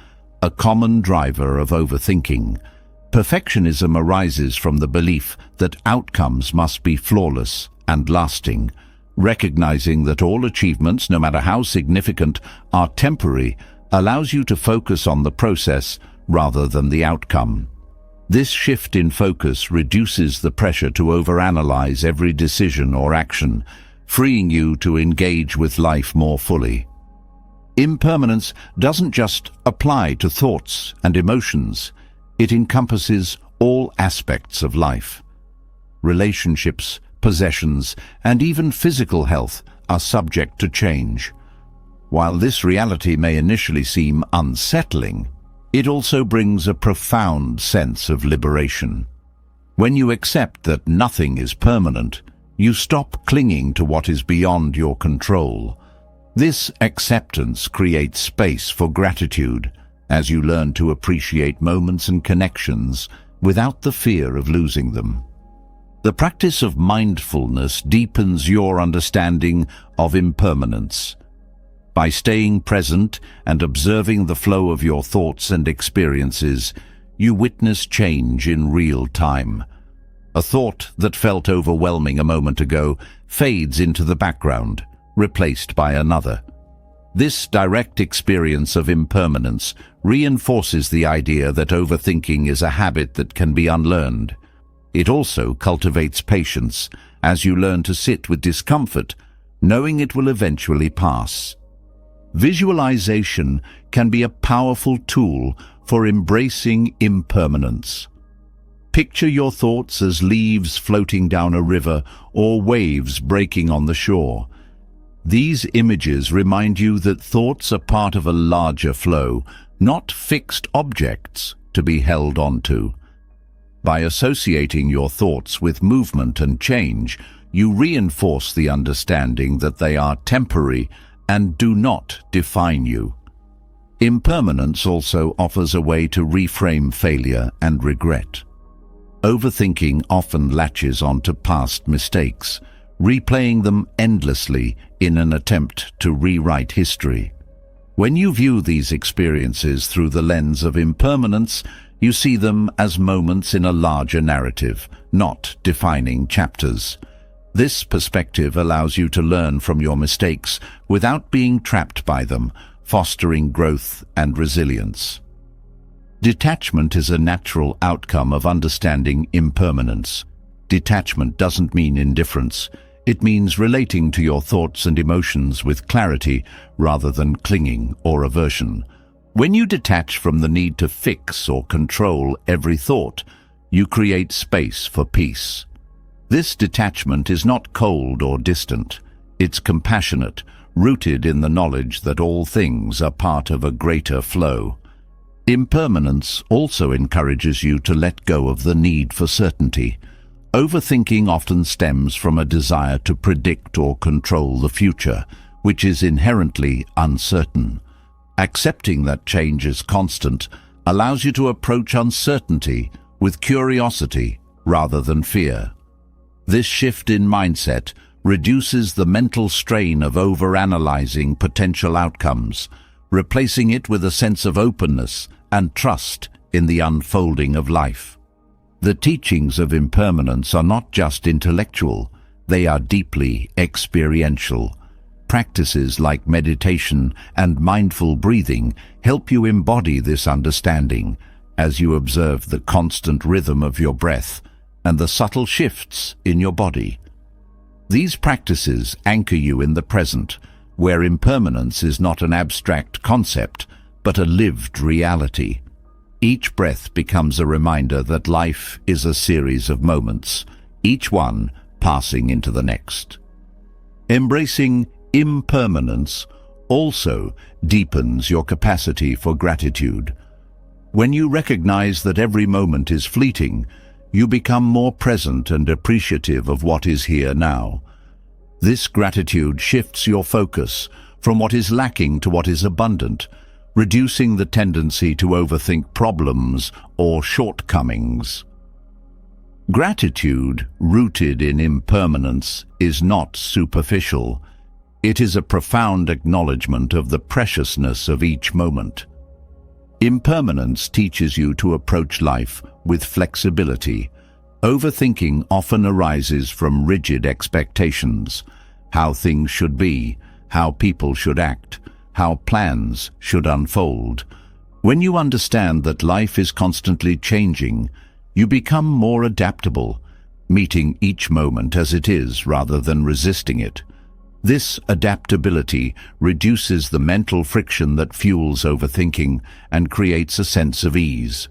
a common driver of overthinking. Perfectionism arises from the belief that outcomes must be flawless and lasting. Recognizing that all achievements, no matter how significant, are temporary, allows you to focus on the process rather than the outcome. This shift in focus reduces the pressure to overanalyze every decision or action, freeing you to engage with life more fully. Impermanence doesn't just apply to thoughts and emotions. It encompasses all aspects of life. Relationships, possessions, and even physical health are subject to change. While this reality may initially seem unsettling, it also brings a profound sense of liberation. When you accept that nothing is permanent, you stop clinging to what is beyond your control. This acceptance creates space for gratitude, as you learn to appreciate moments and connections without the fear of losing them. The practice of mindfulness deepens your understanding of impermanence. By staying present and observing the flow of your thoughts and experiences, you witness change in real time. A thought that felt overwhelming a moment ago fades into the background, replaced by another. This direct experience of impermanence reinforces the idea that overthinking is a habit that can be unlearned. It also cultivates patience as you learn to sit with discomfort, knowing it will eventually pass. Visualization can be a powerful tool for embracing impermanence. Picture your thoughts as leaves floating down a river or waves breaking on the shore. These images remind you that thoughts are part of a larger flow, not fixed objects to be held onto. By associating your thoughts with movement and change, you reinforce the understanding that they are temporary and do not define you. Impermanence also offers a way to reframe failure and regret. Overthinking often latches onto past mistakes, replaying them endlessly in an attempt to rewrite history. When you view these experiences through the lens of impermanence, you see them as moments in a larger narrative, not defining chapters. This perspective allows you to learn from your mistakes without being trapped by them, fostering growth and resilience. Detachment is a natural outcome of understanding impermanence. Detachment doesn't mean indifference. It means relating to your thoughts and emotions with clarity rather than clinging or aversion. When you detach from the need to fix or control every thought, you create space for peace. This detachment is not cold or distant. It's compassionate, rooted in the knowledge that all things are part of a greater flow. Impermanence also encourages you to let go of the need for certainty. Overthinking often stems from a desire to predict or control the future, which is inherently uncertain. Accepting that change is constant allows you to approach uncertainty with curiosity rather than fear. This shift in mindset reduces the mental strain of overanalyzing potential outcomes, replacing it with a sense of openness and trust in the unfolding of life. The teachings of impermanence are not just intellectual, they are deeply experiential. Practices like meditation and mindful breathing help you embody this understanding as you observe the constant rhythm of your breath and the subtle shifts in your body. These practices anchor you in the present, where impermanence is not an abstract concept, but a lived reality. Each breath becomes a reminder that life is a series of moments, each one passing into the next. Embracing impermanence also deepens your capacity for gratitude. When you recognize that every moment is fleeting, you become more present and appreciative of what is here now. This gratitude shifts your focus from what is lacking to what is abundant, reducing the tendency to overthink problems or shortcomings. Gratitude, rooted in impermanence, is not superficial. It is a profound acknowledgement of the preciousness of each moment. Impermanence teaches you to approach life with flexibility. Overthinking often arises from rigid expectations: how things should be, how people should act, how plans should unfold. When you understand that life is constantly changing, you become more adaptable, meeting each moment as it is rather than resisting it. This adaptability reduces the mental friction that fuels overthinking and creates a sense of ease.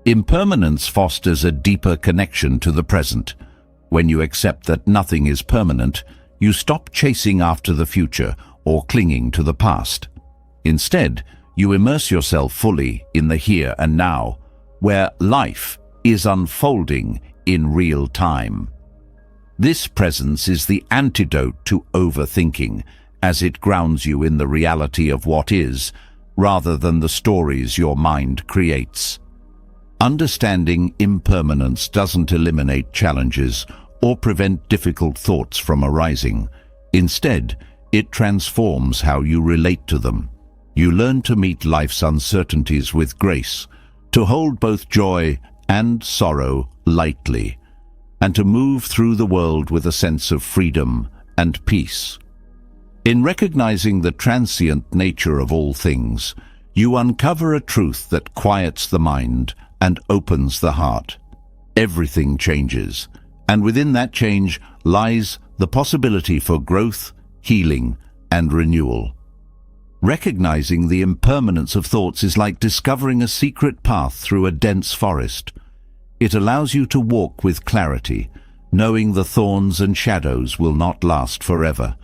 Impermanence fosters a deeper connection to the present. When you accept that nothing is permanent, you stop chasing after the future or clinging to the past. Instead, you immerse yourself fully in the here and now, where life is unfolding in real time. This presence is the antidote to overthinking, as it grounds you in the reality of what is, rather than the stories your mind creates. Understanding impermanence doesn't eliminate challenges or prevent difficult thoughts from arising. Instead, it transforms how you relate to them. You learn to meet life's uncertainties with grace, to hold both joy and sorrow lightly, and to move through the world with a sense of freedom and peace. In recognizing the transient nature of all things, you uncover a truth that quiets the mind and opens the heart. Everything changes, and within that change lies the possibility for growth, healing, and renewal. Recognizing the impermanence of thoughts is like discovering a secret path through a dense forest. It allows you to walk with clarity, knowing the thorns and shadows will not last forever.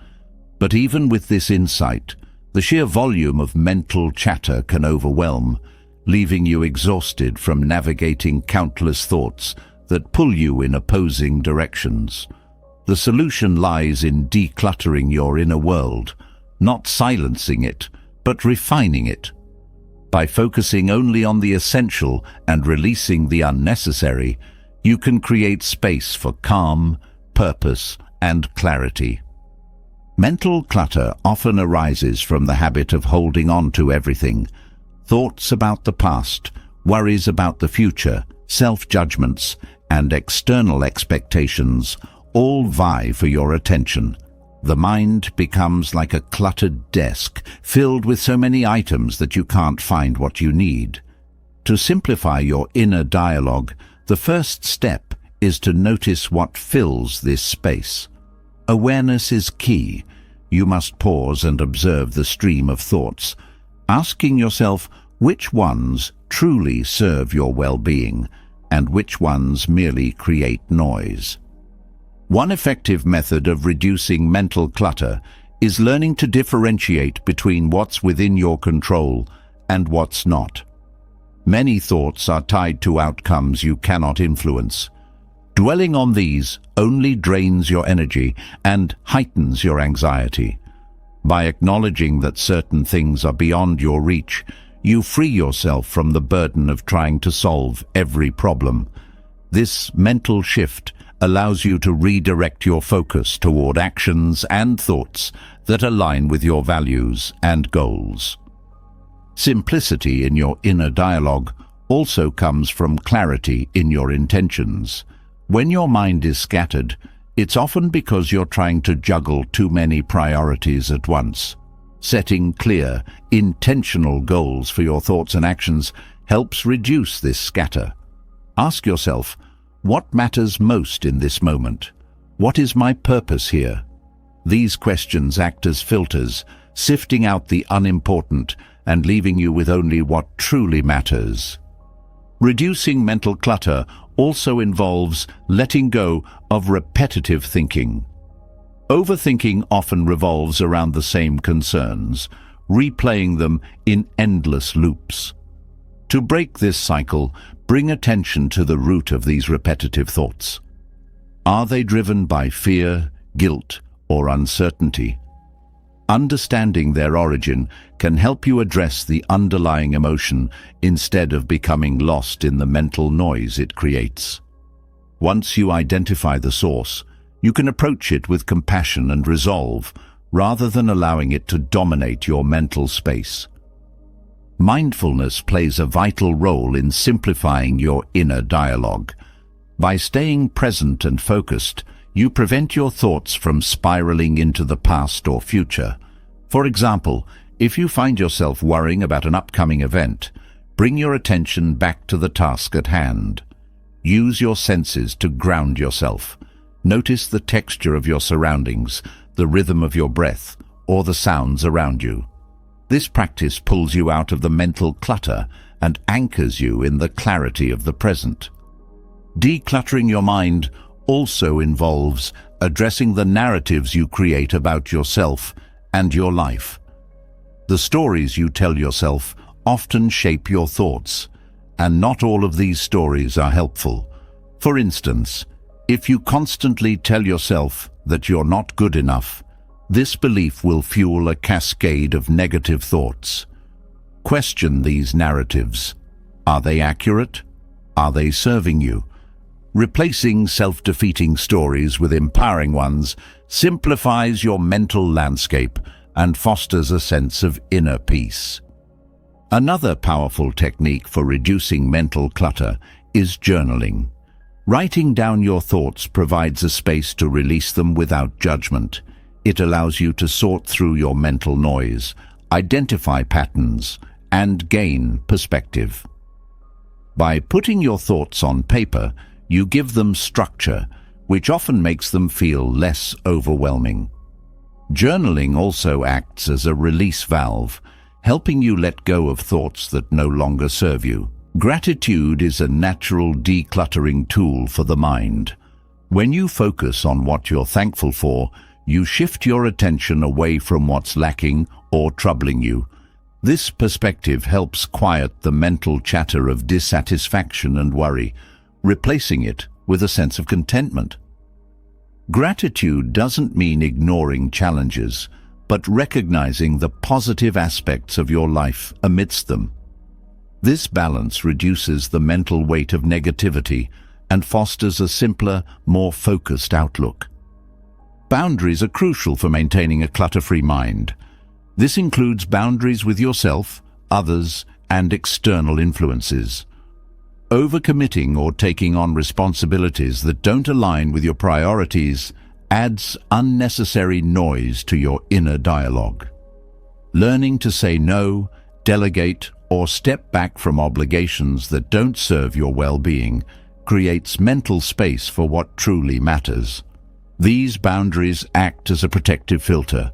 But even with this insight, the sheer volume of mental chatter can overwhelm, leaving you exhausted from navigating countless thoughts that pull you in opposing directions. The solution lies in decluttering your inner world, not silencing it, but refining it. By focusing only on the essential and releasing the unnecessary, you can create space for calm, purpose, and clarity. Mental clutter often arises from the habit of holding on to everything. Thoughts about the past, worries about the future, self-judgments, and external expectations all vie for your attention. The mind becomes like a cluttered desk, filled with so many items that you can't find what you need. To simplify your inner dialogue, the first step is to notice what fills this space. Awareness is key. You must pause and observe the stream of thoughts, asking yourself which ones truly serve your well-being and which ones merely create noise. One effective method of reducing mental clutter is learning to differentiate between what's within your control and what's not. Many thoughts are tied to outcomes you cannot influence. Dwelling on these only drains your energy and heightens your anxiety. By acknowledging that certain things are beyond your reach, you free yourself from the burden of trying to solve every problem. This mental shift allows you to redirect your focus toward actions and thoughts that align with your values and goals. Simplicity in your inner dialogue also comes from clarity in your intentions. When your mind is scattered, it's often because you're trying to juggle too many priorities at once. Setting clear, intentional goals for your thoughts and actions helps reduce this scatter. Ask yourself, what matters most in this moment? What is my purpose here? These questions act as filters, sifting out the unimportant and leaving you with only what truly matters. Reducing mental clutter also involves letting go of repetitive thinking. Overthinking often revolves around the same concerns, replaying them in endless loops. To break this cycle, bring attention to the root of these repetitive thoughts. Are they driven by fear, guilt, or uncertainty? Understanding their origin can help you address the underlying emotion instead of becoming lost in the mental noise it creates. Once you identify the source, you can approach it with compassion and resolve, rather than allowing it to dominate your mental space. Mindfulness plays a vital role in simplifying your inner dialogue. By staying present and focused, you prevent your thoughts from spiraling into the past or future. For example, if you find yourself worrying about an upcoming event, bring your attention back to the task at hand. Use your senses to ground yourself. Notice the texture of your surroundings, the rhythm of your breath, or the sounds around you. This practice pulls you out of the mental clutter and anchors you in the clarity of the present. Decluttering your mind also involves addressing the narratives you create about yourself and your life. The stories you tell yourself often shape your thoughts, and not all of these stories are helpful. For instance, if you constantly tell yourself that you're not good enough, this belief will fuel a cascade of negative thoughts. Question these narratives. Are they accurate? Are they serving you? Replacing self-defeating stories with empowering ones simplifies your mental landscape and fosters a sense of inner peace. Another powerful technique for reducing mental clutter is journaling. Writing down your thoughts provides a space to release them without judgment. It allows you to sort through your mental noise, identify patterns, and gain perspective. By putting your thoughts on paper, you give them structure, which often makes them feel less overwhelming. Journaling also acts as a release valve, helping you let go of thoughts that no longer serve you. Gratitude is a natural decluttering tool for the mind. When you focus on what you're thankful for, you shift your attention away from what's lacking or troubling you. This perspective helps quiet the mental chatter of dissatisfaction and worry, replacing it with a sense of contentment. Gratitude doesn't mean ignoring challenges, but recognizing the positive aspects of your life amidst them. This balance reduces the mental weight of negativity and fosters a simpler, more focused outlook. Boundaries are crucial for maintaining a clutter-free mind. This includes boundaries with yourself, others, and external influences. Overcommitting or taking on responsibilities that don't align with your priorities adds unnecessary noise to your inner dialogue. Learning to say no, delegate, or step back from obligations that don't serve your well-being creates mental space for what truly matters. These boundaries act as a protective filter,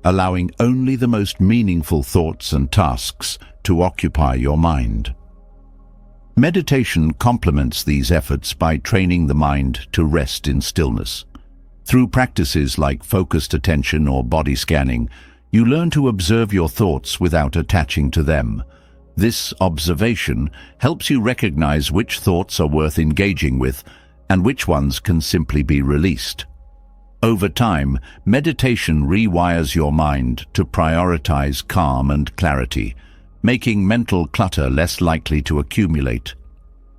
allowing only the most meaningful thoughts and tasks to occupy your mind. Meditation complements these efforts by training the mind to rest in stillness. Through practices like focused attention or body scanning, you learn to observe your thoughts without attaching to them. This observation helps you recognize which thoughts are worth engaging with and which ones can simply be released. Over time, meditation rewires your mind to prioritize calm and clarity, making mental clutter less likely to accumulate.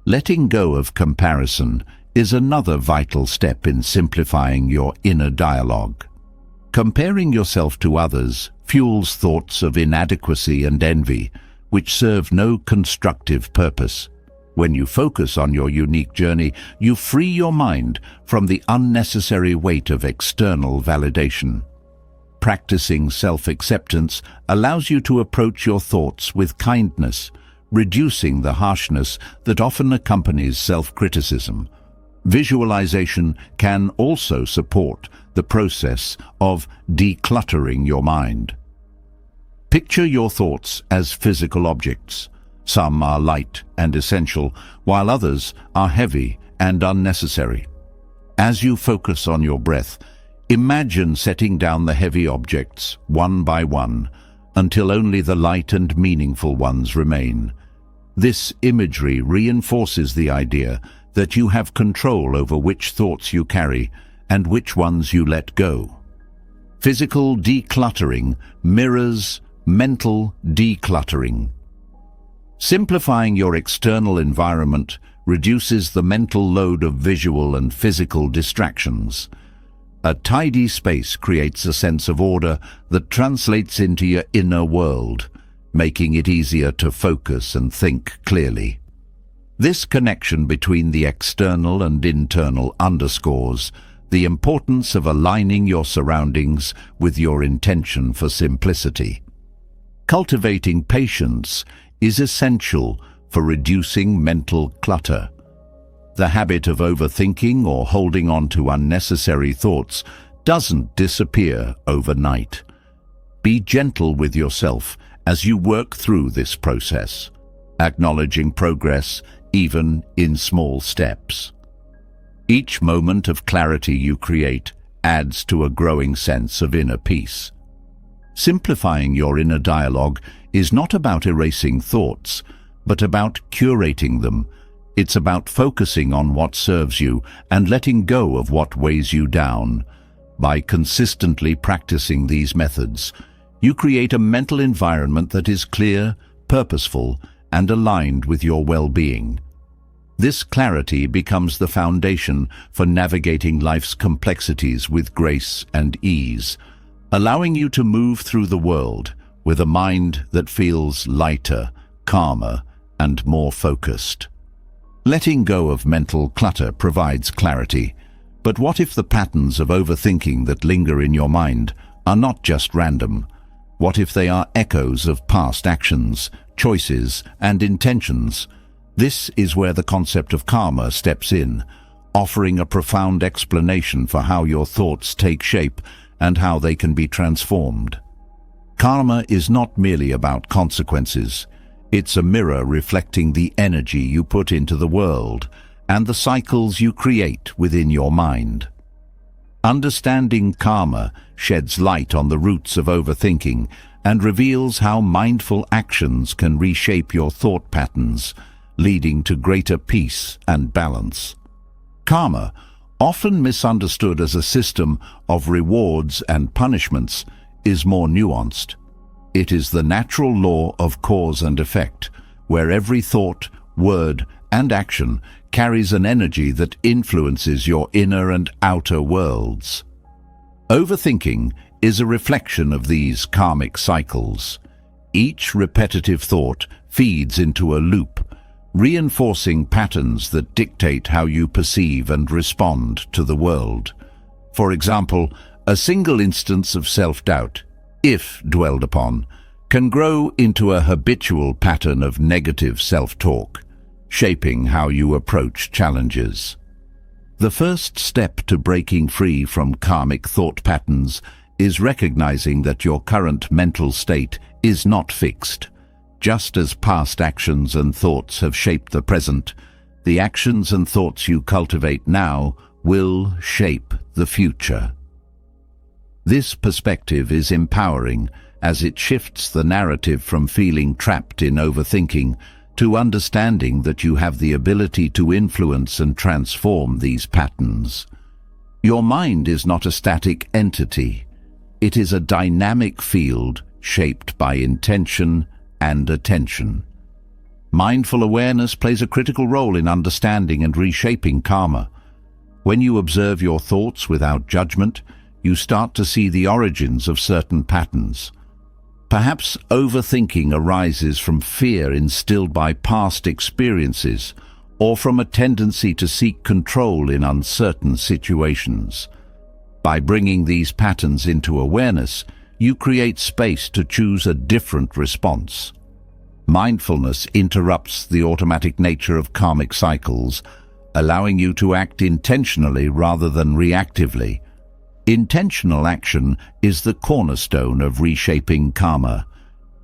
Letting go of comparison is another vital step in simplifying your inner dialogue. Comparing yourself to others fuels thoughts of inadequacy and envy, which serve no constructive purpose. When you focus on your unique journey, you free your mind from the unnecessary weight of external validation. Practicing self-acceptance allows you to approach your thoughts with kindness, reducing the harshness that often accompanies self-criticism. Visualization can also support the process of decluttering your mind. Picture your thoughts as physical objects. Some are light and essential, while others are heavy and unnecessary. As you focus on your breath, imagine setting down the heavy objects one by one until only the light and meaningful ones remain. This imagery reinforces the idea that you have control over which thoughts you carry and which ones you let go. Physical decluttering mirrors mental decluttering. Simplifying your external environment reduces the mental load of visual and physical distractions. A tidy space creates a sense of order that translates into your inner world, making it easier to focus and think clearly. This connection between the external and internal underscores the importance of aligning your surroundings with your intention for simplicity. Cultivating patience is essential for reducing mental clutter. The habit of overthinking or holding on to unnecessary thoughts doesn't disappear overnight. Be gentle with yourself as you work through this process, acknowledging progress even in small steps. Each moment of clarity you create adds to a growing sense of inner peace. Simplifying your inner dialogue is not about erasing thoughts, but about curating them. It's about focusing on what serves you and letting go of what weighs you down. By consistently practicing these methods, you create a mental environment that is clear, purposeful, and aligned with your well-being. This clarity becomes the foundation for navigating life's complexities with grace and ease, allowing you to move through the world with a mind that feels lighter, calmer, and more focused. Letting go of mental clutter provides clarity, but what if the patterns of overthinking that linger in your mind are not just random? What if they are echoes of past actions, choices, and intentions? This is where the concept of karma steps in, offering a profound explanation for how your thoughts take shape and how they can be transformed. Karma is not merely about consequences. It's a mirror reflecting the energy you put into the world and the cycles you create within your mind. Understanding karma sheds light on the roots of overthinking and reveals how mindful actions can reshape your thought patterns, leading to greater peace and balance. Karma, often misunderstood as a system of rewards and punishments, is more nuanced. It is the natural law of cause and effect, where every thought, word, and action carries an energy that influences your inner and outer worlds. Overthinking is a reflection of these karmic cycles. Each repetitive thought feeds into a loop, reinforcing patterns that dictate how you perceive and respond to the world. For example, a single instance of self-doubt, if dwelled upon, can grow into a habitual pattern of negative self-talk, shaping how you approach challenges. The first step to breaking free from karmic thought patterns is recognizing that your current mental state is not fixed. Just as past actions and thoughts have shaped the present, the actions and thoughts you cultivate now will shape the future. This perspective is empowering as it shifts the narrative from feeling trapped in overthinking to understanding that you have the ability to influence and transform these patterns. Your mind is not a static entity. It is a dynamic field shaped by intention and attention. Mindful awareness plays a critical role in understanding and reshaping karma. When you observe your thoughts without judgment, you start to see the origins of certain patterns. Perhaps overthinking arises from fear instilled by past experiences or from a tendency to seek control in uncertain situations. By bringing these patterns into awareness, you create space to choose a different response. Mindfulness interrupts the automatic nature of karmic cycles, allowing you to act intentionally rather than reactively. Intentional action is the cornerstone of reshaping karma.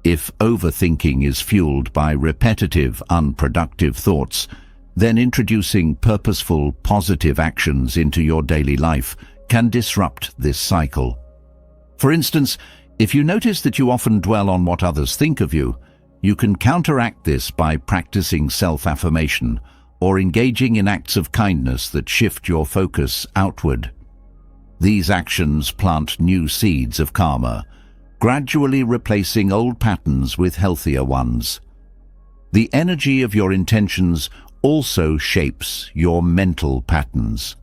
If overthinking is fueled by repetitive, unproductive thoughts, then introducing purposeful, positive actions into your daily life can disrupt this cycle. For instance, if you notice that you often dwell on what others think of you, you can counteract this by practicing self-affirmation or engaging in acts of kindness that shift your focus outward. These actions plant new seeds of karma, gradually replacing old patterns with healthier ones. The energy of your intentions also shapes your mental patterns.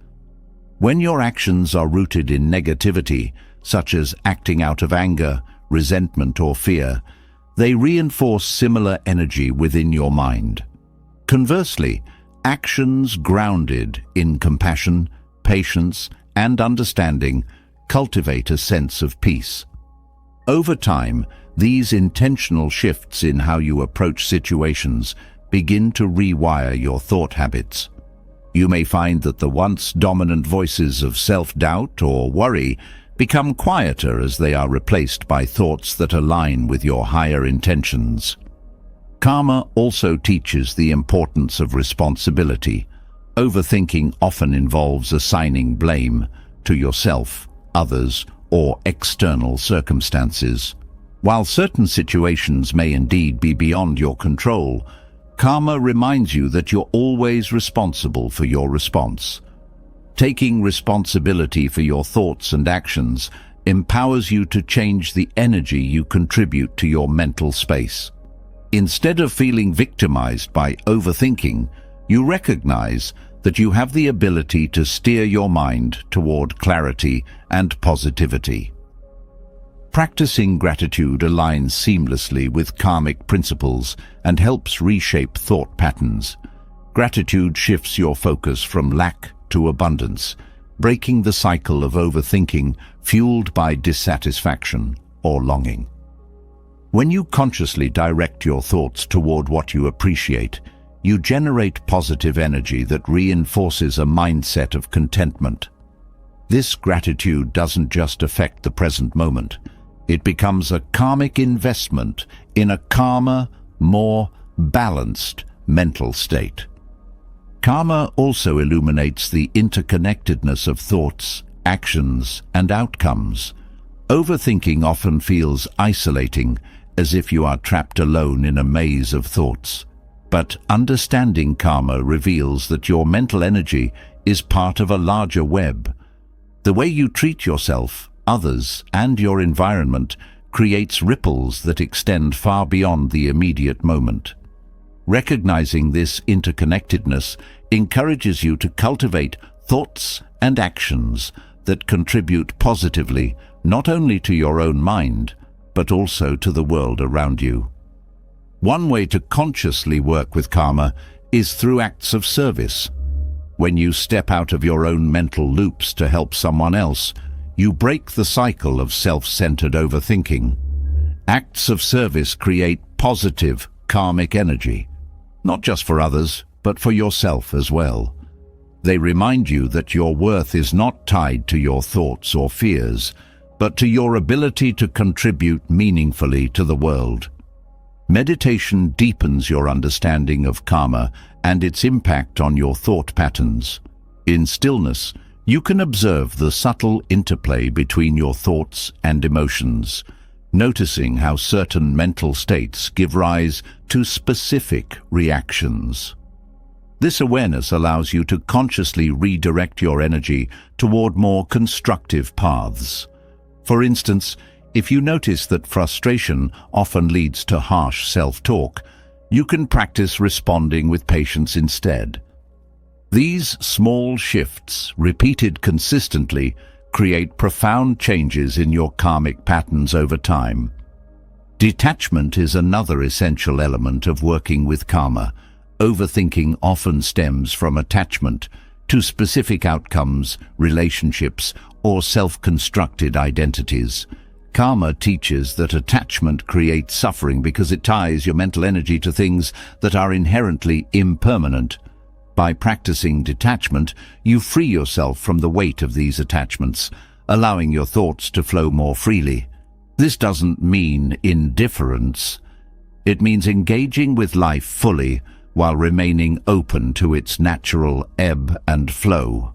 When your actions are rooted in negativity, such as acting out of anger, resentment, or fear, they reinforce similar energy within your mind. Conversely, actions grounded in compassion, patience, and understanding cultivate a sense of peace. Over time, these intentional shifts in how you approach situations begin to rewire your thought habits. You may find that the once dominant voices of self-doubt or worry become quieter as they are replaced by thoughts that align with your higher intentions. Karma also teaches the importance of responsibility. Overthinking often involves assigning blame to yourself, others, or external circumstances. While certain situations may indeed be beyond your control, karma reminds you that you're always responsible for your response. Taking responsibility for your thoughts and actions empowers you to change the energy you contribute to your mental space. Instead of feeling victimized by overthinking, you recognize that you have the ability to steer your mind toward clarity and positivity. Practicing gratitude aligns seamlessly with karmic principles and helps reshape thought patterns. Gratitude shifts your focus from lack to abundance, breaking the cycle of overthinking fueled by dissatisfaction or longing. When you consciously direct your thoughts toward what you appreciate, you generate positive energy that reinforces a mindset of contentment. This gratitude doesn't just affect the present moment. It becomes a karmic investment in a calmer, more balanced mental state. Karma also illuminates the interconnectedness of thoughts actions, and outcomes. Overthinking often feels isolating, as if you are trapped alone in a maze of thoughts. But understanding karma reveals that your mental energy is part of a larger web. The way you treat yourself, others, and your environment creates ripples that extend far beyond the immediate moment. Recognizing this interconnectedness encourages you to cultivate thoughts and actions that contribute positively not only to your own mind, but also to the world around you. One way to consciously work with karma is through acts of service. When you step out of your own mental loops to help someone else, you break the cycle of self-centered overthinking. Acts of service create positive, karmic energy, not just for others, but for yourself as well. They remind you that your worth is not tied to your thoughts or fears, but to your ability to contribute meaningfully to the world. Meditation deepens your understanding of karma and its impact on your thought patterns. In stillness, you can observe the subtle interplay between your thoughts and emotions, noticing how certain mental states give rise to specific reactions. This awareness allows you to consciously redirect your energy toward more constructive paths. For instance, if you notice that frustration often leads to harsh self-talk, you can practice responding with patience instead. These small shifts, repeated consistently, create profound changes in your karmic patterns over time. Detachment is another essential element of working with karma. Overthinking often stems from attachment to specific outcomes, relationships, or self-constructed identities. Karma teaches that attachment creates suffering because it ties your mental energy to things that are inherently impermanent. By practicing detachment, you free yourself from the weight of these attachments, allowing your thoughts to flow more freely. This doesn't mean indifference. It means engaging with life fully while remaining open to its natural ebb and flow.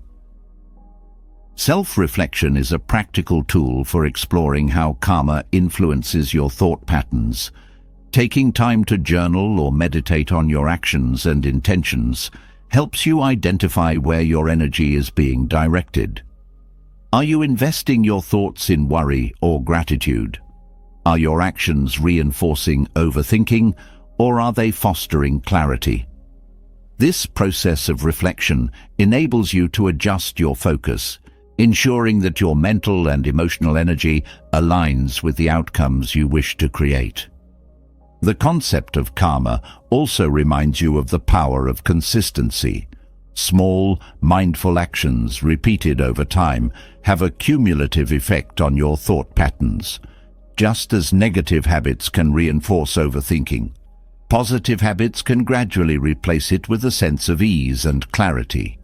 Self-reflection is a practical tool for exploring how karma influences your thought patterns. Taking time to journal or meditate on your actions and intentions helps you identify where your energy is being directed. Are you investing your thoughts in worry or gratitude? Are your actions reinforcing overthinking, or are they fostering clarity? This process of reflection enables you to adjust your focus, ensuring that your mental and emotional energy aligns with the outcomes you wish to create. The concept of karma also reminds you of the power of consistency. Small, mindful actions repeated over time have a cumulative effect on your thought patterns. Just as negative habits can reinforce overthinking, positive habits can gradually replace it with a sense of ease and clarity.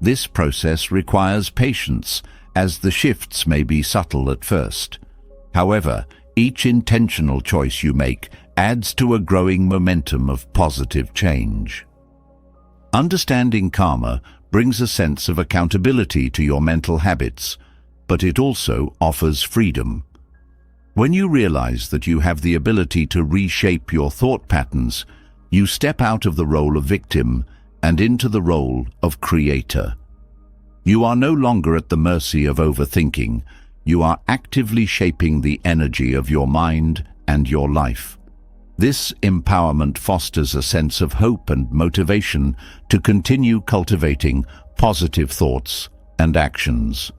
This process requires patience, as the shifts may be subtle at first. However, each intentional choice you make adds to a growing momentum of positive change. Understanding karma brings a sense of accountability to your mental habits, but it also offers freedom. When you realize that you have the ability to reshape your thought patterns, you step out of the role of victim and into the role of creator. You are no longer at the mercy of overthinking. You are actively shaping the energy of your mind and your life. This empowerment fosters a sense of hope and motivation to continue cultivating positive thoughts and actions.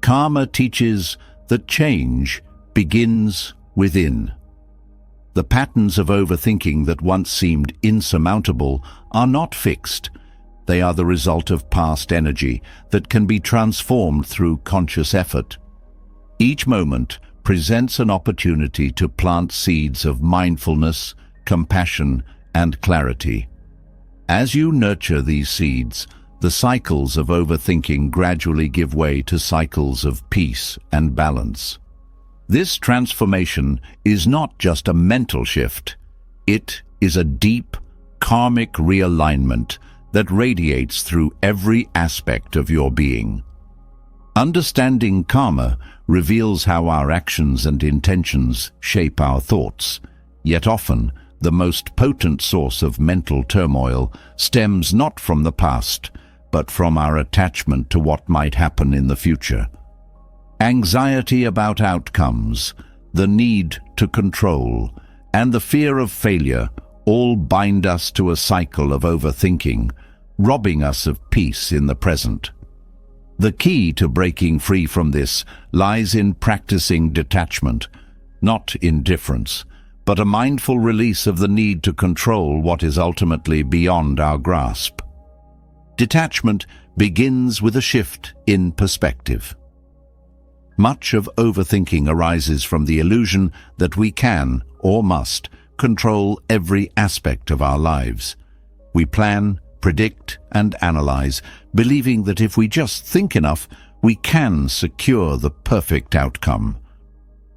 Karma teaches that change begins within. The patterns of overthinking that once seemed insurmountable are not fixed. They are the result of past energy that can be transformed through conscious effort. Each moment presents an opportunity to plant seeds of mindfulness, compassion, and clarity. As you nurture these seeds, the cycles of overthinking gradually give way to cycles of peace and balance. This transformation is not just a mental shift. It is a deep, karmic realignment that radiates through every aspect of your being. Understanding karma reveals how our actions and intentions shape our thoughts, yet often the most potent source of mental turmoil stems not from the past, but from our attachment to what might happen in the future. Anxiety about outcomes, the need to control, and the fear of failure all bind us to a cycle of overthinking, robbing us of peace in the present. The key to breaking free from this lies in practicing detachment, not indifference, but a mindful release of the need to control what is ultimately beyond our grasp. Detachment begins with a shift in perspective. Much of overthinking arises from the illusion that we can, or must, control every aspect of our lives. We plan, predict, and analyze, believing that if we just think enough, we can secure the perfect outcome.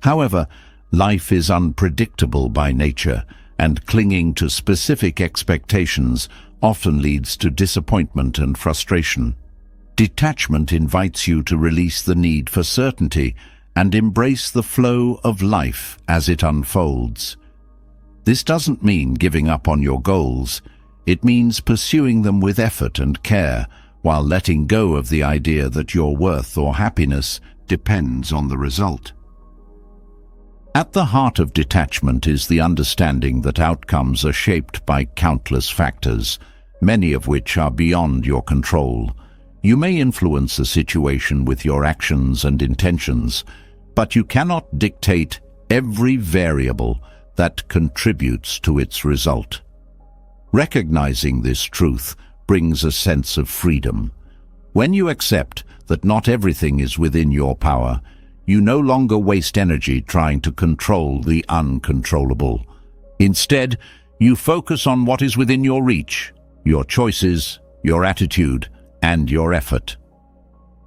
However, life is unpredictable by nature, and clinging to specific expectations often leads to disappointment and frustration. Detachment invites you to release the need for certainty and embrace the flow of life as it unfolds. This doesn't mean giving up on your goals. It means pursuing them with effort and care, while letting go of the idea that your worth or happiness depends on the result. At the heart of detachment is the understanding that outcomes are shaped by countless factors, many of which are beyond your control. You may influence a situation with your actions and intentions, but you cannot dictate every variable that contributes to its result. Recognizing this truth brings a sense of freedom. When you accept that not everything is within your power, you no longer waste energy trying to control the uncontrollable. Instead, you focus on what is within your reach, your choices, your attitude, and your effort.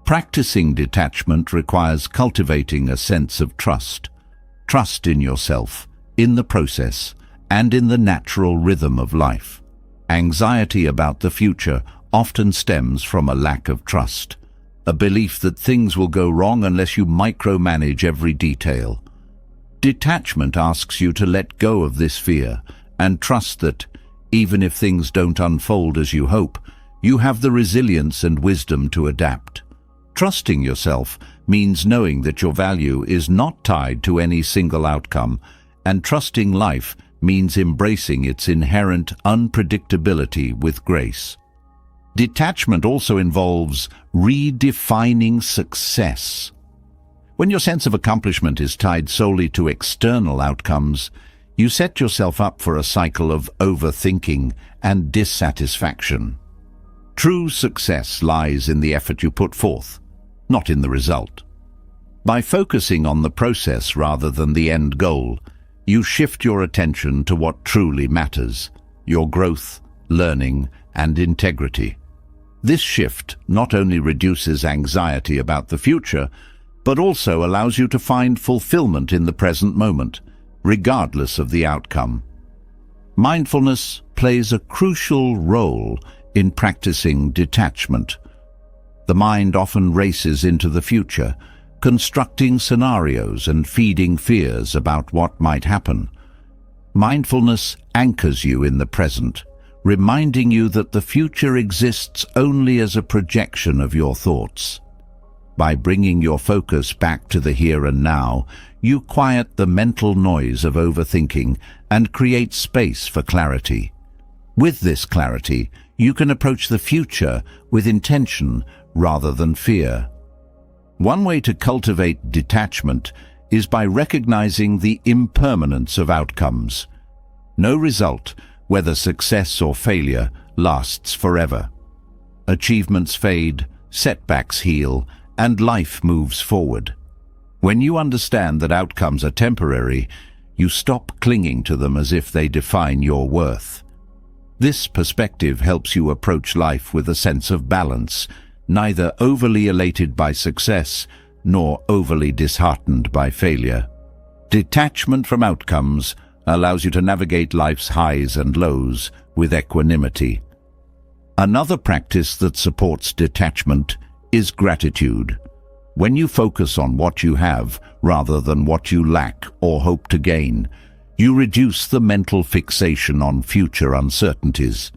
Practicing detachment requires cultivating a sense of trust. Trust in yourself, in the process, and in the natural rhythm of life. Anxiety about the future often stems from a lack of trust, a belief that things will go wrong unless you micromanage every detail. Detachment asks you to let go of this fear and trust that, even if things don't unfold as you hope, you have the resilience and wisdom to adapt. Trusting yourself means knowing that your value is not tied to any single outcome, and trusting life means embracing its inherent unpredictability with grace. Detachment also involves redefining success. When your sense of accomplishment is tied solely to external outcomes, you set yourself up for a cycle of overthinking and dissatisfaction. True success lies in the effort you put forth, not in the result. By focusing on the process rather than the end goal, you shift your attention to what truly matters: your growth, learning, and integrity. This shift not only reduces anxiety about the future, but also allows you to find fulfillment in the present moment, regardless of the outcome. Mindfulness plays a crucial role in practicing detachment. The mind often races into the future, constructing scenarios and feeding fears about what might happen. Mindfulness anchors you in the present, reminding you that the future exists only as a projection of your thoughts. By bringing your focus back to the here and now, you quiet the mental noise of overthinking and create space for clarity. With this clarity, you can approach the future with intention rather than fear. One way to cultivate detachment is by recognizing the impermanence of outcomes. No result, whether success or failure, lasts forever. Achievements fade, setbacks heal, and life moves forward. When you understand that outcomes are temporary, you stop clinging to them as if they define your worth. This perspective helps you approach life with a sense of balance, neither overly elated by success nor overly disheartened by failure. Detachment from outcomes allows you to navigate life's highs and lows with equanimity. Another practice that supports detachment is gratitude. When you focus on what you have rather than what you lack or hope to gain, you reduce the mental fixation on future uncertainties.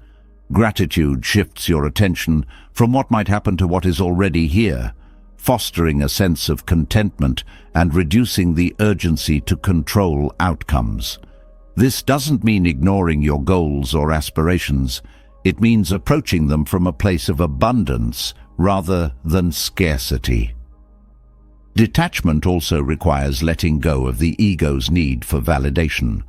Gratitude shifts your attention from what might happen to what is already here, fostering a sense of contentment and reducing the urgency to control outcomes. This doesn't mean ignoring your goals or aspirations. It means approaching them from a place of abundance rather than scarcity. Detachment also requires letting go of the ego's need for validation.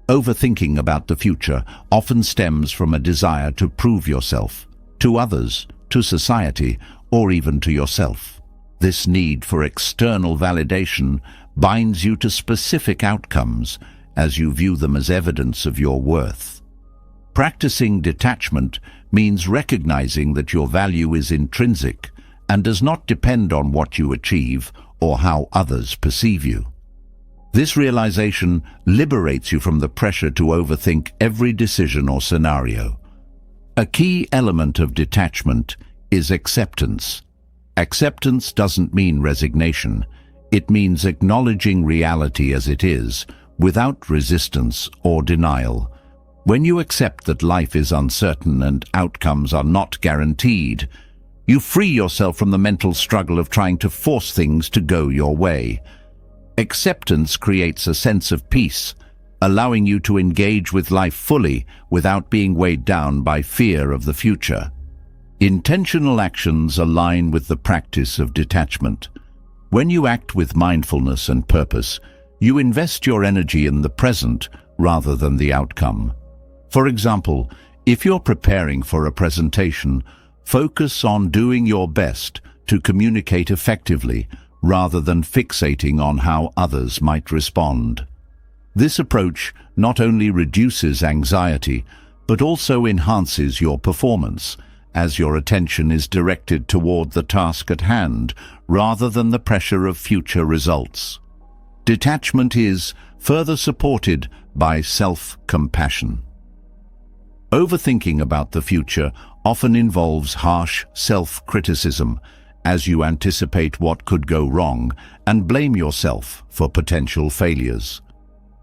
Overthinking about the future often stems from a desire to prove yourself, to others, to society, or even to yourself. This need for external validation binds you to specific outcomes as you view them as evidence of your worth. Practicing detachment means recognizing that your value is intrinsic and does not depend on what you achieve or how others perceive you. This realization liberates you from the pressure to overthink every decision or scenario. A key element of detachment is acceptance. Acceptance doesn't mean resignation. It means acknowledging reality as it is, without resistance or denial. When you accept that life is uncertain and outcomes are not guaranteed, you free yourself from the mental struggle of trying to force things to go your way. Acceptance creates a sense of peace, allowing you to engage with life fully without being weighed down by fear of the future. Intentional actions align with the practice of detachment. When you act with mindfulness and purpose, you invest your energy in the present rather than the outcome. For example, if you're preparing for a presentation, focus on doing your best to communicate effectively rather than fixating on how others might respond. This approach not only reduces anxiety, but also enhances your performance, as your attention is directed toward the task at hand rather than the pressure of future results. Detachment is further supported by self-compassion. Overthinking about the future often involves harsh self-criticism, as you anticipate what could go wrong and blame yourself for potential failures.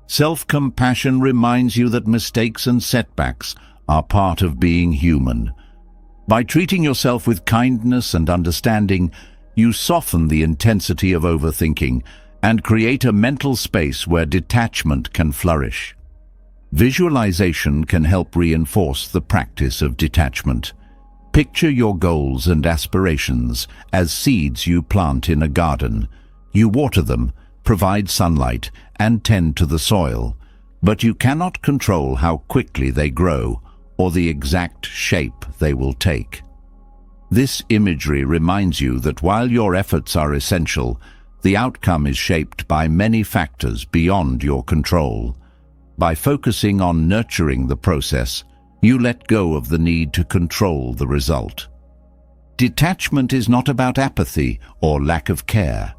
Self-compassion reminds you that mistakes and setbacks are part of being human. By treating yourself with kindness and understanding, you soften the intensity of overthinking and create a mental space where detachment can flourish. Visualization can help reinforce the practice of detachment. Picture your goals and aspirations as seeds you plant in a garden. You water them, provide sunlight, and tend to the soil, but you cannot control how quickly they grow or the exact shape they will take. This imagery reminds you that while your efforts are essential, the outcome is shaped by many factors beyond your control. By focusing on nurturing the process, you let go of the need to control the result. Detachment is not about apathy or lack of care.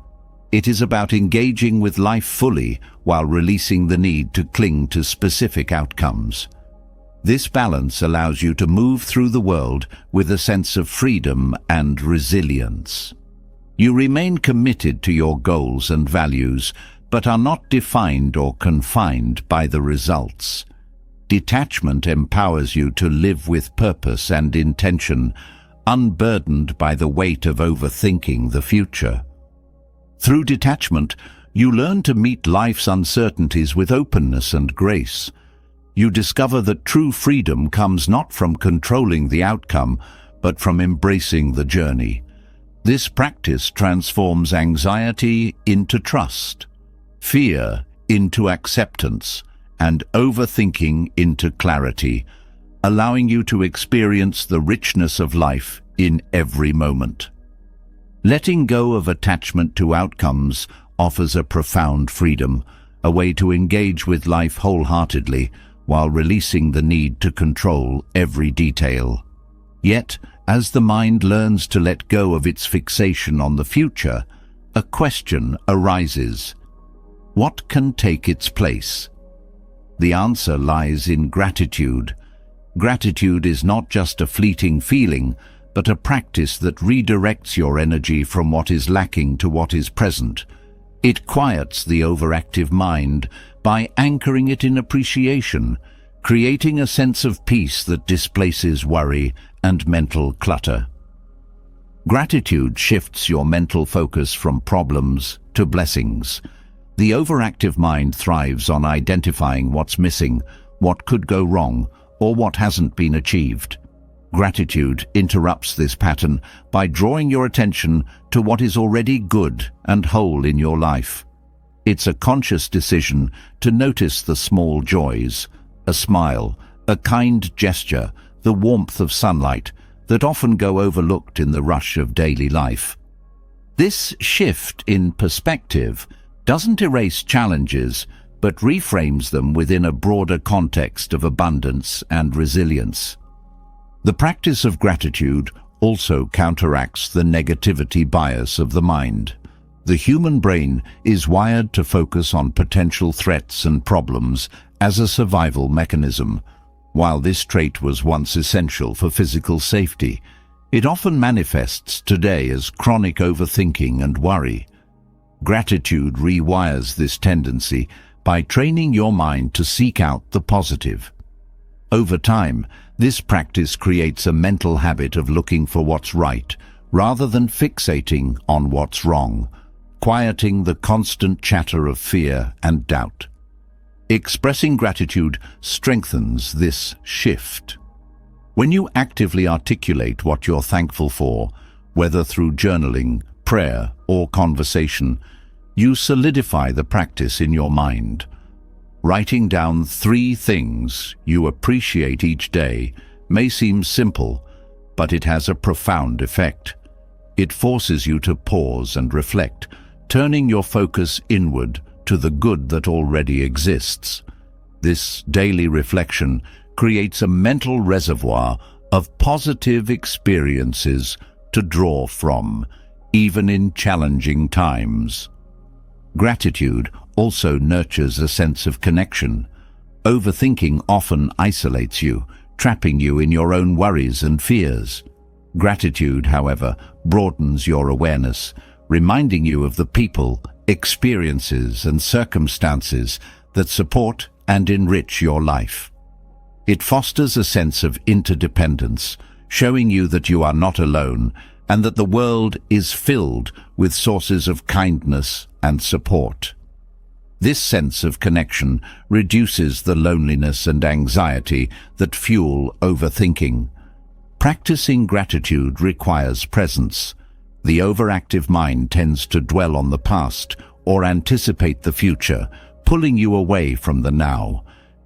It is about engaging with life fully while releasing the need to cling to specific outcomes. This balance allows you to move through the world with a sense of freedom and resilience. You remain committed to your goals and values, but are not defined or confined by the results. Detachment empowers you to live with purpose and intention, unburdened by the weight of overthinking the future. Through detachment, you learn to meet life's uncertainties with openness and grace. You discover that true freedom comes not from controlling the outcome, but from embracing the journey. This practice transforms anxiety into trust, fear into acceptance, and overthinking into clarity, allowing you to experience the richness of life in every moment. Letting go of attachment to outcomes offers a profound freedom, a way to engage with life wholeheartedly while releasing the need to control every detail. Yet, as the mind learns to let go of its fixation on the future, a question arises. What can take its place? The answer lies in gratitude. Gratitude is not just a fleeting feeling, but a practice that redirects your energy from what is lacking to what is present. It quiets the overactive mind by anchoring it in appreciation, creating a sense of peace that displaces worry and mental clutter. Gratitude shifts your mental focus from problems to blessings. The overactive mind thrives on identifying what's missing, what could go wrong, or what hasn't been achieved. Gratitude interrupts this pattern by drawing your attention to what is already good and whole in your life. It's a conscious decision to notice the small joys, a smile, a kind gesture, the warmth of sunlight, that often go overlooked in the rush of daily life. This shift in perspective doesn't erase challenges, but reframes them within a broader context of abundance and resilience. The practice of gratitude also counteracts the negativity bias of the mind. The human brain is wired to focus on potential threats and problems as a survival mechanism. While this trait was once essential for physical safety, it often manifests today as chronic overthinking and worry. Gratitude rewires this tendency by training your mind to seek out the positive. Over time, this practice creates a mental habit of looking for what's right rather than fixating on what's wrong, quieting the constant chatter of fear and doubt. Expressing gratitude strengthens this shift. When you actively articulate what you're thankful for, whether through journaling, prayer, or conversation, you solidify the practice in your mind. Writing down 3 things you appreciate each day may seem simple, but it has a profound effect. It forces you to pause and reflect, turning your focus inward to the good that already exists. This daily reflection creates a mental reservoir of positive experiences to draw from, even in challenging times. Gratitude also nurtures a sense of connection. Overthinking often isolates you, trapping you in your own worries and fears. Gratitude, however, broadens your awareness, reminding you of the people, experiences, and circumstances that support and enrich your life. It fosters a sense of interdependence, showing you that you are not alone and that the world is filled with sources of kindness and support. This sense of connection reduces the loneliness and anxiety that fuel overthinking. Practicing gratitude requires presence. The overactive mind tends to dwell on the past or anticipate the future, pulling you away from the now.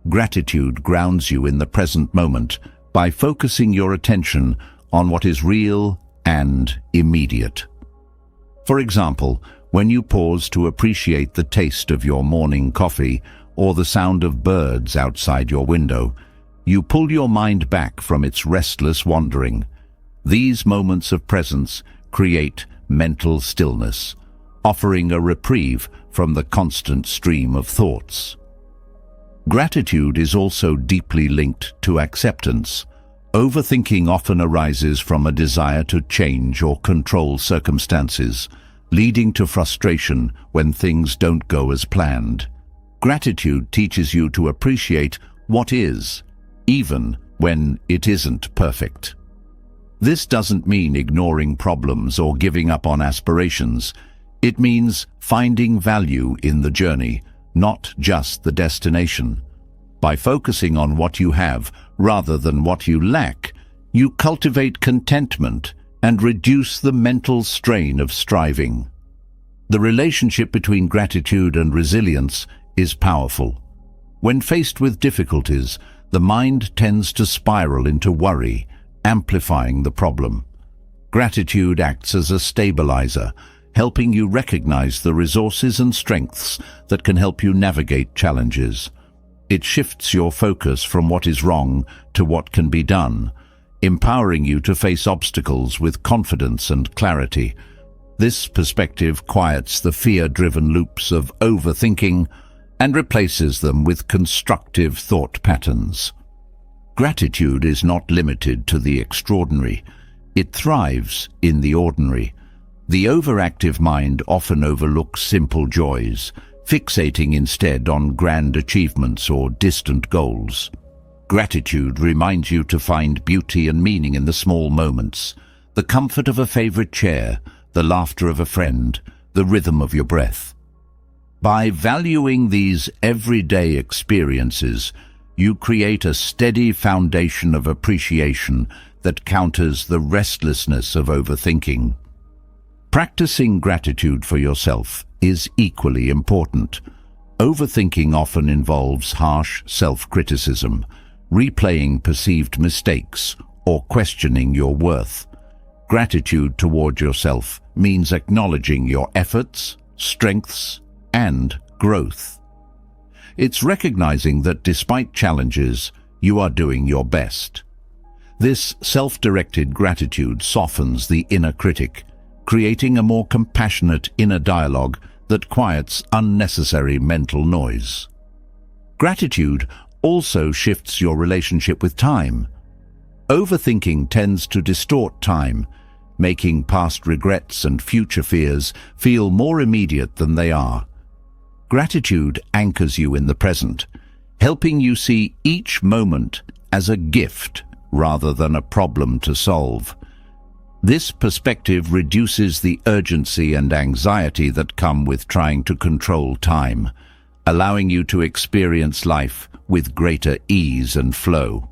Gratitude grounds you in the present moment by focusing your attention on what is real and immediate. For example, when you pause to appreciate the taste of your morning coffee or the sound of birds outside your window, you pull your mind back from its restless wandering. These moments of presence create mental stillness, offering a reprieve from the constant stream of thoughts. Gratitude is also deeply linked to acceptance. Overthinking often arises from a desire to change or control circumstances, leading to frustration when things don't go as planned. Gratitude teaches you to appreciate what is, even when it isn't perfect. This doesn't mean ignoring problems or giving up on aspirations. It means finding value in the journey, not just the destination. By focusing on what you have rather than what you lack, you cultivate contentment and reduce the mental strain of striving. The relationship between gratitude and resilience is powerful. When faced with difficulties, the mind tends to spiral into worry, amplifying the problem. Gratitude acts as a stabilizer, helping you recognize the resources and strengths that can help you navigate challenges. It shifts your focus from what is wrong to what can be done, empowering you to face obstacles with confidence and clarity. This perspective quiets the fear-driven loops of overthinking and replaces them with constructive thought patterns. Gratitude is not limited to the extraordinary. It thrives in the ordinary. The overactive mind often overlooks simple joys, fixating instead on grand achievements or distant goals. Gratitude reminds you to find beauty and meaning in the small moments, the comfort of a favorite chair, the laughter of a friend, the rhythm of your breath. By valuing these everyday experiences, you create a steady foundation of appreciation that counters the restlessness of overthinking. Practicing gratitude for yourself is equally important. Overthinking often involves harsh self-criticism, replaying perceived mistakes, or questioning your worth. Gratitude toward yourself means acknowledging your efforts, strengths, and growth. It's recognizing that despite challenges, you are doing your best. This self-directed gratitude softens the inner critic, creating a more compassionate inner dialogue that quiets unnecessary mental noise. Gratitude also shifts your relationship with time. Overthinking tends to distort time, making past regrets and future fears feel more immediate than they are. Gratitude anchors you in the present, helping you see each moment as a gift rather than a problem to solve. This perspective reduces the urgency and anxiety that come with trying to control time, allowing you to experience life with greater ease and flow.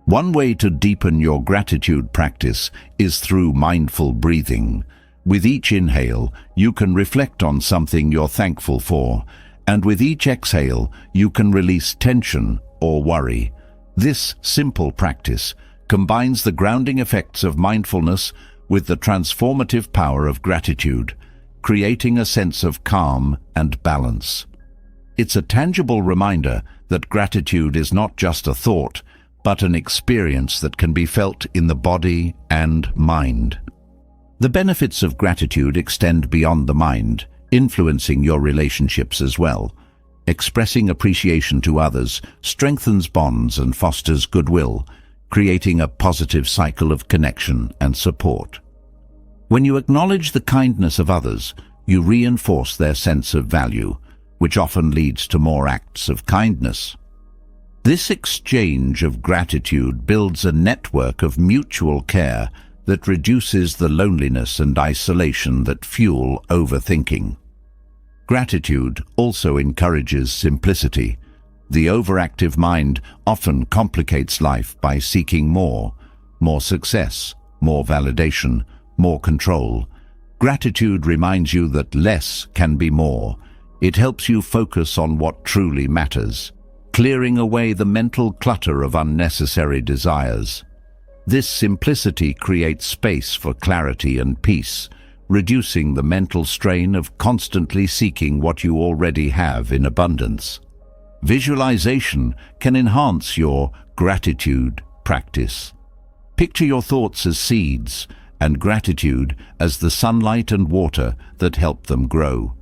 One way to deepen your gratitude practice is through mindful breathing. With each inhale, you can reflect on something you're thankful for, and with each exhale, you can release tension or worry. This simple practice combines the grounding effects of mindfulness with the transformative power of gratitude, creating a sense of calm and balance. It's a tangible reminder that gratitude is not just a thought, but an experience that can be felt in the body and mind. The benefits of gratitude extend beyond the mind, influencing your relationships as well. Expressing appreciation to others strengthens bonds and fosters goodwill, creating a positive cycle of connection and support. When you acknowledge the kindness of others, you reinforce their sense of value, which often leads to more acts of kindness. This exchange of gratitude builds a network of mutual care that reduces the loneliness and isolation that fuel overthinking. Gratitude also encourages simplicity. The overactive mind often complicates life by seeking more success, more validation, more control. Gratitude reminds you that less can be more. It helps you focus on what truly matters, clearing away the mental clutter of unnecessary desires. This simplicity creates space for clarity and peace, reducing the mental strain of constantly seeking what you already have in abundance. Visualization can enhance your gratitude practice. Picture your thoughts as seeds and gratitude as the sunlight and water that help them grow.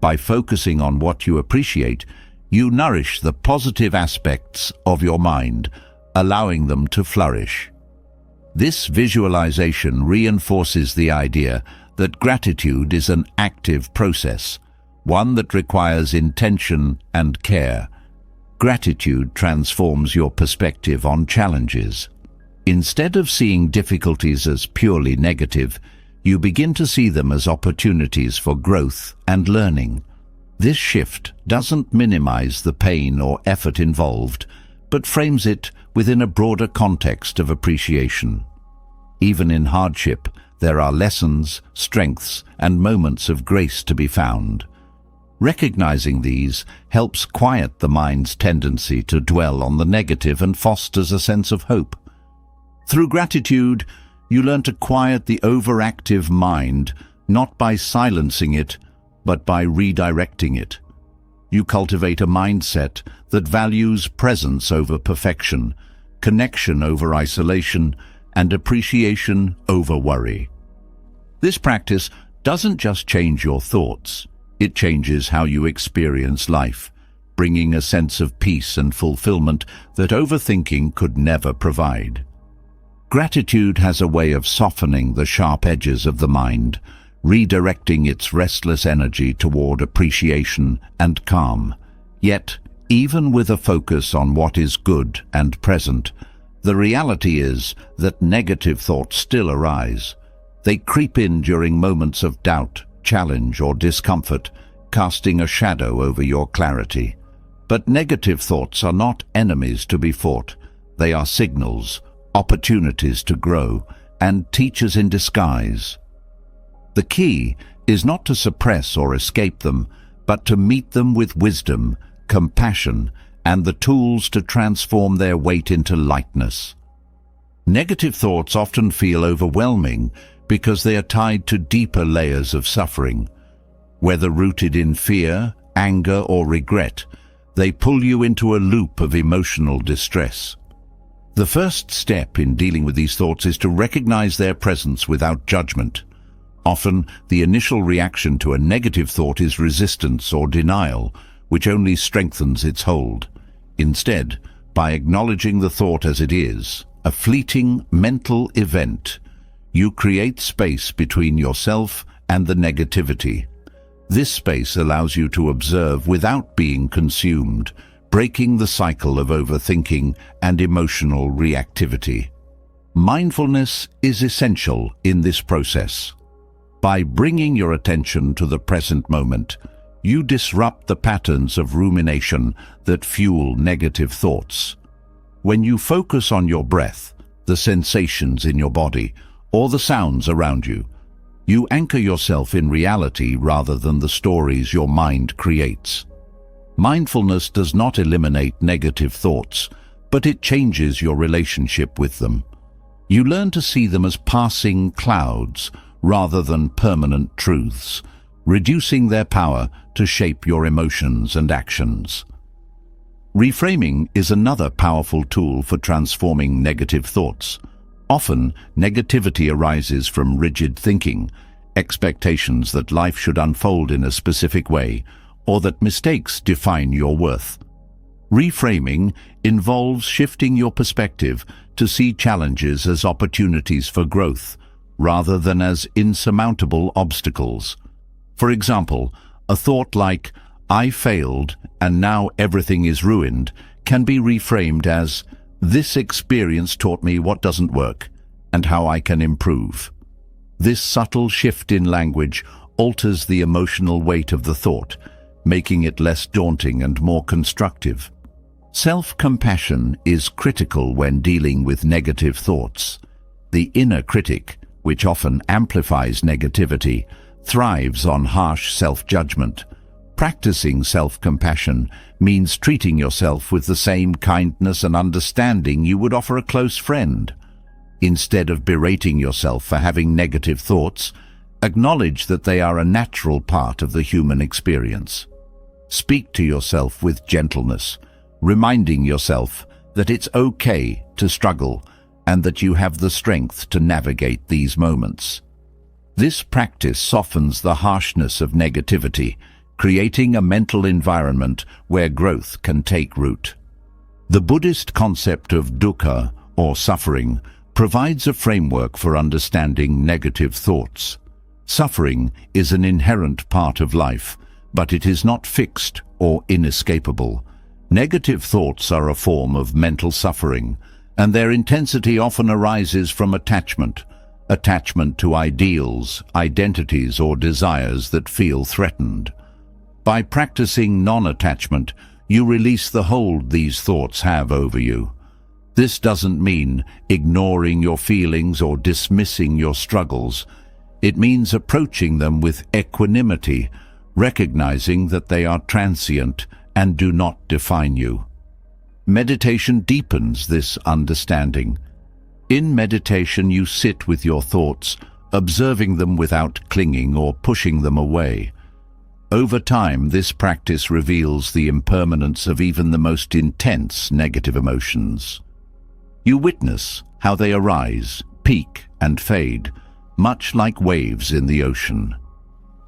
By focusing on what you appreciate, you nourish the positive aspects of your mind, allowing them to flourish. This visualization reinforces the idea that gratitude is an active process, one that requires intention and care. Gratitude transforms your perspective on challenges. Instead of seeing difficulties as purely negative, you begin to see them as opportunities for growth and learning. This shift doesn't minimize the pain or effort involved, but frames it within a broader context of appreciation. Even in hardship, there are lessons, strengths, and moments of grace to be found. Recognizing these helps quiet the mind's tendency to dwell on the negative and fosters a sense of hope. Through gratitude, you learn to quiet the overactive mind, not by silencing it, but by redirecting it. You cultivate a mindset that values presence over perfection, connection over isolation, and appreciation over worry. This practice doesn't just change your thoughts, it changes how you experience life, bringing a sense of peace and fulfillment that overthinking could never provide. Gratitude has a way of softening the sharp edges of the mind, redirecting its restless energy toward appreciation and calm. Yet, even with a focus on what is good and present, the reality is that negative thoughts still arise. They creep in during moments of doubt, challenge, or discomfort, casting a shadow over your clarity. But negative thoughts are not enemies to be fought. They are signals, opportunities to grow, and teachers in disguise. The key is not to suppress or escape them, but to meet them with wisdom, compassion, and the tools to transform their weight into lightness. Negative thoughts often feel overwhelming because they are tied to deeper layers of suffering. Whether rooted in fear, anger, or regret, they pull you into a loop of emotional distress. The first step in dealing with these thoughts is to recognize their presence without judgment. Often, the initial reaction to a negative thought is resistance or denial, which only strengthens its hold. Instead, by acknowledging the thought as it is, a fleeting mental event, you create space between yourself and the negativity. This space allows you to observe without being consumed, breaking the cycle of overthinking and emotional reactivity. Mindfulness is essential in this process. By bringing your attention to the present moment, you disrupt the patterns of rumination that fuel negative thoughts. When you focus on your breath, the sensations in your body, or the sounds around you, you anchor yourself in reality rather than the stories your mind creates. Mindfulness does not eliminate negative thoughts, but it changes your relationship with them. You learn to see them as passing clouds rather than permanent truths, reducing their power to shape your emotions and actions. Reframing is another powerful tool for transforming negative thoughts. Often, negativity arises from rigid thinking, expectations that life should unfold in a specific way, or that mistakes define your worth. Reframing involves shifting your perspective to see challenges as opportunities for growth, rather than as insurmountable obstacles. For example, a thought like, "I failed and now everything is ruined," can be reframed as, "This experience taught me what doesn't work and how I can improve." This subtle shift in language alters the emotional weight of the thought, making it less daunting and more constructive. Self-compassion is critical when dealing with negative thoughts. The inner critic, which often amplifies negativity, thrives on harsh self-judgment. Practicing self-compassion means treating yourself with the same kindness and understanding you would offer a close friend. Instead of berating yourself for having negative thoughts, acknowledge that they are a natural part of the human experience. Speak to yourself with gentleness, reminding yourself that it's okay to struggle and that you have the strength to navigate these moments. This practice softens the harshness of negativity, creating a mental environment where growth can take root. The Buddhist concept of dukkha, or suffering, provides a framework for understanding negative thoughts. Suffering is an inherent part of life, but it is not fixed or inescapable. Negative thoughts are a form of mental suffering, and their intensity often arises from attachment to ideals, identities, or desires that feel threatened. By practicing non-attachment, you release the hold these thoughts have over you. This doesn't mean ignoring your feelings or dismissing your struggles. It means approaching them with equanimity, recognizing that they are transient and do not define you. Meditation deepens this understanding. In meditation, you sit with your thoughts, observing them without clinging or pushing them away. Over time, this practice reveals the impermanence of even the most intense negative emotions. You witness how they arise, peak, and fade, much like waves in the ocean.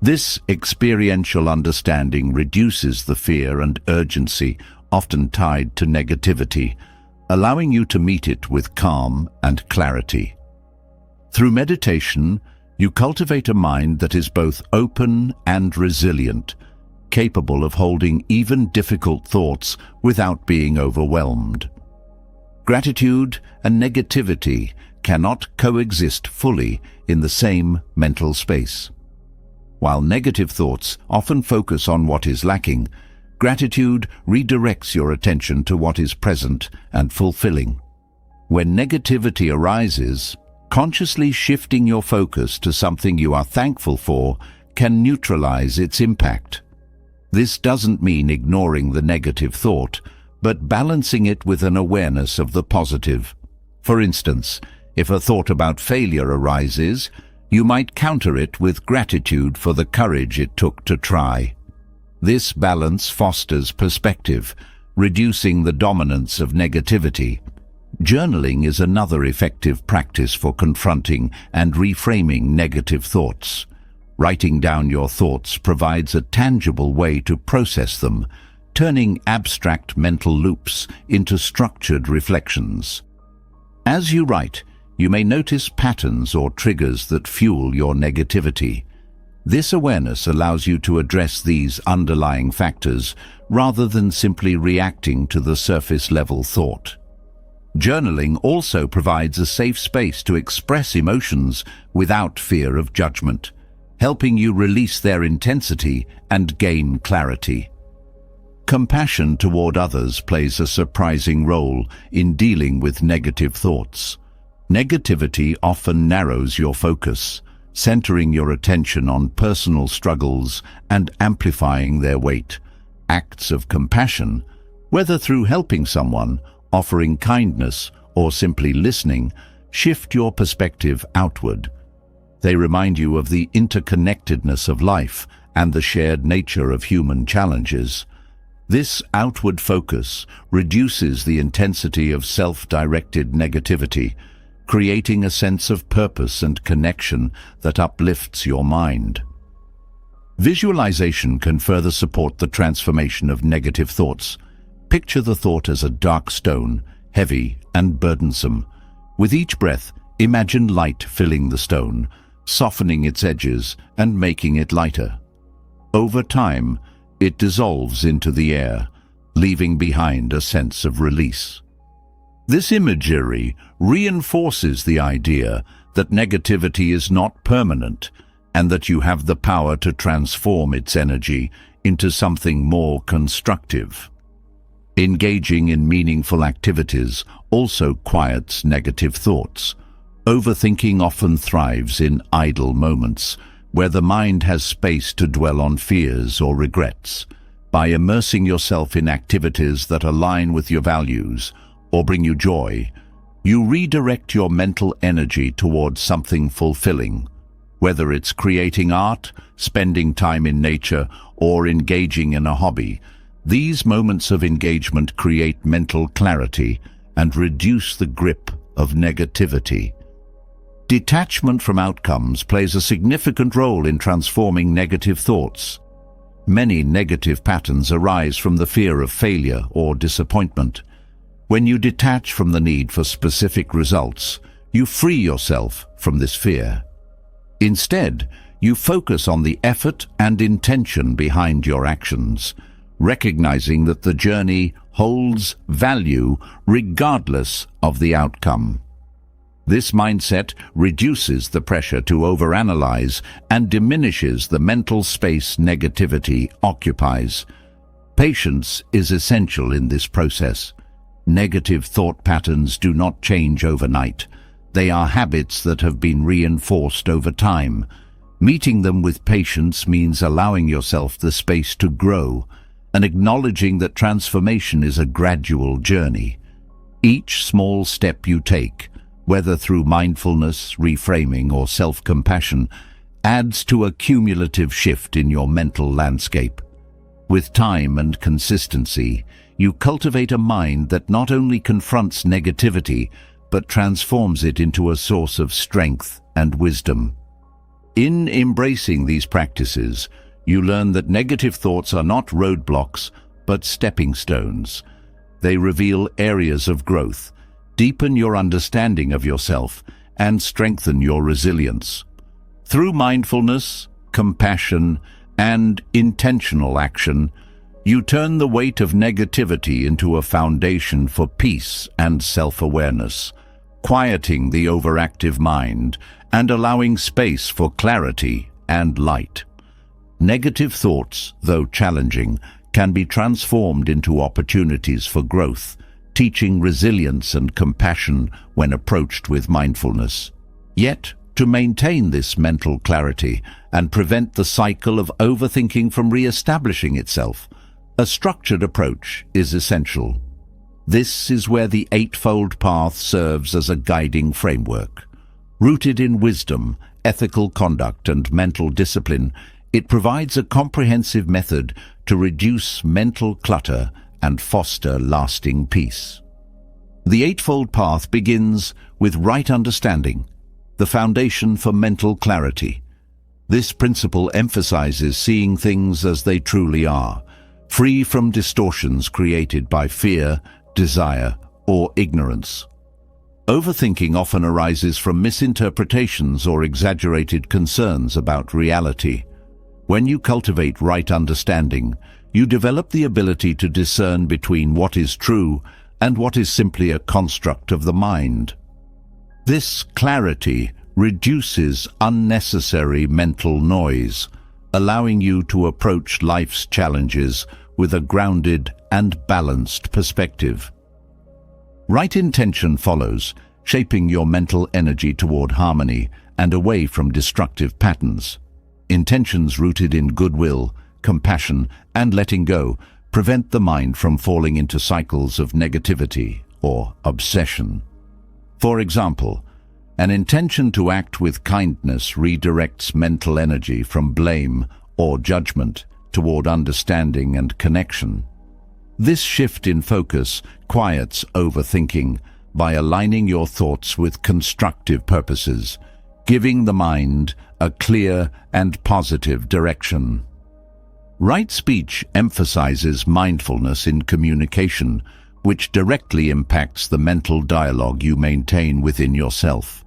This experiential understanding reduces the fear and urgency often tied to negativity, allowing you to meet it with calm and clarity. Through meditation, you cultivate a mind that is both open and resilient, capable of holding even difficult thoughts without being overwhelmed. Gratitude and negativity cannot coexist fully in the same mental space. While negative thoughts often focus on what is lacking, gratitude redirects your attention to what is present and fulfilling. When negativity arises, consciously shifting your focus to something you are thankful for can neutralize its impact. This doesn't mean ignoring the negative thought, but balancing it with an awareness of the positive. For instance, if a thought about failure arises, you might counter it with gratitude for the courage it took to try. This balance fosters perspective, reducing the dominance of negativity. Journaling is another effective practice for confronting and reframing negative thoughts. Writing down your thoughts provides a tangible way to process them, turning abstract mental loops into structured reflections. As you write, you may notice patterns or triggers that fuel your negativity. This awareness allows you to address these underlying factors rather than simply reacting to the surface-level thought. Journaling also provides a safe space to express emotions without fear of judgment, helping you release their intensity and gain clarity. Compassion toward others plays a surprising role in dealing with negative thoughts. Negativity often narrows your focus, centering your attention on personal struggles and amplifying their weight. Acts of compassion, whether through helping someone, offering kindness, or simply listening, shift your perspective outward. They remind you of the interconnectedness of life and the shared nature of human challenges. This outward focus reduces the intensity of self-directed negativity, creating a sense of purpose and connection that uplifts your mind. Visualization can further support the transformation of negative thoughts. Picture the thought as a dark stone, heavy and burdensome. With each breath, imagine light filling the stone, softening its edges and making it lighter. Over time, it dissolves into the air, leaving behind a sense of release. This imagery reinforces the idea that negativity is not permanent and that you have the power to transform its energy into something more constructive. Engaging in meaningful activities also quiets negative thoughts. Overthinking often thrives in idle moments, where the mind has space to dwell on fears or regrets. By immersing yourself in activities that align with your values or bring you joy, you redirect your mental energy towards something fulfilling. Whether it's creating art, spending time in nature, or engaging in a hobby, these moments of engagement create mental clarity and reduce the grip of negativity. Detachment from outcomes plays a significant role in transforming negative thoughts. Many negative patterns arise from the fear of failure or disappointment. When you detach from the need for specific results, you free yourself from this fear. Instead, you focus on the effort and intention behind your actions, recognizing that the journey holds value regardless of the outcome. This mindset reduces the pressure to overanalyze and diminishes the mental space negativity occupies. Patience is essential in this process. Negative thought patterns do not change overnight. They are habits that have been reinforced over time. Meeting them with patience means allowing yourself the space to grow and acknowledging that transformation is a gradual journey. Each small step you take, whether through mindfulness, reframing, or self-compassion, adds to a cumulative shift in your mental landscape. With time and consistency, you cultivate a mind that not only confronts negativity, but transforms it into a source of strength and wisdom. In embracing these practices, you learn that negative thoughts are not roadblocks, but stepping stones. They reveal areas of growth, deepen your understanding of yourself, and strengthen your resilience. Through mindfulness, compassion, and intentional action, you turn the weight of negativity into a foundation for peace and self-awareness, quieting the overactive mind and allowing space for clarity and light. Negative thoughts, though challenging, can be transformed into opportunities for growth, teaching resilience and compassion when approached with mindfulness. Yet, to maintain this mental clarity and prevent the cycle of overthinking from re-establishing itself, a structured approach is essential. This is where the Eightfold Path serves as a guiding framework. Rooted in wisdom, ethical conduct, and mental discipline, it provides a comprehensive method to reduce mental clutter and foster lasting peace. The Eightfold Path begins with right understanding, the foundation for mental clarity. This principle emphasizes seeing things as they truly are, free from distortions created by fear, desire, or ignorance. Overthinking often arises from misinterpretations or exaggerated concerns about reality. When you cultivate right understanding, you develop the ability to discern between what is true and what is simply a construct of the mind. This clarity reduces unnecessary mental noise, allowing you to approach life's challenges with a grounded and balanced perspective. Right intention follows, shaping your mental energy toward harmony and away from destructive patterns. Intentions rooted in goodwill, compassion, and letting go prevent the mind from falling into cycles of negativity or obsession. For example, an intention to act with kindness redirects mental energy from blame or judgment toward understanding and connection. This shift in focus quiets overthinking by aligning your thoughts with constructive purposes, giving the mind a clear and positive direction. Right speech emphasizes mindfulness in communication, which directly impacts the mental dialogue you maintain within yourself.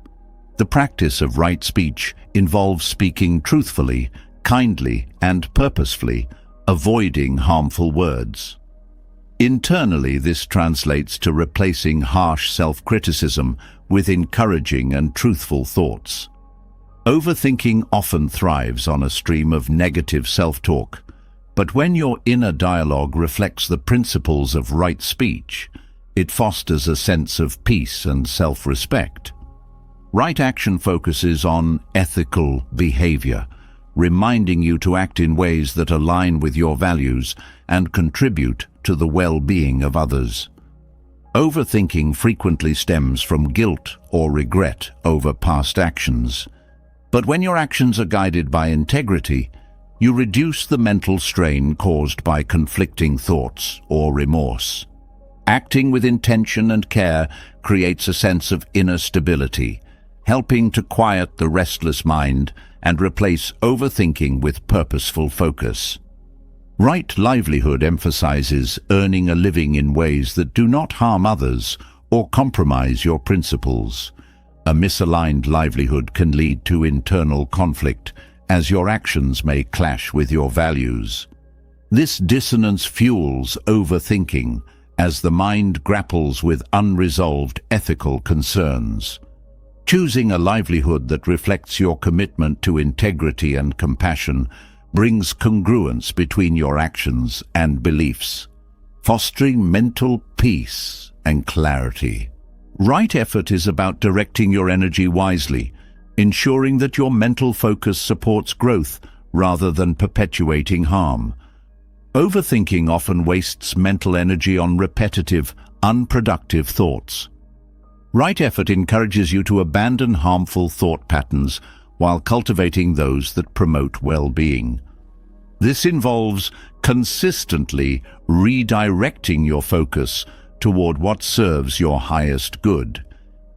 The practice of right speech involves speaking truthfully, kindly, and purposefully, avoiding harmful words. Internally, this translates to replacing harsh self-criticism with encouraging and truthful thoughts. Overthinking often thrives on a stream of negative self-talk, but when your inner dialogue reflects the principles of right speech, it fosters a sense of peace and self-respect. Right action focuses on ethical behavior, reminding you to act in ways that align with your values and contribute to the well-being of others. Overthinking frequently stems from guilt or regret over past actions. But when your actions are guided by integrity, you reduce the mental strain caused by conflicting thoughts or remorse. Acting with intention and care creates a sense of inner stability, helping to quiet the restless mind and replace overthinking with purposeful focus. Right livelihood emphasizes earning a living in ways that do not harm others or compromise your principles. A misaligned livelihood can lead to internal conflict, as your actions may clash with your values. This dissonance fuels overthinking as the mind grapples with unresolved ethical concerns. Choosing a livelihood that reflects your commitment to integrity and compassion brings congruence between your actions and beliefs, fostering mental peace and clarity. Right effort is about directing your energy wisely, ensuring that your mental focus supports growth rather than perpetuating harm. Overthinking often wastes mental energy on repetitive, unproductive thoughts. Right effort encourages you to abandon harmful thought patterns while cultivating those that promote well-being. This involves consistently redirecting your focus toward what serves your highest good,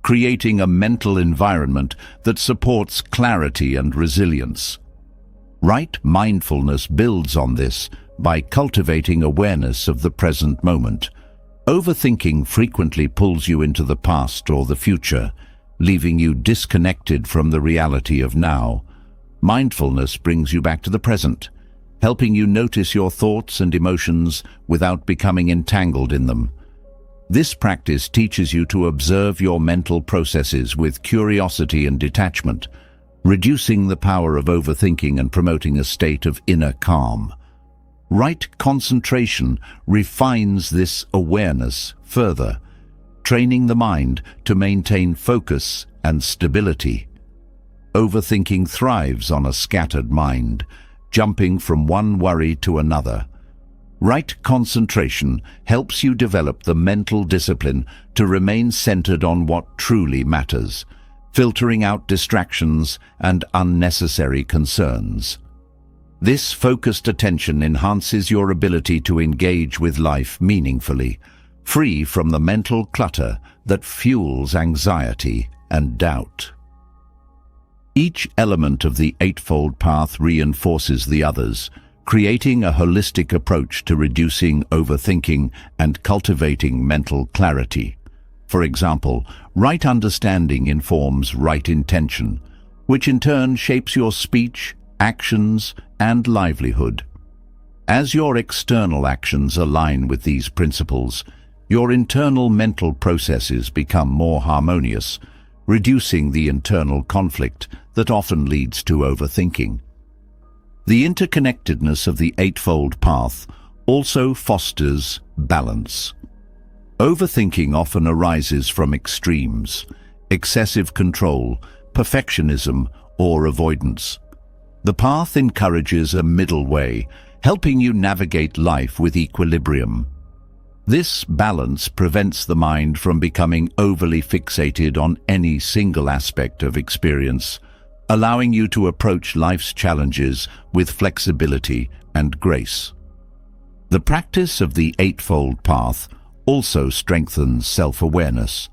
creating a mental environment that supports clarity and resilience. Right mindfulness builds on this by cultivating awareness of the present moment, Overthinking frequently pulls you into the past or the future, leaving you disconnected from the reality of now. Mindfulness brings you back to the present, helping you notice your thoughts and emotions without becoming entangled in them. This practice teaches you to observe your mental processes with curiosity and detachment, reducing the power of overthinking and promoting a state of inner calm. Right concentration refines this awareness further, training the mind to maintain focus and stability. Overthinking thrives on a scattered mind, jumping from one worry to another. Right concentration helps you develop the mental discipline to remain centered on what truly matters, filtering out distractions and unnecessary concerns. This focused attention enhances your ability to engage with life meaningfully, free from the mental clutter that fuels anxiety and doubt. Each element of the Eightfold Path reinforces the others, creating a holistic approach to reducing overthinking and cultivating mental clarity. For example, right understanding informs right intention, which in turn shapes your speech, actions, and livelihood. As your external actions align with these principles, your internal mental processes become more harmonious, reducing the internal conflict that often leads to overthinking. The interconnectedness of the Eightfold Path also fosters balance. Overthinking often arises from extremes, excessive control, perfectionism, or avoidance. The path encourages a middle way, helping you navigate life with equilibrium. This balance prevents the mind from becoming overly fixated on any single aspect of experience, allowing you to approach life's challenges with flexibility and grace. The practice of the Eightfold Path also strengthens self-awareness.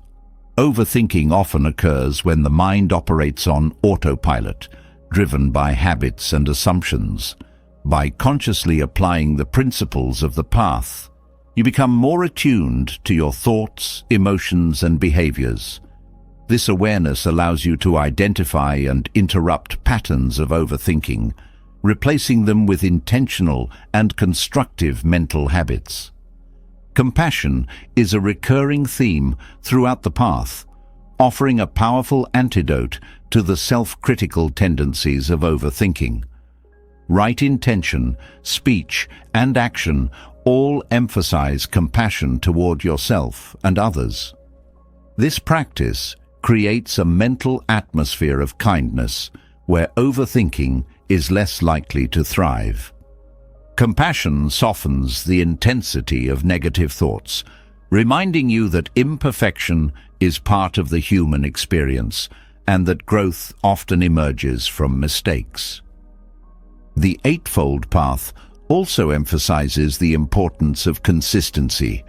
Overthinking often occurs when the mind operates on autopilot, driven by habits and assumptions. By consciously applying the principles of the path, you become more attuned to your thoughts, emotions, and behaviors. This awareness allows you to identify and interrupt patterns of overthinking, replacing them with intentional and constructive mental habits. Compassion is a recurring theme throughout the path, offering a powerful antidote to the self-critical tendencies of overthinking. Right intention, speech, and action all emphasize compassion toward yourself and others. This practice creates a mental atmosphere of kindness where overthinking is less likely to thrive. Compassion softens the intensity of negative thoughts, reminding you that imperfection is part of the human experience and that growth often emerges from mistakes. The Eightfold Path also emphasizes the importance of consistency.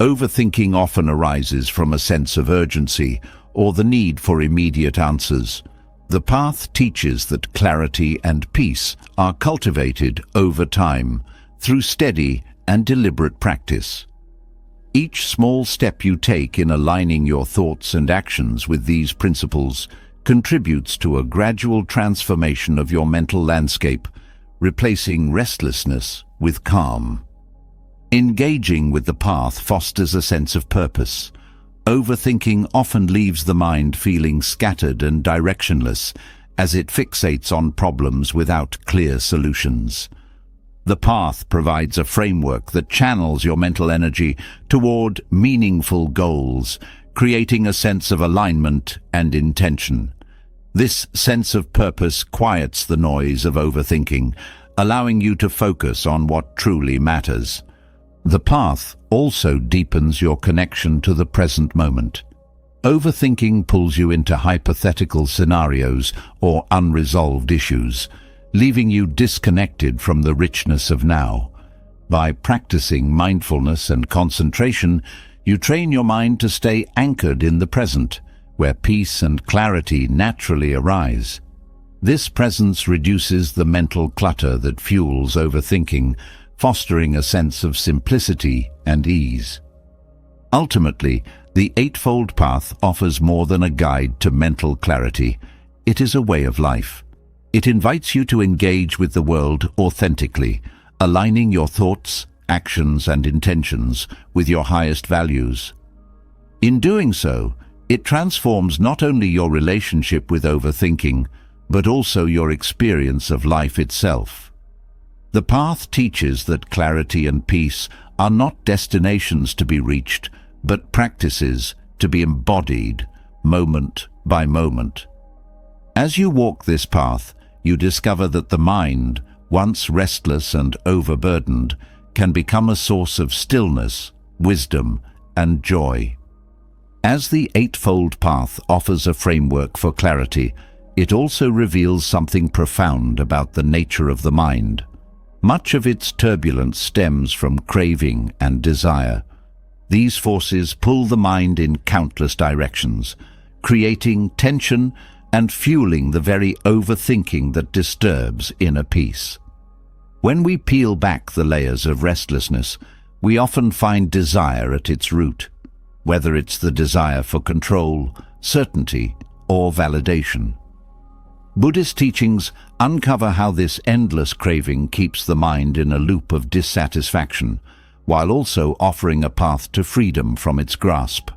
Overthinking often arises from a sense of urgency or the need for immediate answers. The path teaches that clarity and peace are cultivated over time through steady and deliberate practice. Each small step you take in aligning your thoughts and actions with these principles contributes to a gradual transformation of your mental landscape, replacing restlessness with calm. Engaging with the path fosters a sense of purpose. Overthinking often leaves the mind feeling scattered and directionless as it fixates on problems without clear solutions. The path provides a framework that channels your mental energy toward meaningful goals, creating a sense of alignment and intention. This sense of purpose quiets the noise of overthinking, allowing you to focus on what truly matters. The path also deepens your connection to the present moment. Overthinking pulls you into hypothetical scenarios or unresolved issues, leaving you disconnected from the richness of now. By practicing mindfulness and concentration, you train your mind to stay anchored in the present, where peace and clarity naturally arise. This presence reduces the mental clutter that fuels overthinking, fostering a sense of simplicity and ease. Ultimately, the Eightfold Path offers more than a guide to mental clarity. It is a way of life. It invites you to engage with the world authentically, aligning your thoughts, actions, and intentions with your highest values. In doing so, it transforms not only your relationship with overthinking, but also your experience of life itself. The path teaches that clarity and peace are not destinations to be reached, but practices to be embodied moment by moment. As you walk this path, you discover that the mind, once restless and overburdened, can become a source of stillness, wisdom, and joy. As the Eightfold Path offers a framework for clarity, it also reveals something profound about the nature of the mind. Much of its turbulence stems from craving and desire. These forces pull the mind in countless directions, creating tension and fueling the very overthinking that disturbs inner peace. When we peel back the layers of restlessness, we often find desire at its root, whether it's the desire for control, certainty, or validation. Buddhist teachings uncover how this endless craving keeps the mind in a loop of dissatisfaction, while also offering a path to freedom from its grasp.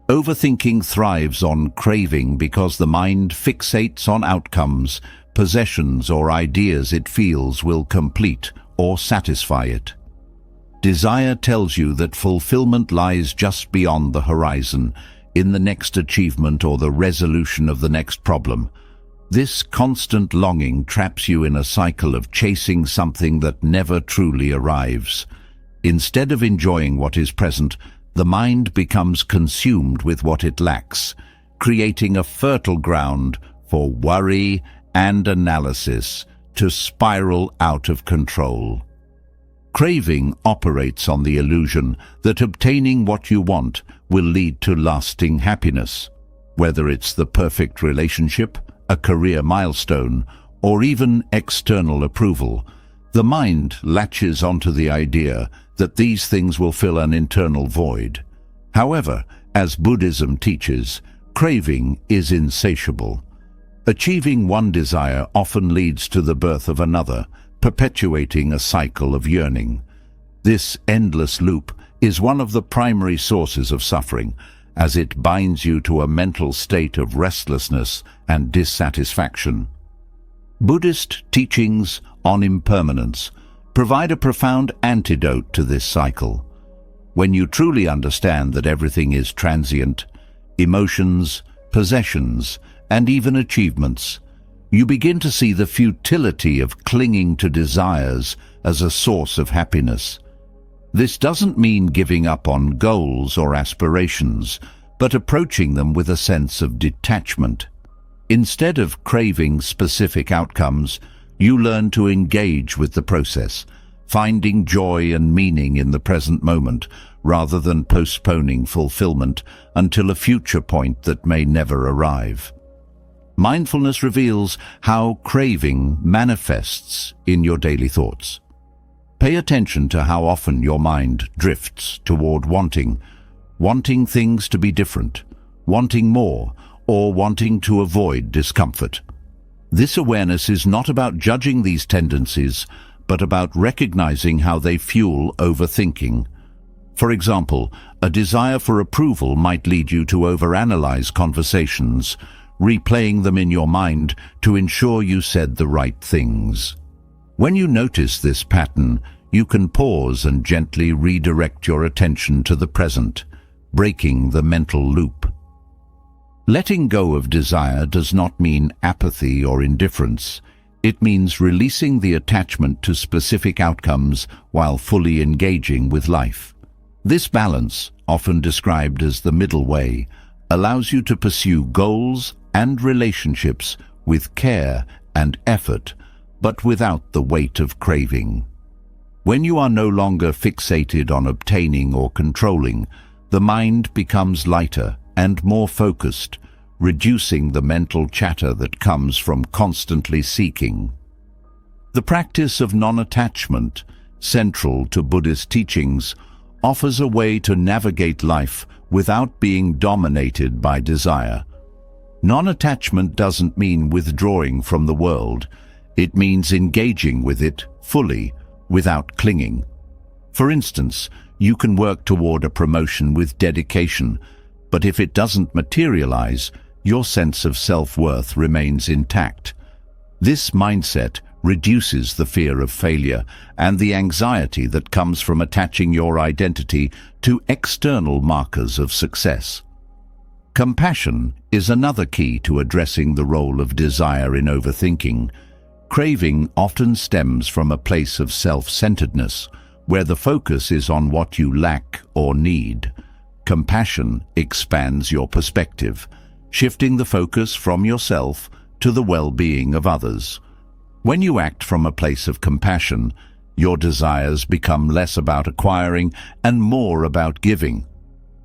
Overthinking thrives on craving because the mind fixates on outcomes, possessions, or ideas it feels will complete or satisfy it. Desire tells you that fulfillment lies just beyond the horizon, in the next achievement or the resolution of the next problem. This constant longing traps you in a cycle of chasing something that never truly arrives. Instead of enjoying what is present, the mind becomes consumed with what it lacks, creating a fertile ground for worry and analysis to spiral out of control. Craving operates on the illusion that obtaining what you want will lead to lasting happiness. Whether it's the perfect relationship, a career milestone, or even external approval, the mind latches onto the idea that these things will fill an internal void. However, as Buddhism teaches, craving is insatiable. Achieving one desire often leads to the birth of another, perpetuating a cycle of yearning. This endless loop is one of the primary sources of suffering, as it binds you to a mental state of restlessness and dissatisfaction. Buddhist teachings on impermanence provide a profound antidote to this cycle. When you truly understand that everything is transient, emotions, possessions, and even achievements, you begin to see the futility of clinging to desires as a source of happiness. This doesn't mean giving up on goals or aspirations, but approaching them with a sense of detachment. Instead of craving specific outcomes, you learn to engage with the process, finding joy and meaning in the present moment, rather than postponing fulfillment until a future point that may never arrive. Mindfulness reveals how craving manifests in your daily thoughts. Pay attention to how often your mind drifts toward wanting things to be different, wanting more, or wanting to avoid discomfort. This awareness is not about judging these tendencies, but about recognizing how they fuel overthinking. For example, a desire for approval might lead you to overanalyze conversations, replaying them in your mind to ensure you said the right things. When you notice this pattern, you can pause and gently redirect your attention to the present, breaking the mental loop. Letting go of desire does not mean apathy or indifference. It means releasing the attachment to specific outcomes while fully engaging with life. This balance, often described as the middle way, allows you to pursue goals and relationships with care and effort, but without the weight of craving. When you are no longer fixated on obtaining or controlling, the mind becomes lighter and more focused, reducing the mental chatter that comes from constantly seeking. The practice of non-attachment, central to Buddhist teachings, offers a way to navigate life without being dominated by desire. Non-attachment doesn't mean withdrawing from the world. It means engaging with it fully, without clinging. For instance, you can work toward a promotion with dedication, but if it doesn't materialize, your sense of self-worth remains intact. This mindset reduces the fear of failure and the anxiety that comes from attaching your identity to external markers of success. Compassion is another key to addressing the role of desire in overthinking. Craving often stems from a place of self-centeredness, where the focus is on what you lack or need. Compassion expands your perspective, shifting the focus from yourself to the well-being of others. When you act from a place of compassion, your desires become less about acquiring and more about giving.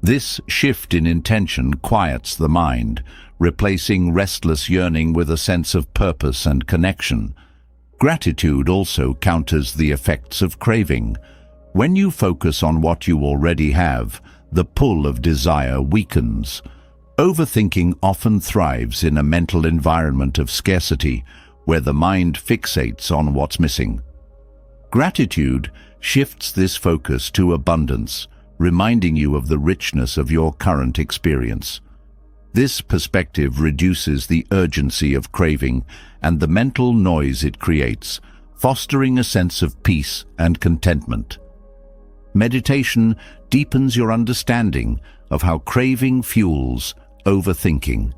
This shift in intention quiets the mind, replacing restless yearning with a sense of purpose and connection. Gratitude also counters the effects of craving. When you focus on what you already have, the pull of desire weakens. Overthinking often thrives in a mental environment of scarcity, where the mind fixates on what's missing. Gratitude shifts this focus to abundance, reminding you of the richness of your current experience. This perspective reduces the urgency of craving and the mental noise it creates, fostering a sense of peace and contentment. Meditation deepens your understanding of how craving fuels overthinking.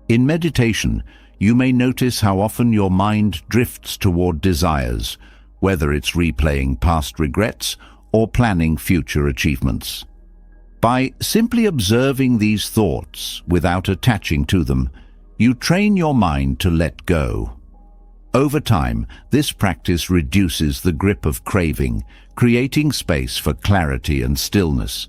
In meditation, you may notice how often your mind drifts toward desires, whether it's replaying past regrets or planning future achievements. By simply observing these thoughts without attaching to them, you train your mind to let go. Over time, this practice reduces the grip of craving, creating space for clarity and stillness.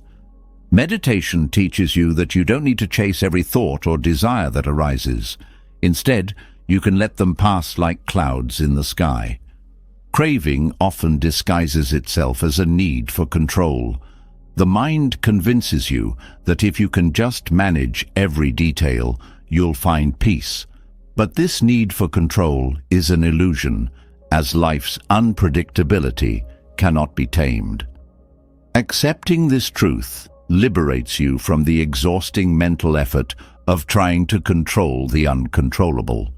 Meditation teaches you that you don't need to chase every thought or desire that arises. Instead, you can let them pass like clouds in the sky. Craving often disguises itself as a need for control. The mind convinces you that if you can just manage every detail, you'll find peace. But this need for control is an illusion, as life's unpredictability cannot be tamed. Accepting this truth liberates you from the exhausting mental effort of trying to control the uncontrollable.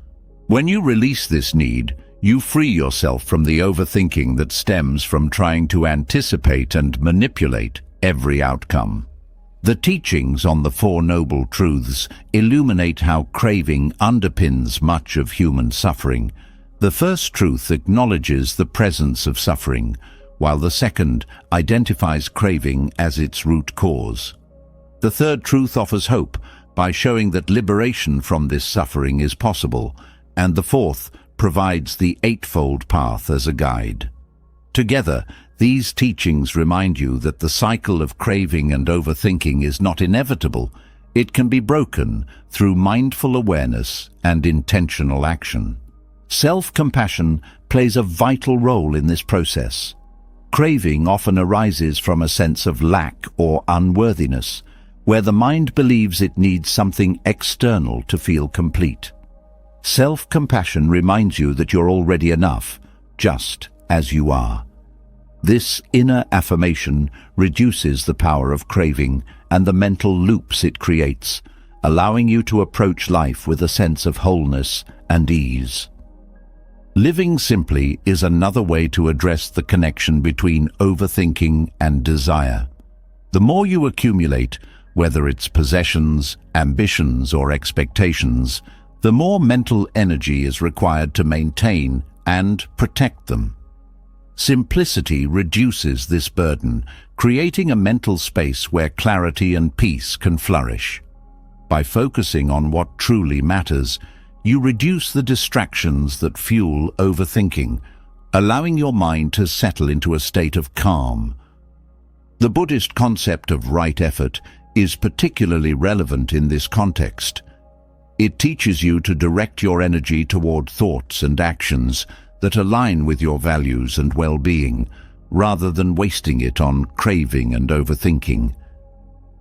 When you release this need, you free yourself from the overthinking that stems from trying to anticipate and manipulate every outcome. The teachings on the Four Noble Truths illuminate how craving underpins much of human suffering. The first truth acknowledges the presence of suffering, while the second identifies craving as its root cause. The third truth offers hope by showing that liberation from this suffering is possible, and the fourth provides the eightfold path as a guide. Together, these teachings remind you that the cycle of craving and overthinking is not inevitable. It can be broken through mindful awareness and intentional action. Self-compassion plays a vital role in this process. Craving often arises from a sense of lack or unworthiness, where the mind believes it needs something external to feel complete. Self-compassion reminds you that you're already enough, just as you are. This inner affirmation reduces the power of craving and the mental loops it creates, allowing you to approach life with a sense of wholeness and ease. Living simply is another way to address the connection between overthinking and desire. The more you accumulate, whether it's possessions, ambitions, or expectations, the more mental energy is required to maintain and protect them. Simplicity reduces this burden, creating a mental space where clarity and peace can flourish. By focusing on what truly matters, you reduce the distractions that fuel overthinking, allowing your mind to settle into a state of calm. The Buddhist concept of right effort is particularly relevant in this context. It teaches you to direct your energy toward thoughts and actions that align with your values and well-being, rather than wasting it on craving and overthinking.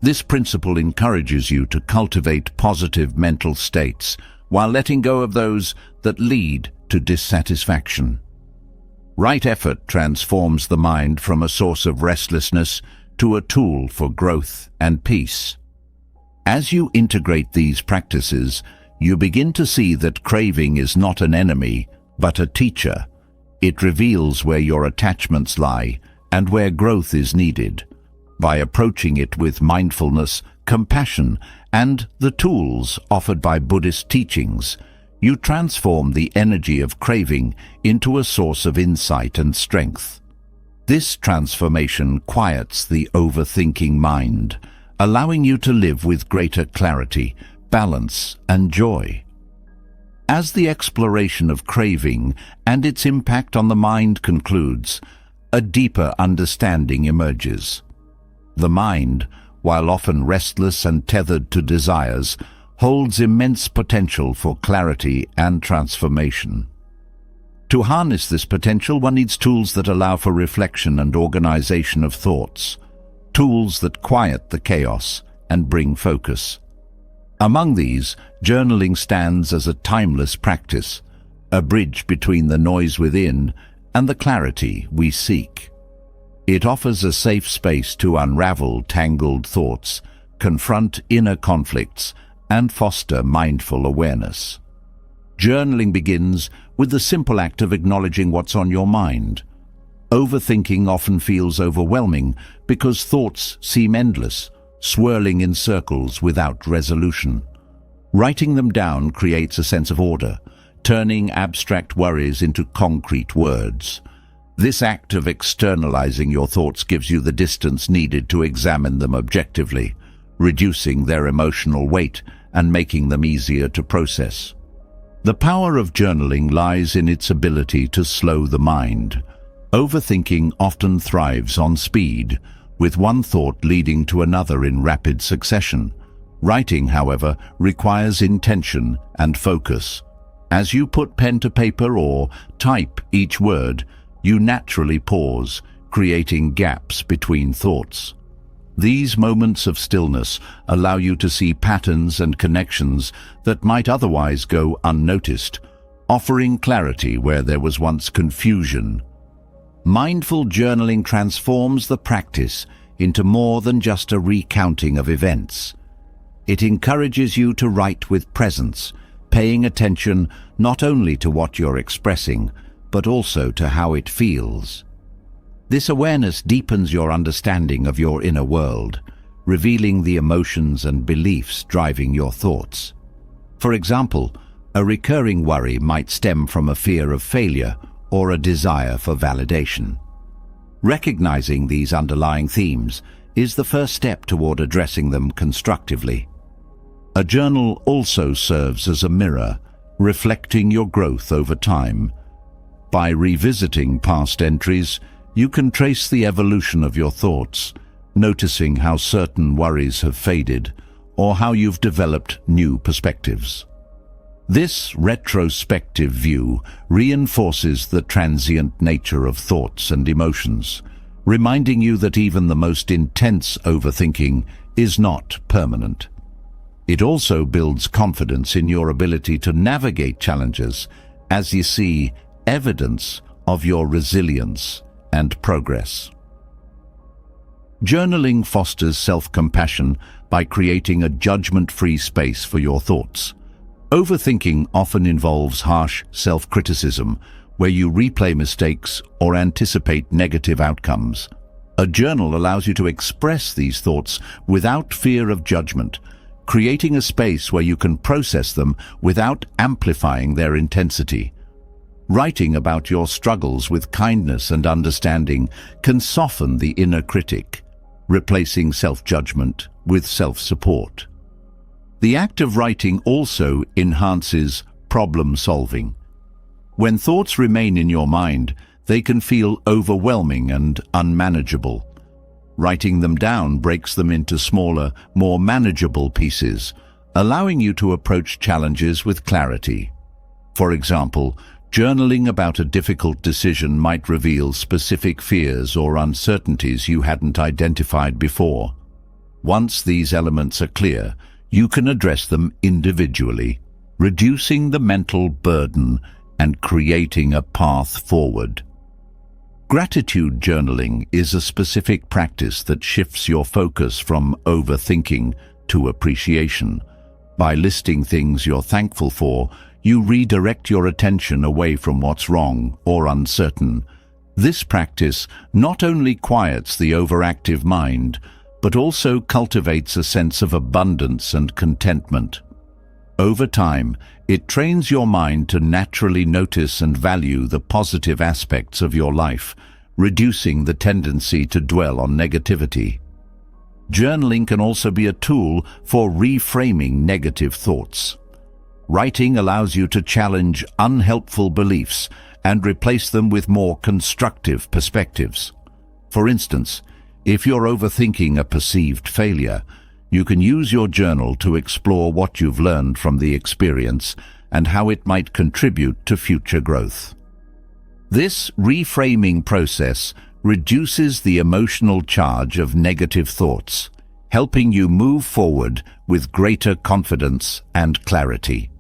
This principle encourages you to cultivate positive mental states while letting go of those that lead to dissatisfaction. Right effort transforms the mind from a source of restlessness to a tool for growth and peace. As you integrate these practices, you begin to see that craving is not an enemy, but a teacher. It reveals where your attachments lie and where growth is needed. By approaching it with mindfulness, compassion, and the tools offered by Buddhist teachings, you transform the energy of craving into a source of insight and strength. This transformation quiets the overthinking mind, allowing you to live with greater clarity, balance, and joy. As the exploration of craving and its impact on the mind concludes, a deeper understanding emerges. The mind, while often restless and tethered to desires, holds immense potential for clarity and transformation. To harness this potential, one needs tools that allow for reflection and organization of thoughts, tools that quiet the chaos and bring focus. Among these, journaling stands as a timeless practice, a bridge between the noise within and the clarity we seek. It offers a safe space to unravel tangled thoughts, confront inner conflicts, and foster mindful awareness. Journaling begins with the simple act of acknowledging what's on your mind. Overthinking often feels overwhelming because thoughts seem endless, swirling in circles without resolution. Writing them down creates a sense of order, turning abstract worries into concrete words. This act of externalizing your thoughts gives you the distance needed to examine them objectively, reducing their emotional weight and making them easier to process. The power of journaling lies in its ability to slow the mind. Overthinking often thrives on speed, with one thought leading to another in rapid succession. Writing, however, requires intention and focus. As you put pen to paper or type each word, you naturally pause, creating gaps between thoughts. These moments of stillness allow you to see patterns and connections that might otherwise go unnoticed, offering clarity where there was once confusion. Mindful journaling transforms the practice into more than just a recounting of events. It encourages you to write with presence, paying attention not only to what you're expressing, but also to how it feels. This awareness deepens your understanding of your inner world, revealing the emotions and beliefs driving your thoughts. For example, a recurring worry might stem from a fear of failure or a desire for validation. Recognizing these underlying themes is the first step toward addressing them constructively. A journal also serves as a mirror, reflecting your growth over time. By revisiting past entries, you can trace the evolution of your thoughts, noticing how certain worries have faded or how you've developed new perspectives. This retrospective view reinforces the transient nature of thoughts and emotions, reminding you that even the most intense overthinking is not permanent. It also builds confidence in your ability to navigate challenges as you see evidence of your resilience and progress. Journaling fosters self-compassion by creating a judgment-free space for your thoughts. Overthinking often involves harsh self-criticism, where you replay mistakes or anticipate negative outcomes. A journal allows you to express these thoughts without fear of judgment, creating a space where you can process them without amplifying their intensity. Writing about your struggles with kindness and understanding can soften the inner critic, replacing self-judgment with self-support. The act of writing also enhances problem-solving. When thoughts remain in your mind, they can feel overwhelming and unmanageable. Writing them down breaks them into smaller, more manageable pieces, allowing you to approach challenges with clarity. For example, Journaling about a difficult decision might reveal specific fears or uncertainties you hadn't identified before. Once these elements are clear, you can address them individually, reducing the mental burden and creating a path forward. Gratitude journaling is a specific practice that shifts your focus from overthinking to appreciation. By listing things you're thankful for, you redirect your attention away from what's wrong or uncertain. This practice not only quiets the overactive mind, but also cultivates a sense of abundance and contentment. Over time, it trains your mind to naturally notice and value the positive aspects of your life, reducing the tendency to dwell on negativity. Journaling can also be a tool for reframing negative thoughts. Writing allows you to challenge unhelpful beliefs and replace them with more constructive perspectives. For instance, if you're overthinking a perceived failure, you can use your journal to explore what you've learned from the experience and how it might contribute to future growth. This reframing process reduces the emotional charge of negative thoughts, helping you move forward with greater confidence and clarity.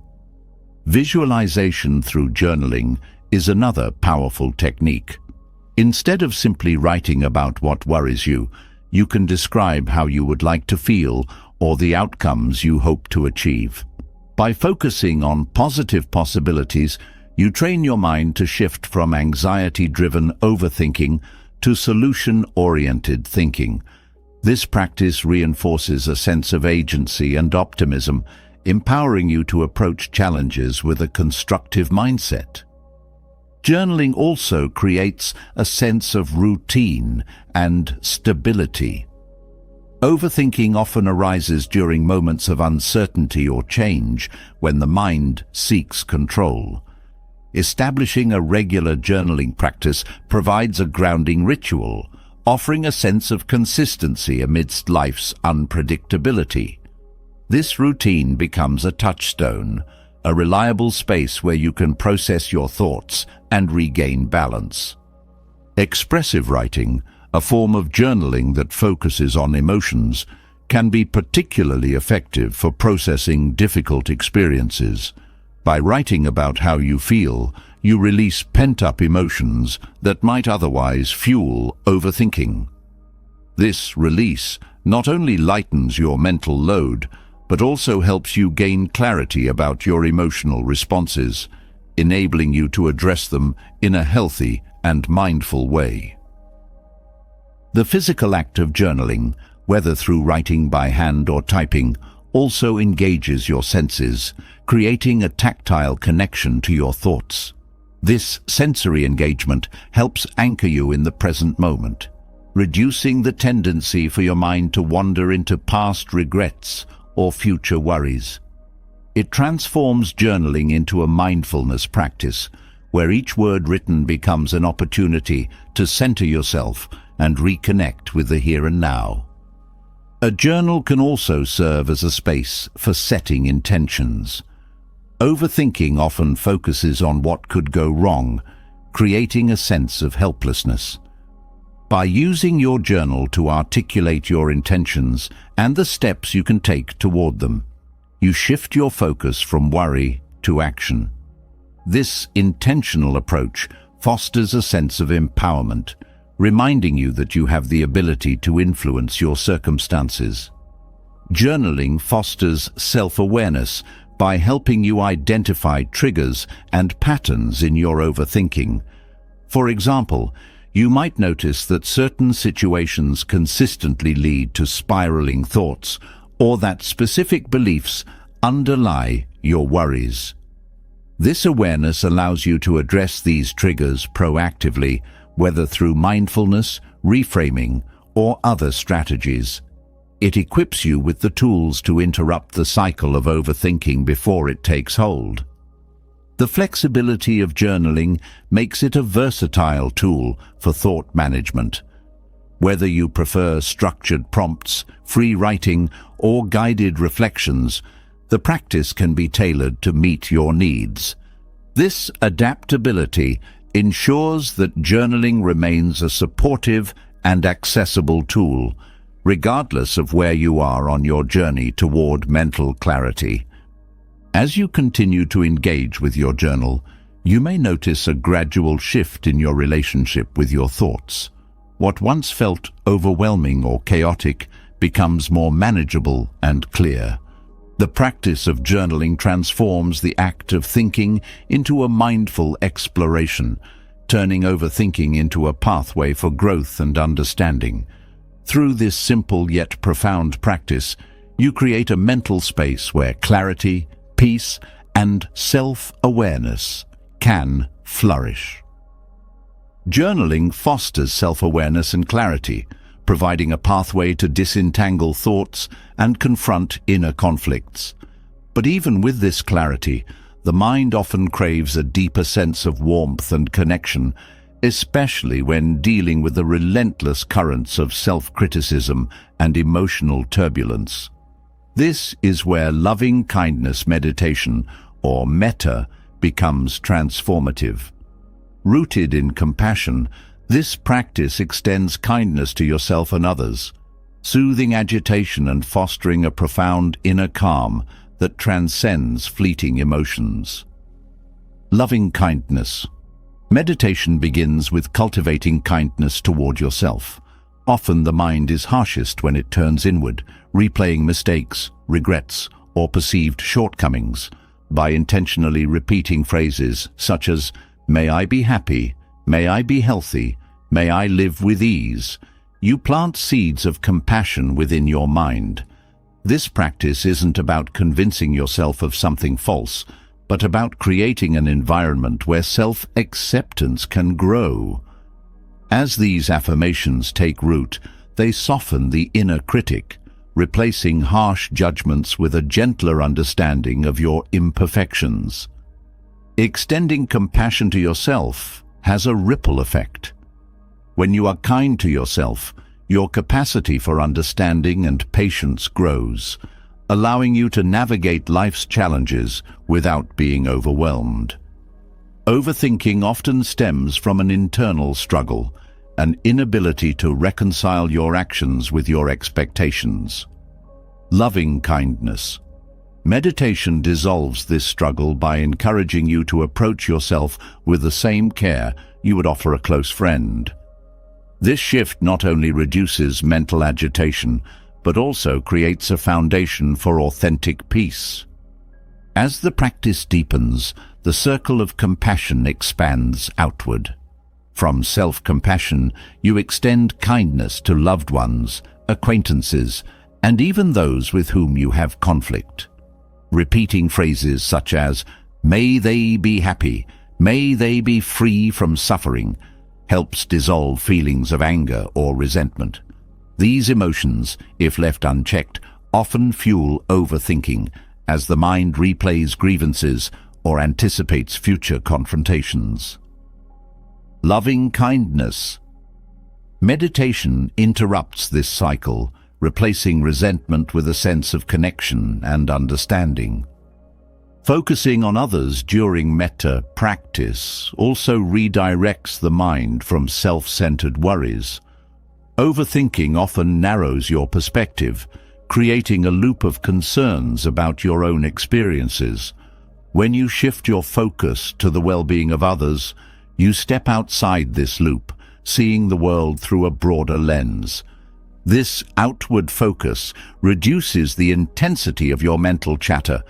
Visualization through journaling is another powerful technique. Instead of simply writing about what worries you, you can describe how you would like to feel or the outcomes you hope to achieve. By focusing on positive possibilities, you train your mind to shift from anxiety-driven overthinking to solution-oriented thinking. This practice reinforces a sense of agency and optimism, empowering you to approach challenges with a constructive mindset. Journaling also creates a sense of routine and stability. Overthinking often arises during moments of uncertainty or change when the mind seeks control. Establishing a regular journaling practice provides a grounding ritual, offering a sense of consistency amidst life's unpredictability. This routine becomes a touchstone, a reliable space where you can process your thoughts and regain balance. Expressive writing, a form of journaling that focuses on emotions, can be particularly effective for processing difficult experiences. By writing about how you feel, you release pent-up emotions that might otherwise fuel overthinking. This release not only lightens your mental load, but also helps you gain clarity about your emotional responses, enabling you to address them in a healthy and mindful way. The physical act of journaling, whether through writing by hand or typing, also engages your senses, creating a tactile connection to your thoughts. This sensory engagement helps anchor you in the present moment, reducing the tendency for your mind to wander into past regrets or future worries. It transforms journaling into a mindfulness practice, where each word written becomes an opportunity to center yourself and reconnect with the here and now. A journal can also serve as a space for setting intentions. Overthinking often focuses on what could go wrong, creating a sense of helplessness. By using your journal to articulate your intentions and the steps you can take toward them, you shift your focus from worry to action. This intentional approach fosters a sense of empowerment, reminding you that you have the ability to influence your circumstances. Journaling fosters self-awareness by helping you identify triggers and patterns in your overthinking. For example, you might notice that certain situations consistently lead to spiraling thoughts, or that specific beliefs underlie your worries. This awareness allows you to address these triggers proactively, whether through mindfulness, reframing, or other strategies. It equips you with the tools to interrupt the cycle of overthinking before it takes hold. The flexibility of journaling makes it a versatile tool for thought management. Whether you prefer structured prompts, free writing, or guided reflections, the practice can be tailored to meet your needs. This adaptability ensures that journaling remains a supportive and accessible tool, regardless of where you are on your journey toward mental clarity. As you continue to engage with your journal, you may notice a gradual shift in your relationship with your thoughts. What once felt overwhelming or chaotic becomes more manageable and clear. The practice of journaling transforms the act of thinking into a mindful exploration, turning overthinking into a pathway for growth and understanding. Through this simple yet profound practice, you create a mental space where clarity, peace, and self-awareness can flourish. Journaling fosters self-awareness and clarity, providing a pathway to disentangle thoughts and confront inner conflicts. But even with this clarity, the mind often craves a deeper sense of warmth and connection, especially when dealing with the relentless currents of self-criticism and emotional turbulence. This is where loving-kindness meditation, or metta, becomes transformative. Rooted in compassion, this practice extends kindness to yourself and others, soothing agitation and fostering a profound inner calm that transcends fleeting emotions. Loving kindness. Meditation begins with cultivating kindness toward yourself. Often the mind is harshest when it turns inward, replaying mistakes, regrets, or perceived shortcomings. By intentionally repeating phrases such as, "May I be happy," "May I be healthy," "May I live with ease," you plant seeds of compassion within your mind. This practice isn't about convincing yourself of something false, but about creating an environment where self-acceptance can grow. As these affirmations take root, they soften the inner critic, replacing harsh judgments with a gentler understanding of your imperfections. Extending compassion to yourself has a ripple effect. When you are kind to yourself, your capacity for understanding and patience grows, allowing you to navigate life's challenges without being overwhelmed. Overthinking often stems from an internal struggle, an inability to reconcile your actions with your expectations. Loving kindness. Meditation dissolves this struggle by encouraging you to approach yourself with the same care you would offer a close friend. This shift not only reduces mental agitation, but also creates a foundation for authentic peace. As the practice deepens, the circle of compassion expands outward. From self-compassion, you extend kindness to loved ones, acquaintances, and even those with whom you have conflict. Repeating phrases such as, "May they be happy," "May they be free from suffering," helps dissolve feelings of anger or resentment. These emotions, if left unchecked, often fuel overthinking, as the mind replays grievances or anticipates future confrontations. Loving kindness. Meditation interrupts this cycle, replacing resentment with a sense of connection and understanding. Focusing on others during metta practice also redirects the mind from self-centered worries. Overthinking often narrows your perspective, creating a loop of concerns about your own experiences. When you shift your focus to the well-being of others, you step outside this loop, seeing the world through a broader lens. This outward focus reduces the intensity of your mental chatter,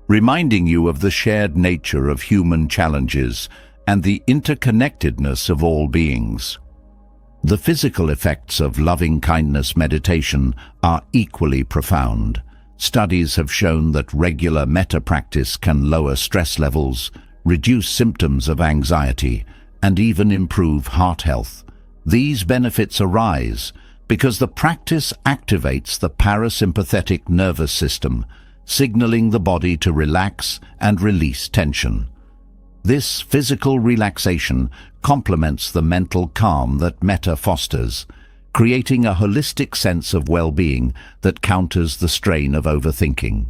reminding you of the shared nature of human challenges and the interconnectedness of all beings. The physical effects of loving-kindness meditation are equally profound. Studies have shown that regular metta practice can lower stress levels, reduce symptoms of anxiety, and even improve heart health. These benefits arise because the practice activates the parasympathetic nervous system, signaling the body to relax and release tension. This physical relaxation complements the mental calm that metta fosters, creating a holistic sense of well-being that counters the strain of overthinking.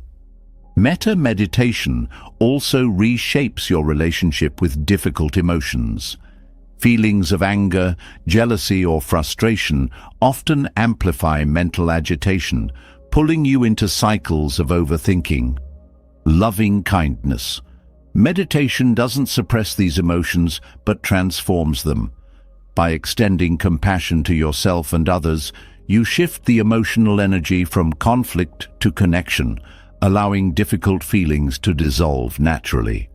Metta meditation also reshapes your relationship with difficult emotions. Feelings of anger, jealousy, or frustration often amplify mental agitation, pulling you into cycles of overthinking. Loving kindness. Meditation doesn't suppress these emotions, but transforms them. By extending compassion to yourself and others, you shift the emotional energy from conflict to connection, allowing difficult feelings to dissolve naturally.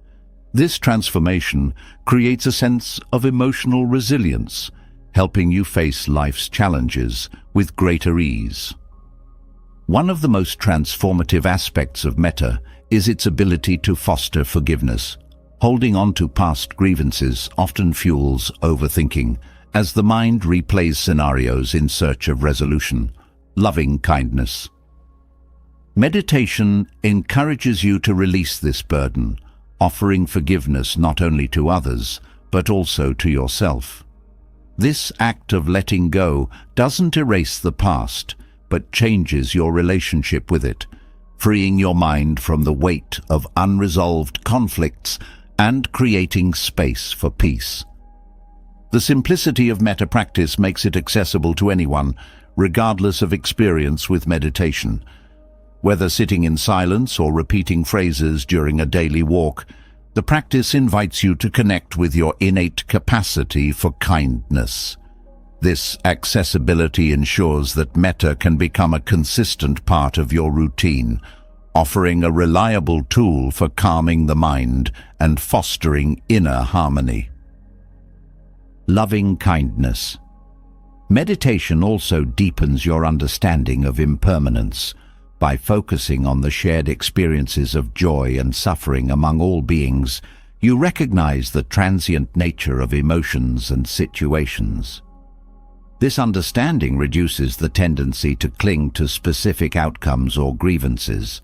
This transformation creates a sense of emotional resilience, helping you face life's challenges with greater ease. One of the most transformative aspects of metta is its ability to foster forgiveness. Holding on to past grievances often fuels overthinking, as the mind replays scenarios in search of resolution. Loving kindness. Meditation encourages you to release this burden, offering forgiveness not only to others, but also to yourself. This act of letting go doesn't erase the past, but changes your relationship with it, freeing your mind from the weight of unresolved conflicts and creating space for peace. The simplicity of metta practice makes it accessible to anyone, regardless of experience with meditation. Whether sitting in silence or repeating phrases during a daily walk, the practice invites you to connect with your innate capacity for kindness. This accessibility ensures that metta can become a consistent part of your routine, offering a reliable tool for calming the mind and fostering inner harmony. Loving kindness. Meditation also deepens your understanding of impermanence. By focusing on the shared experiences of joy and suffering among all beings, you recognize the transient nature of emotions and situations. This understanding reduces the tendency to cling to specific outcomes or grievances,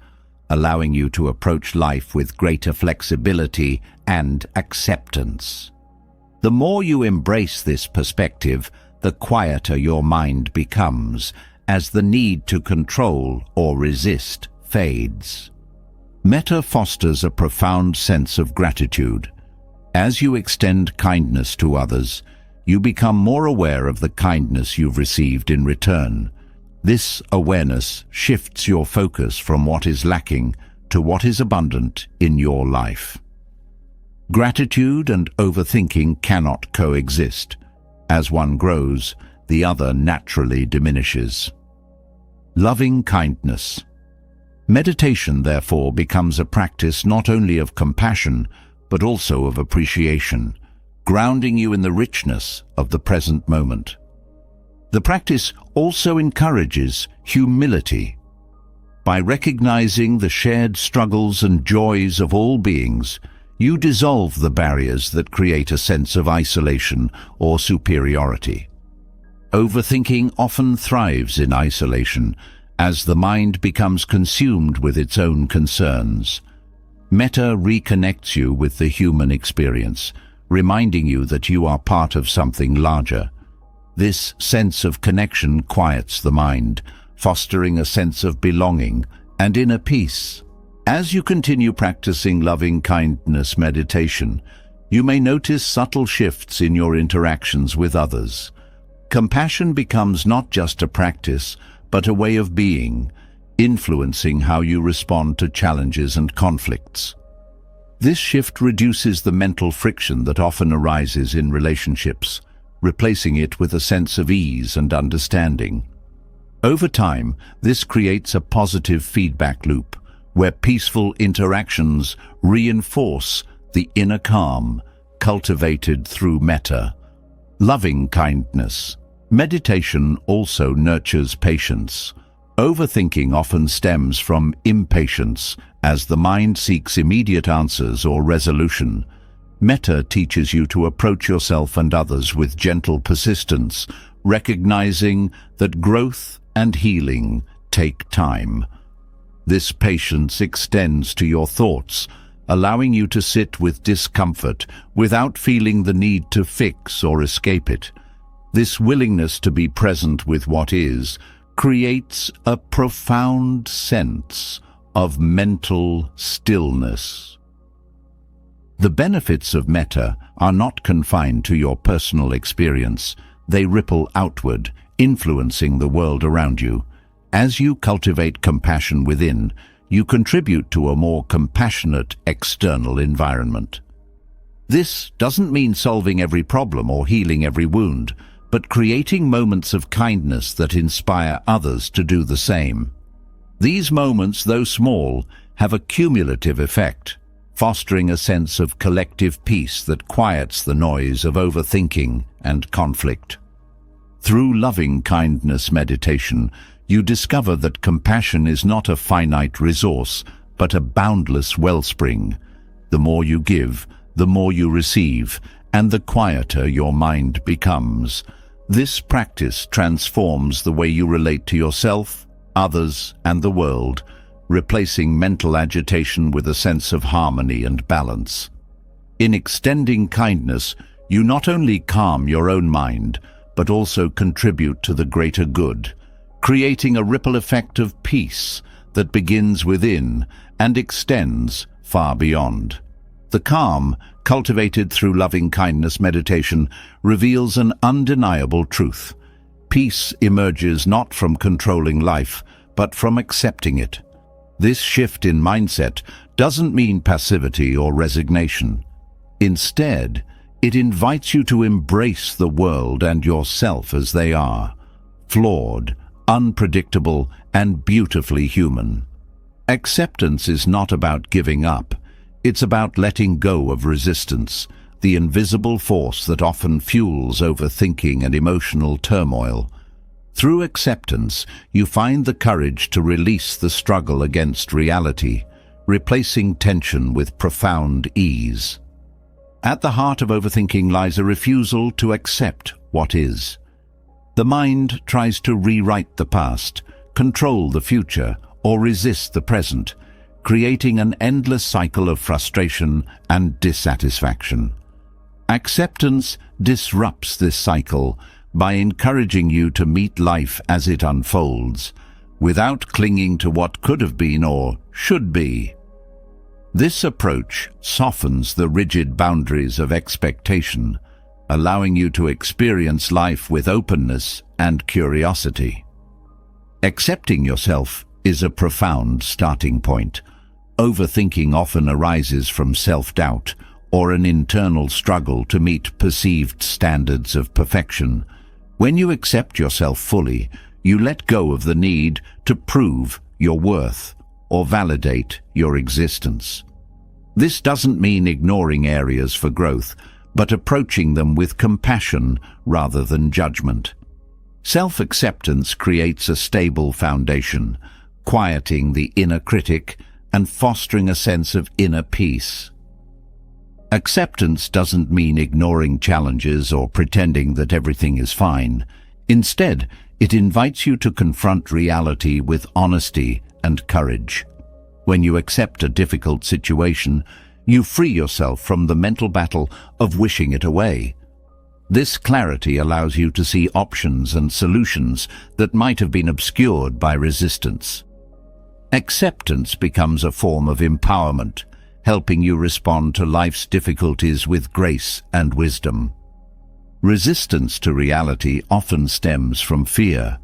allowing you to approach life with greater flexibility and acceptance. The more you embrace this perspective, the quieter your mind becomes, as the need to control or resist fades. Metta fosters a profound sense of gratitude. As you extend kindness to others, you become more aware of the kindness you've received in return. This awareness shifts your focus from what is lacking to what is abundant in your life. Gratitude and overthinking cannot coexist. As one grows, the other naturally diminishes. Loving kindness. Meditation, therefore, becomes a practice not only of compassion, but also of appreciation, grounding you in the richness of the present moment. The practice also encourages humility. By recognizing the shared struggles and joys of all beings, you dissolve the barriers that create a sense of isolation or superiority. Overthinking often thrives in isolation, as the mind becomes consumed with its own concerns. Metta reconnects you with the human experience, reminding you that you are part of something larger. This sense of connection quiets the mind, fostering a sense of belonging and inner peace. As you continue practicing loving kindness meditation, you may notice subtle shifts in your interactions with others. Compassion becomes not just a practice, but a way of being, influencing how you respond to challenges and conflicts. This shift reduces the mental friction that often arises in relationships, replacing it with a sense of ease and understanding. Over time, this creates a positive feedback loop, where peaceful interactions reinforce the inner calm cultivated through metta. Loving kindness. Meditation also nurtures patience. Overthinking often stems from impatience, as the mind seeks immediate answers or resolution. Metta teaches you to approach yourself and others with gentle persistence, recognizing that growth and healing take time. This patience extends to your thoughts, allowing you to sit with discomfort without feeling the need to fix or escape it. This willingness to be present with what is creates a profound sense of mental stillness. The benefits of metta are not confined to your personal experience. They ripple outward, influencing the world around you. As you cultivate compassion within, you contribute to a more compassionate external environment. This doesn't mean solving every problem or healing every wound, but creating moments of kindness that inspire others to do the same. These moments, though small, have a cumulative effect, fostering a sense of collective peace that quiets the noise of overthinking and conflict. Through loving kindness meditation, you discover that compassion is not a finite resource, but a boundless wellspring. The more you give, the more you receive, and the quieter your mind becomes. This practice transforms the way you relate to yourself, others, and the world, replacing mental agitation with a sense of harmony and balance. In extending kindness, you not only calm your own mind, but also contribute to the greater good, creating a ripple effect of peace that begins within and extends far beyond. The calm, cultivated through loving kindness meditation, reveals an undeniable truth. Peace emerges not from controlling life, but from accepting it. This shift in mindset doesn't mean passivity or resignation. Instead, it invites you to embrace the world and yourself as they are, flawed, unpredictable, and beautifully human. Acceptance is not about giving up. It's about letting go of resistance, the invisible force that often fuels overthinking and emotional turmoil. Through acceptance, you find the courage to release the struggle against reality, replacing tension with profound ease. At the heart of overthinking lies a refusal to accept what is. The mind tries to rewrite the past, control the future, or resist the present, creating an endless cycle of frustration and dissatisfaction. Acceptance disrupts this cycle by encouraging you to meet life as it unfolds, without clinging to what could have been or should be. This approach softens the rigid boundaries of expectation, allowing you to experience life with openness and curiosity. Accepting yourself is a profound starting point. Overthinking often arises from self-doubt or an internal struggle to meet perceived standards of perfection. When you accept yourself fully, you let go of the need to prove your worth or validate your existence. This doesn't mean ignoring areas for growth, but approaching them with compassion rather than judgment. Self-acceptance creates a stable foundation, quieting the inner critic and fostering a sense of inner peace. Acceptance doesn't mean ignoring challenges or pretending that everything is fine. Instead, it invites you to confront reality with honesty and courage. When you accept a difficult situation, you free yourself from the mental battle of wishing it away. This clarity allows you to see options and solutions that might have been obscured by resistance. Acceptance becomes a form of empowerment, helping you respond to life's difficulties with grace and wisdom. Resistance to reality often stems from fear,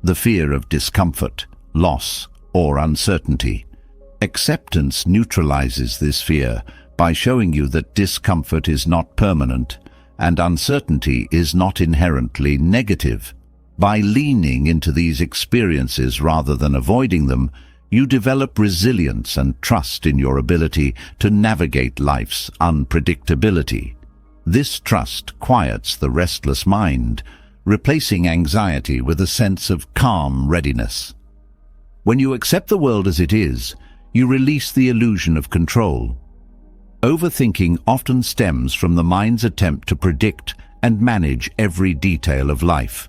the fear of discomfort, loss, or uncertainty. Acceptance neutralizes this fear by showing you that discomfort is not permanent and uncertainty is not inherently negative. By leaning into these experiences rather than avoiding them, you develop resilience and trust in your ability to navigate life's unpredictability. This trust quiets the restless mind, replacing anxiety with a sense of calm readiness. When you accept the world as it is, you release the illusion of control. Overthinking often stems from the mind's attempt to predict and manage every detail of life.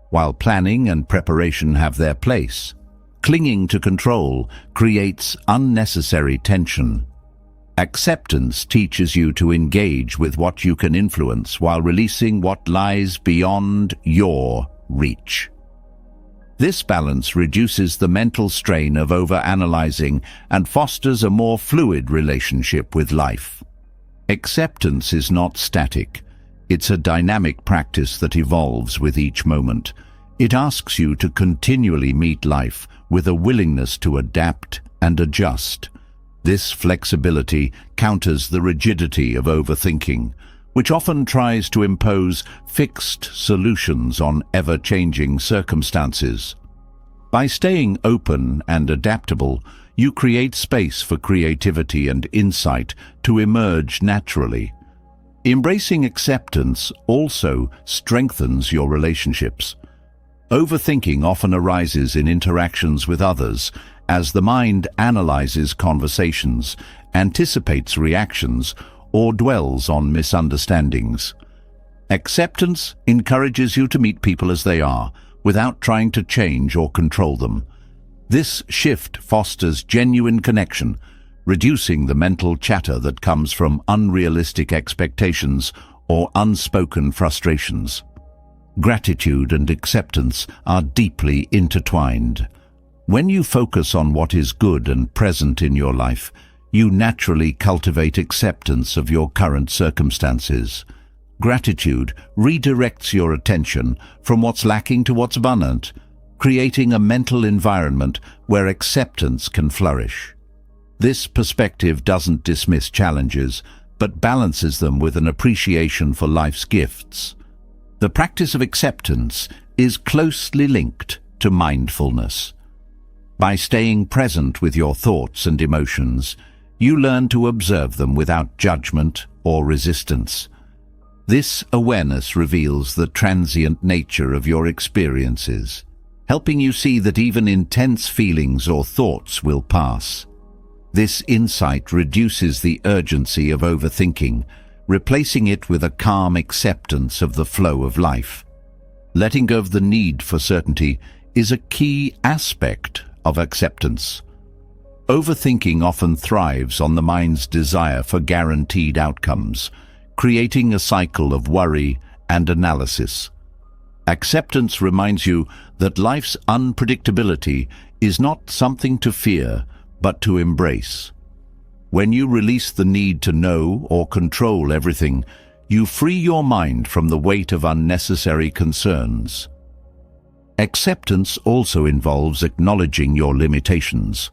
While planning and preparation have their place, clinging to control creates unnecessary tension. Acceptance teaches you to engage with what you can influence while releasing what lies beyond your reach. This balance reduces the mental strain of overanalyzing and fosters a more fluid relationship with life. Acceptance is not static. It's a dynamic practice that evolves with each moment. It asks you to continually meet life with a willingness to adapt and adjust. This flexibility counters the rigidity of overthinking, which often tries to impose fixed solutions on ever-changing circumstances. By staying open and adaptable, you create space for creativity and insight to emerge naturally. Embracing acceptance also strengthens your relationships. Overthinking often arises in interactions with others as the mind analyzes conversations, anticipates reactions, or dwells on misunderstandings. Acceptance encourages you to meet people as they are, without trying to change or control them. This shift fosters genuine connection, reducing the mental chatter that comes from unrealistic expectations or unspoken frustrations. Gratitude and acceptance are deeply intertwined. When you focus on what is good and present in your life, you naturally cultivate acceptance of your current circumstances. Gratitude redirects your attention from what's lacking to what's abundant, creating a mental environment where acceptance can flourish. This perspective doesn't dismiss challenges, but balances them with an appreciation for life's gifts. The practice of acceptance is closely linked to mindfulness. By staying present with your thoughts and emotions, you learn to observe them without judgment or resistance. This awareness reveals the transient nature of your experiences, helping you see that even intense feelings or thoughts will pass. This insight reduces the urgency of overthinking, replacing it with a calm acceptance of the flow of life. Letting go of the need for certainty is a key aspect of acceptance. Overthinking often thrives on the mind's desire for guaranteed outcomes, creating a cycle of worry and analysis. Acceptance reminds you that life's unpredictability is not something to fear, but to embrace. When you release the need to know or control everything, you free your mind from the weight of unnecessary concerns. Acceptance also involves acknowledging your limitations.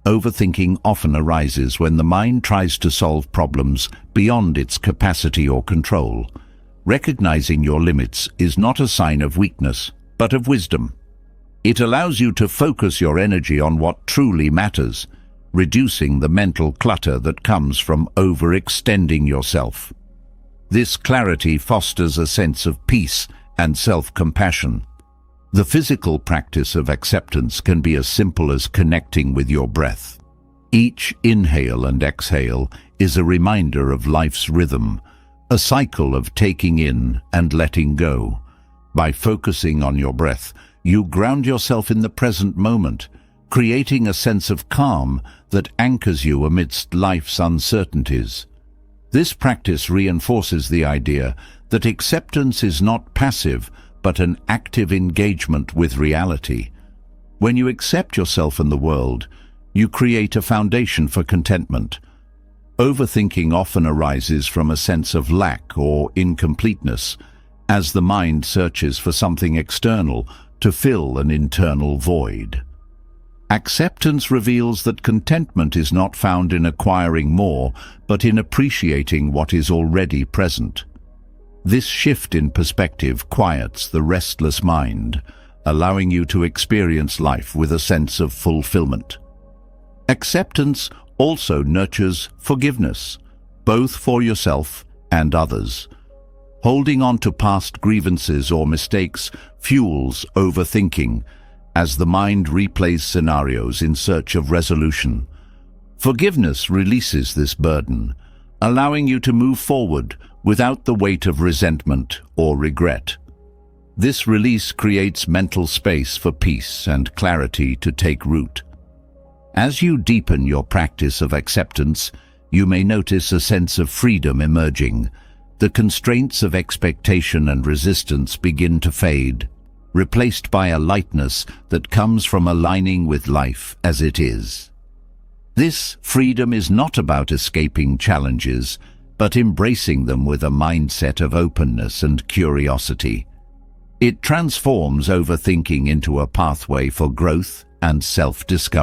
Overthinking often arises when the mind tries to solve problems beyond its capacity or control. Recognizing your limits is not a sign of weakness, but of wisdom. It allows you to focus your energy on what truly matters, reducing the mental clutter that comes from overextending yourself. This clarity fosters a sense of peace and self-compassion. The physical practice of acceptance can be as simple as connecting with your breath. Each inhale and exhale is a reminder of life's rhythm, a cycle of taking in and letting go. By focusing on your breath, you ground yourself in the present moment, creating a sense of calm that anchors you amidst life's uncertainties. This practice reinforces the idea that acceptance is not passive, but an active engagement with reality. When you accept yourself and the world, you create a foundation for contentment. Overthinking often arises from a sense of lack or incompleteness, as the mind searches for something external to fill an internal void. Acceptance reveals that contentment is not found in acquiring more, but in appreciating what is already present. This shift in perspective quiets the restless mind, allowing you to experience life with a sense of fulfillment. Acceptance also nurtures forgiveness, both for yourself and others. Holding on to past grievances or mistakes fuels overthinking, as the mind replays scenarios in search of resolution. Forgiveness releases this burden, allowing you to move forward without the weight of resentment or regret. This release creates mental space for peace and clarity to take root. As you deepen your practice of acceptance, you may notice a sense of freedom emerging. The constraints of expectation and resistance begin to fade. replaced by a lightness that comes from aligning with life as it is. This freedom is not about escaping challenges, but embracing them with a mindset of openness and curiosity. It transforms overthinking into a pathway for growth and self-discovery.